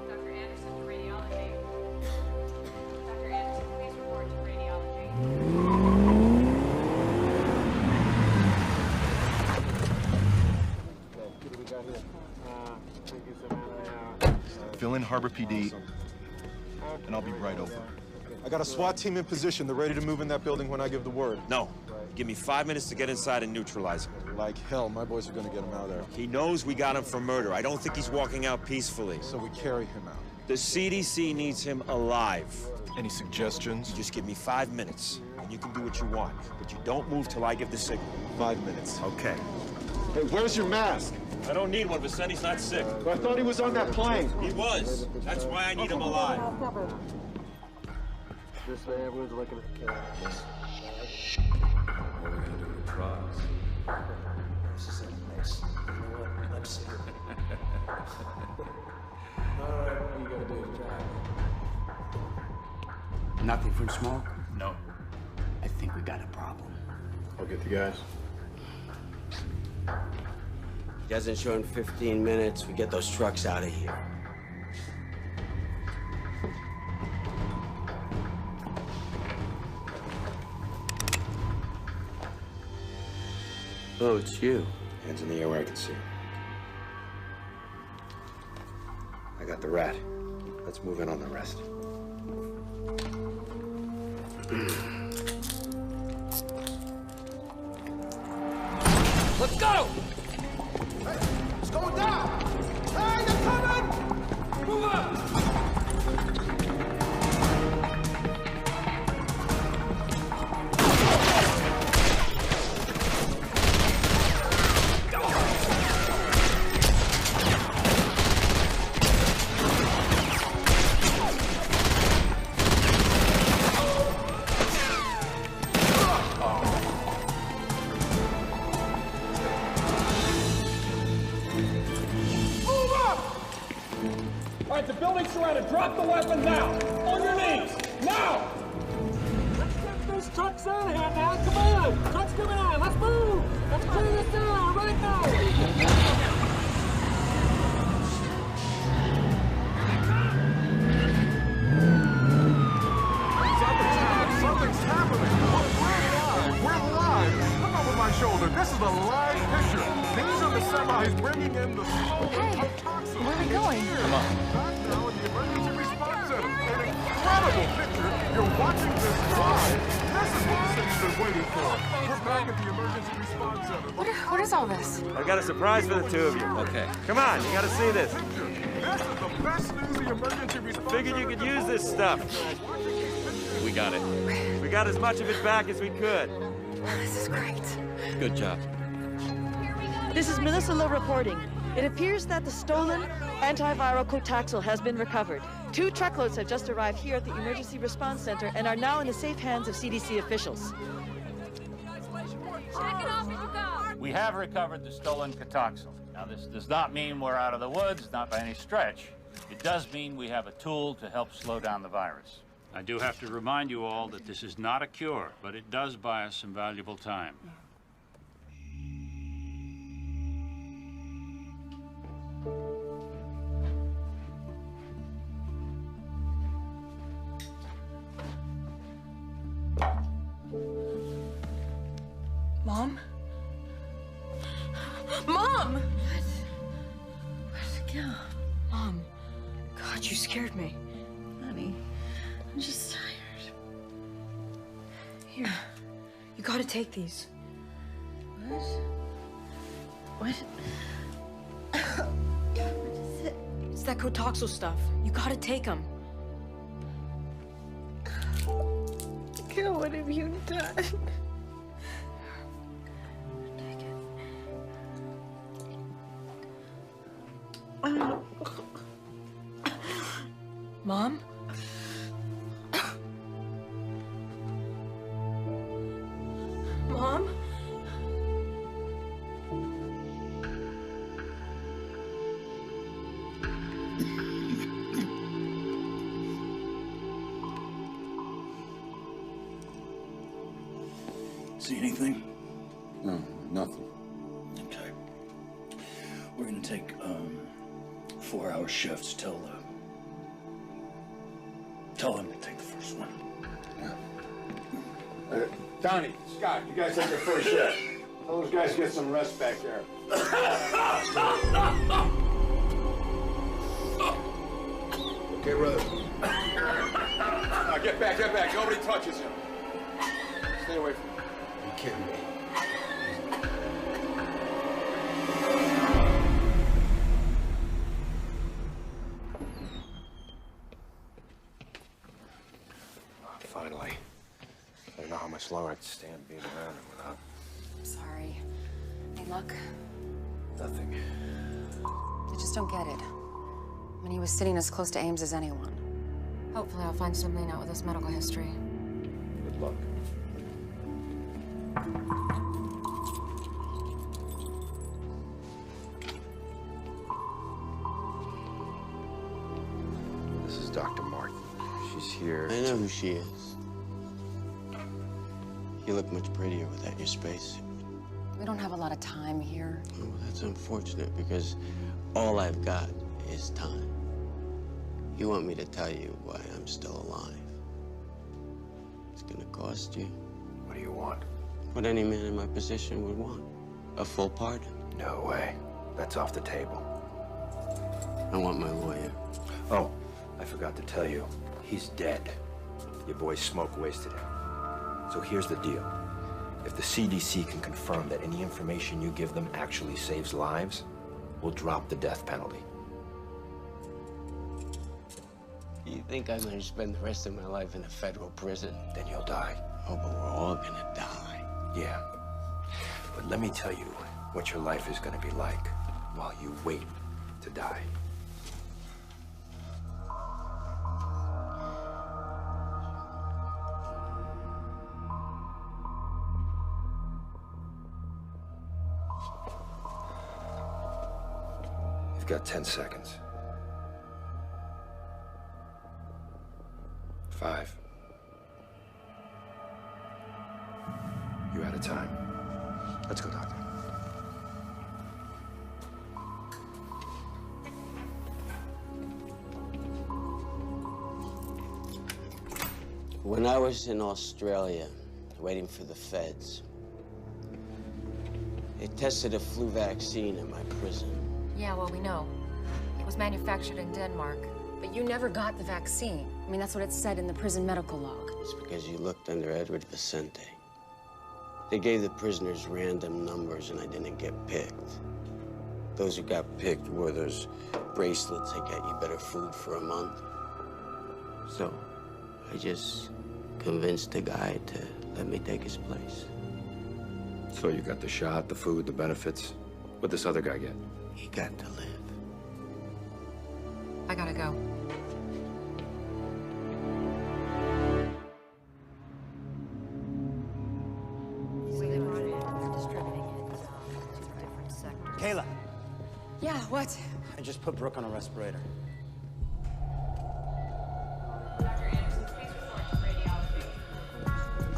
Dr. Anderson to radiology. Dr. Anderson, please report to radiology. Fill in Harbor PD, and I'll be right over. I got a SWAT team in position. They're ready to move in that building when I give the word. No. Give me 5 minutes to get inside and neutralize him. Like hell, my boys are gonna get him out of there. He knows we got him for murder. I don't think he's walking out peacefully. So we carry him out. The CDC needs him alive. Any suggestions? Just give me 5 minutes, and you can do what you want. But you don't move till I give the signal. 5 minutes. Okay. Hey, where's your mask? I don't need one. Vicenti's not sick. I thought he was on that plane. He was. That's why I need him alive. This way, everyone's looking at the camera. What are we gonna do with the drugs? This is a mess. You know what? Let's see. All right, what are you gonna do, Jack? Nothing from smoke? No. I think we got a problem. I'll get the guys. He doesn't show in 15 minutes. We get those trucks out of here. Oh, it's you. Hands in the air where I can see. I got the rat. Let's move in on the rest. Let's go! It's going down! Hey, they're coming! Move up! All right, the building's surrounded. Drop the weapon now. On your knees. Now! Let's get those trucks out of here now. Come on! Trucks coming out. Let's move! Let's clear this down right now! Something's happening. We're live. Look over my shoulder. This is a live picture. These are the semis bringing in the smoke. Hey, where are we going? Come on. Back now in the emergency response center. An incredible picture. You're watching this live. This is what the city's been waiting for. We're back at the emergency response center. What is all this? I've got a surprise for the two of you. Okay. Come on, you gotta see this. This is the best news the emergency response Figured you could use this stuff. We got it. We got as much of it back as we could. This is great. Good job. This is Melissa Lowe reporting. It appears that the stolen antiviral Cotaxil has been recovered. 2 truckloads have just arrived here at the Emergency Response Center and are now in the safe hands of CDC officials. We have recovered the stolen Cotaxil. Now, this does not mean we're out of the woods, not by any stretch. It does mean we have a tool to help slow down the virus. I do have to remind you all that this is not a cure, but it does buy us some valuable time. Mom? Mom! What? Yeah. Mom. God, you scared me. Honey, I'm just tired. Here. You gotta take these. What? What? What is it? It's that Kotoxal stuff. You gotta take them. Gil, what have you done? Take it. Mom? Mom? See anything? No, nothing. Okay. We're gonna take 4-hour shifts. Tell them to take the first one. Donnie, Scott, you guys take your first shift. Tell those guys to get some rest back there. Okay, Rose. Now get back, get back. Nobody touches him. Stay away from him. Are you kidding me? Finally. I don't know how much longer I can stand being around him without... Sorry. Any luck? nothing. I just don't get it. I mean, he was sitting as close to Ames as anyone. Hopefully I'll find something out with his medical history. Good luck. This is Dr. Martin. She's here. I know who she is. You look much prettier without your spacesuit. We don't have a lot of time here. Oh, that's unfortunate because all I've got is time. You want me to tell you why I'm still alive? It's gonna cost you. What do you want? What any man in my position would want. A full pardon. No way. That's off the table. I want my lawyer. Oh, I forgot to tell you. He's dead. Your boy's smoke wasted him. So here's the deal. If the CDC can confirm that any information you give them actually saves lives, we'll drop the death penalty. You think I'm gonna spend the rest of my life in a federal prison? Then you'll die. Oh, but we're all gonna die. Yeah. But let me tell you what your life is gonna be like while you wait to die. You've got 10 seconds. 5. You're out of time. Let's go, Doctor. When I was in Australia, waiting for the feds, they tested a flu vaccine in my prison. Yeah, well, we know. It was manufactured in Denmark. But you never got the vaccine. I mean, that's what it said in the prison medical log. It's because you looked under Edward Vicente. They gave the prisoners random numbers and I didn't get picked. Those who got picked wore those bracelets that get you better food for a month. So, I just convinced the guy to let me take his place. So you got the shot, the food, the benefits. What'd this other guy get? He got to live. I gotta go. Kayla, Yeah, what? I just put Brooke on a respirator.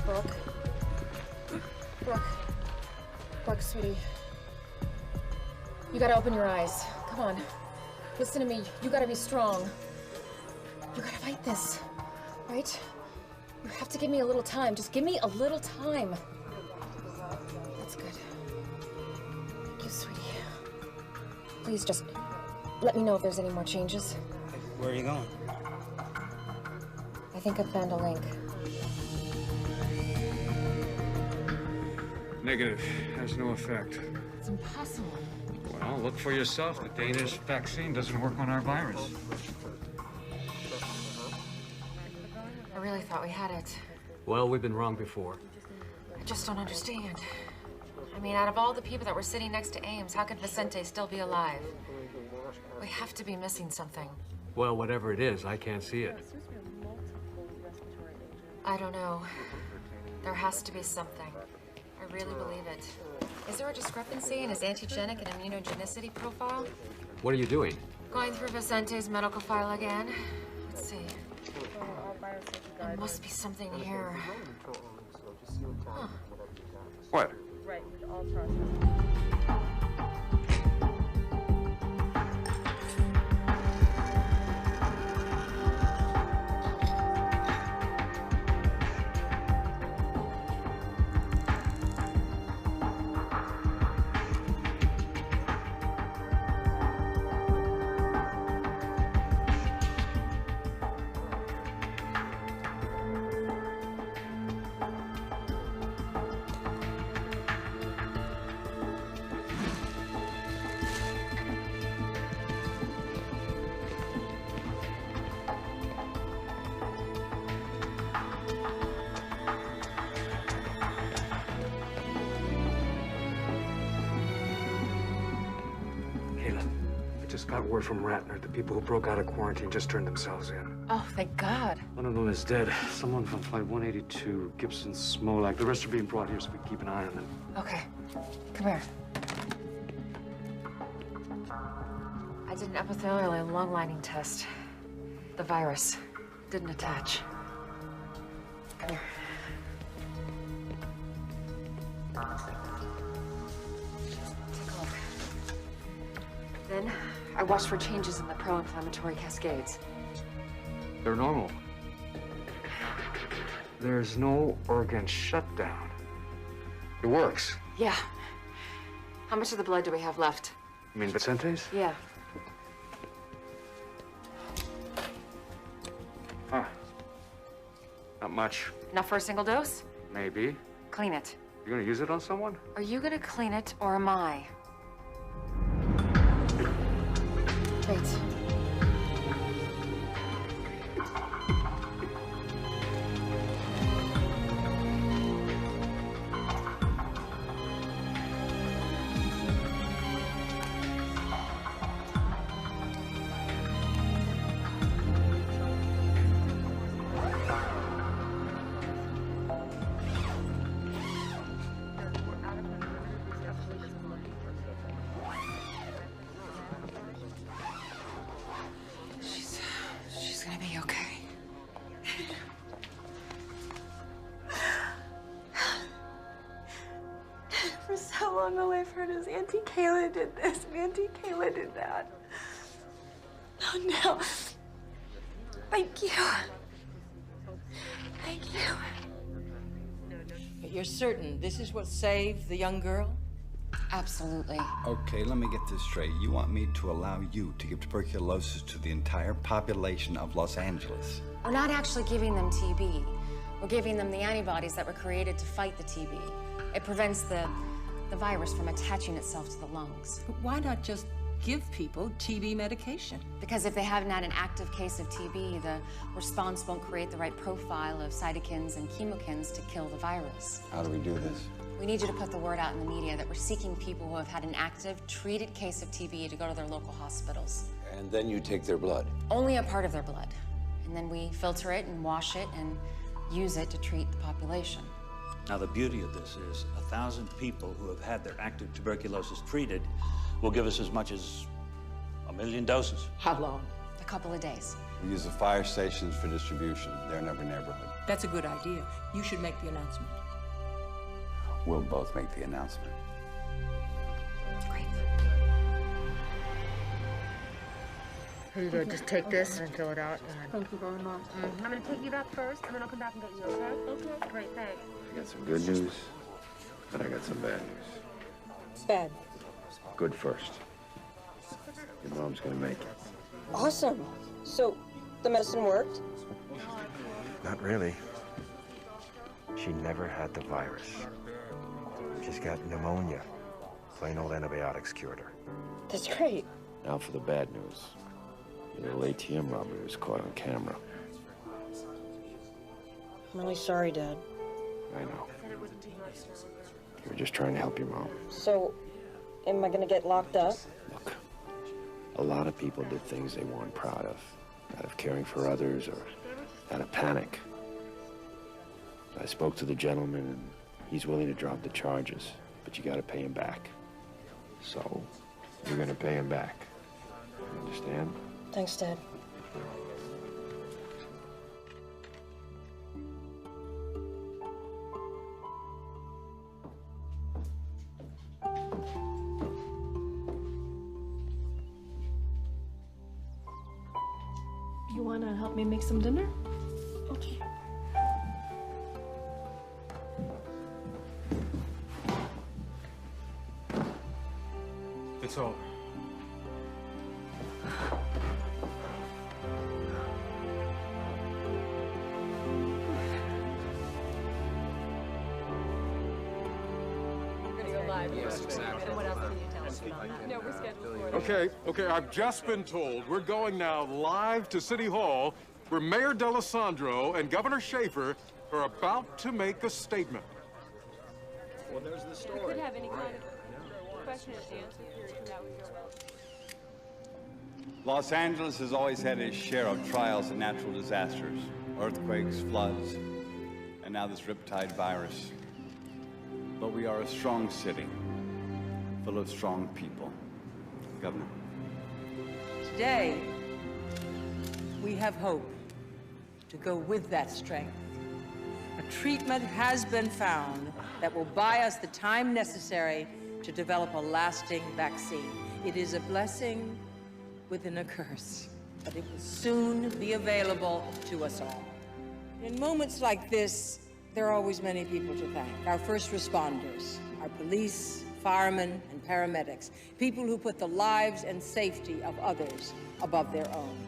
Brooke. Brooke, sweetie. You gotta open your eyes. Come on. Listen to me. You gotta be strong. You gotta fight this, right? You have to give me a little time. Just give me a little time. Please just let me know if there's any more changes. Where are you going? I think I found a link. Negative. Has no effect. It's impossible. Well, look for yourself. The Danish vaccine doesn't work on our virus. I really thought we had it. Well, we've been wrong before. I just don't understand. I mean, out of all the people that were sitting next to Ames, how could Vicente still be alive? We have to be missing something. Well, whatever it is, I can't see it. I don't know. There has to be something. I really believe it. Is there a discrepancy in his antigenic and immunogenicity profile? What are you doing? Going through Vicente's medical file again. Let's see. There must be something here. Huh. What? Right, all processed. Got word from Ratner. The people who broke out of quarantine just turned themselves in. Oh, thank God. One of them is dead. Someone from Flight 182, Gibson, Smolak. The rest are being brought here so we can keep an eye on them. Okay. Come here. I did an epithelial and lung lining test. The virus didn't attach. Come here. Take a look. Then I watched for changes in the pro-inflammatory cascades. They're normal. There's no organ shutdown. It works. Yeah. How much of the blood do we have left? You mean Vicente's? Yeah. Huh. Not much. Enough for a single dose? Maybe. Clean it. You gonna use it on someone? Are you gonna clean it, or am I? Wait. She's gonna be okay. For so long, all I've heard is Auntie Kayla did this and Auntie Kayla did that. Oh, no. Thank you. Thank you. But you're certain this is what saved the young girl? Absolutely. Okay, let me get this straight. You want me to allow you to give tuberculosis to the entire population of Los Angeles? We're not actually giving them TB. We're giving them the antibodies that were created to fight the TB. It prevents the virus from attaching itself to the lungs. But why not just give people TB medication? Because if they haven't had an active case of TB, the response won't create the right profile of cytokines and chemokines to kill the virus. How do we do this? We need you to put the word out in the media that we're seeking people who have had an active, treated case of TB to go to their local hospitals. And then you take their blood? Only a part of their blood. And then we filter it and wash it and use it to treat the population. Now, the beauty of this is 1,000 people who have had their active tuberculosis treated will give us as much as 1 million doses. How long? A couple of days. We use the fire stations for distribution. They're in every neighborhood. That's a good idea. You should make the announcement. We'll both make the announcement. Great. Here you go. Just take this and fill it out. Thank you very much. I'm going to take you back first, and then I'll come back and get you, okay? Okay. Great, thanks. I got some good news, and I got some bad news. Bad. Good first. Your mom's gonna make it. Awesome. So, the medicine worked? Not really. She never had the virus. She's got pneumonia. Plain old antibiotics cured her. That's great. Now for the bad news. Your little ATM robbery was caught on camera. I'm really sorry, Dad. I know. You were just trying to help your mom. So, am I gonna get locked up? Look, a lot of people did things they weren't proud of. Out of caring for others or out of panic. I spoke to the gentleman and he's willing to drop the charges, but you gotta pay him back. So, you're gonna pay him back. You understand? Thanks, Dad. You wanna help me make some dinner? Okay. It's over. Okay, I've just been told we're going now live to City Hall, where Mayor D'Alessandro and Governor Schaefer are about to make a statement. Well, there's the story. We could have any kind of question and answer period. That would go well. Los Angeles has always had its share of trials and natural disasters, earthquakes, floods, and now this riptide virus. But we are a strong city, full of strong people. Governor. Today, we have hope to go with that strength. A treatment has been found that will buy us the time necessary to develop a lasting vaccine. It is a blessing within a curse, but it will soon be available to us all. In moments like this, there are always many people to thank. Our first responders, our police, firemen, and paramedics, people who put the lives and safety of others above their own.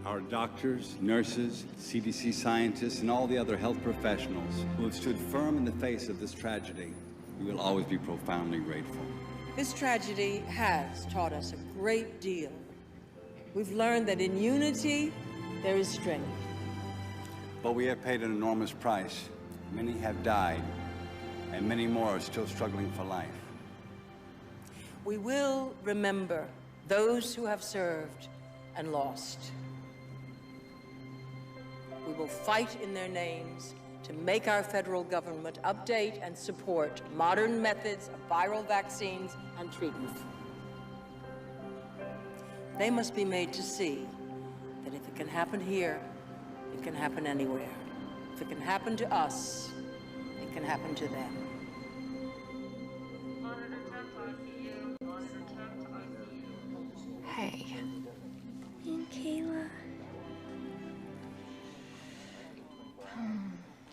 Our doctors, nurses, CDC scientists, and all the other health professionals who have stood firm in the face of this tragedy, we will always be profoundly grateful. This tragedy has taught us a great deal. We've learned that in unity, there is strength. But we have paid an enormous price. Many have died, and many more are still struggling for life. We will remember those who have served and lost. We will fight in their names to make our federal government update and support modern methods of viral vaccines and treatment. They must be made to see that if it can happen here, it can happen anywhere. If it can happen to us, it can happen to them. Hey. And Kayla.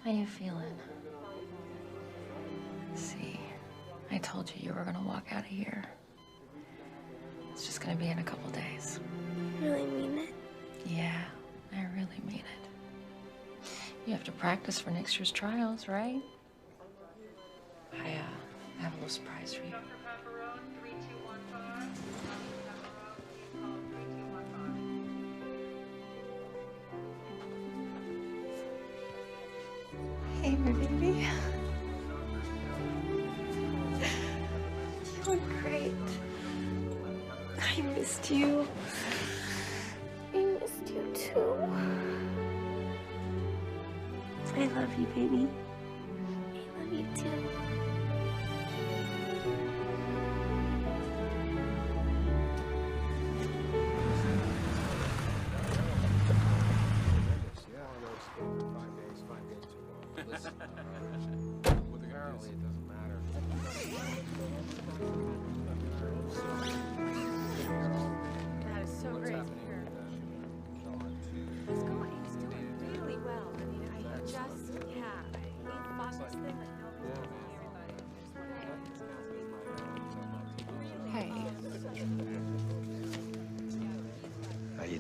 How you feeling? See, I told you were gonna walk out of here. It's just gonna be in a couple days. You really mean it? Yeah, I really mean it. You have to practice for next year's trials, right? I have a little surprise for you. Hey, my baby. You look great. I missed you. I missed you too. I love you, baby. I love you too. Apparently it doesn't matter. That is so great to hear. He's going. He's doing really well. I mean, I just, yeah.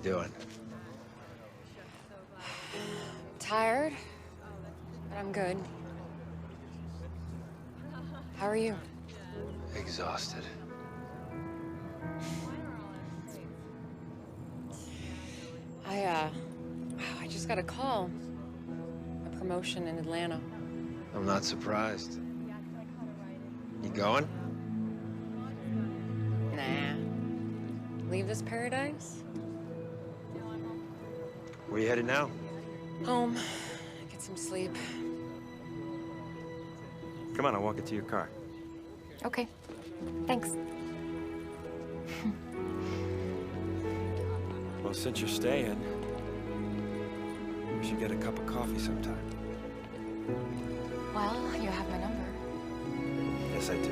doing? Tired, but I'm good. How are you? Exhausted. I just got a call. A promotion in Atlanta. I'm not surprised. You going? Nah. Leave this paradise? Where you headed now? Home. Get some sleep. Come on, I'll walk it to your car. Okay. Thanks. Well, since you're staying, we should get a cup of coffee sometime. Well, you have my number. Yes, I do.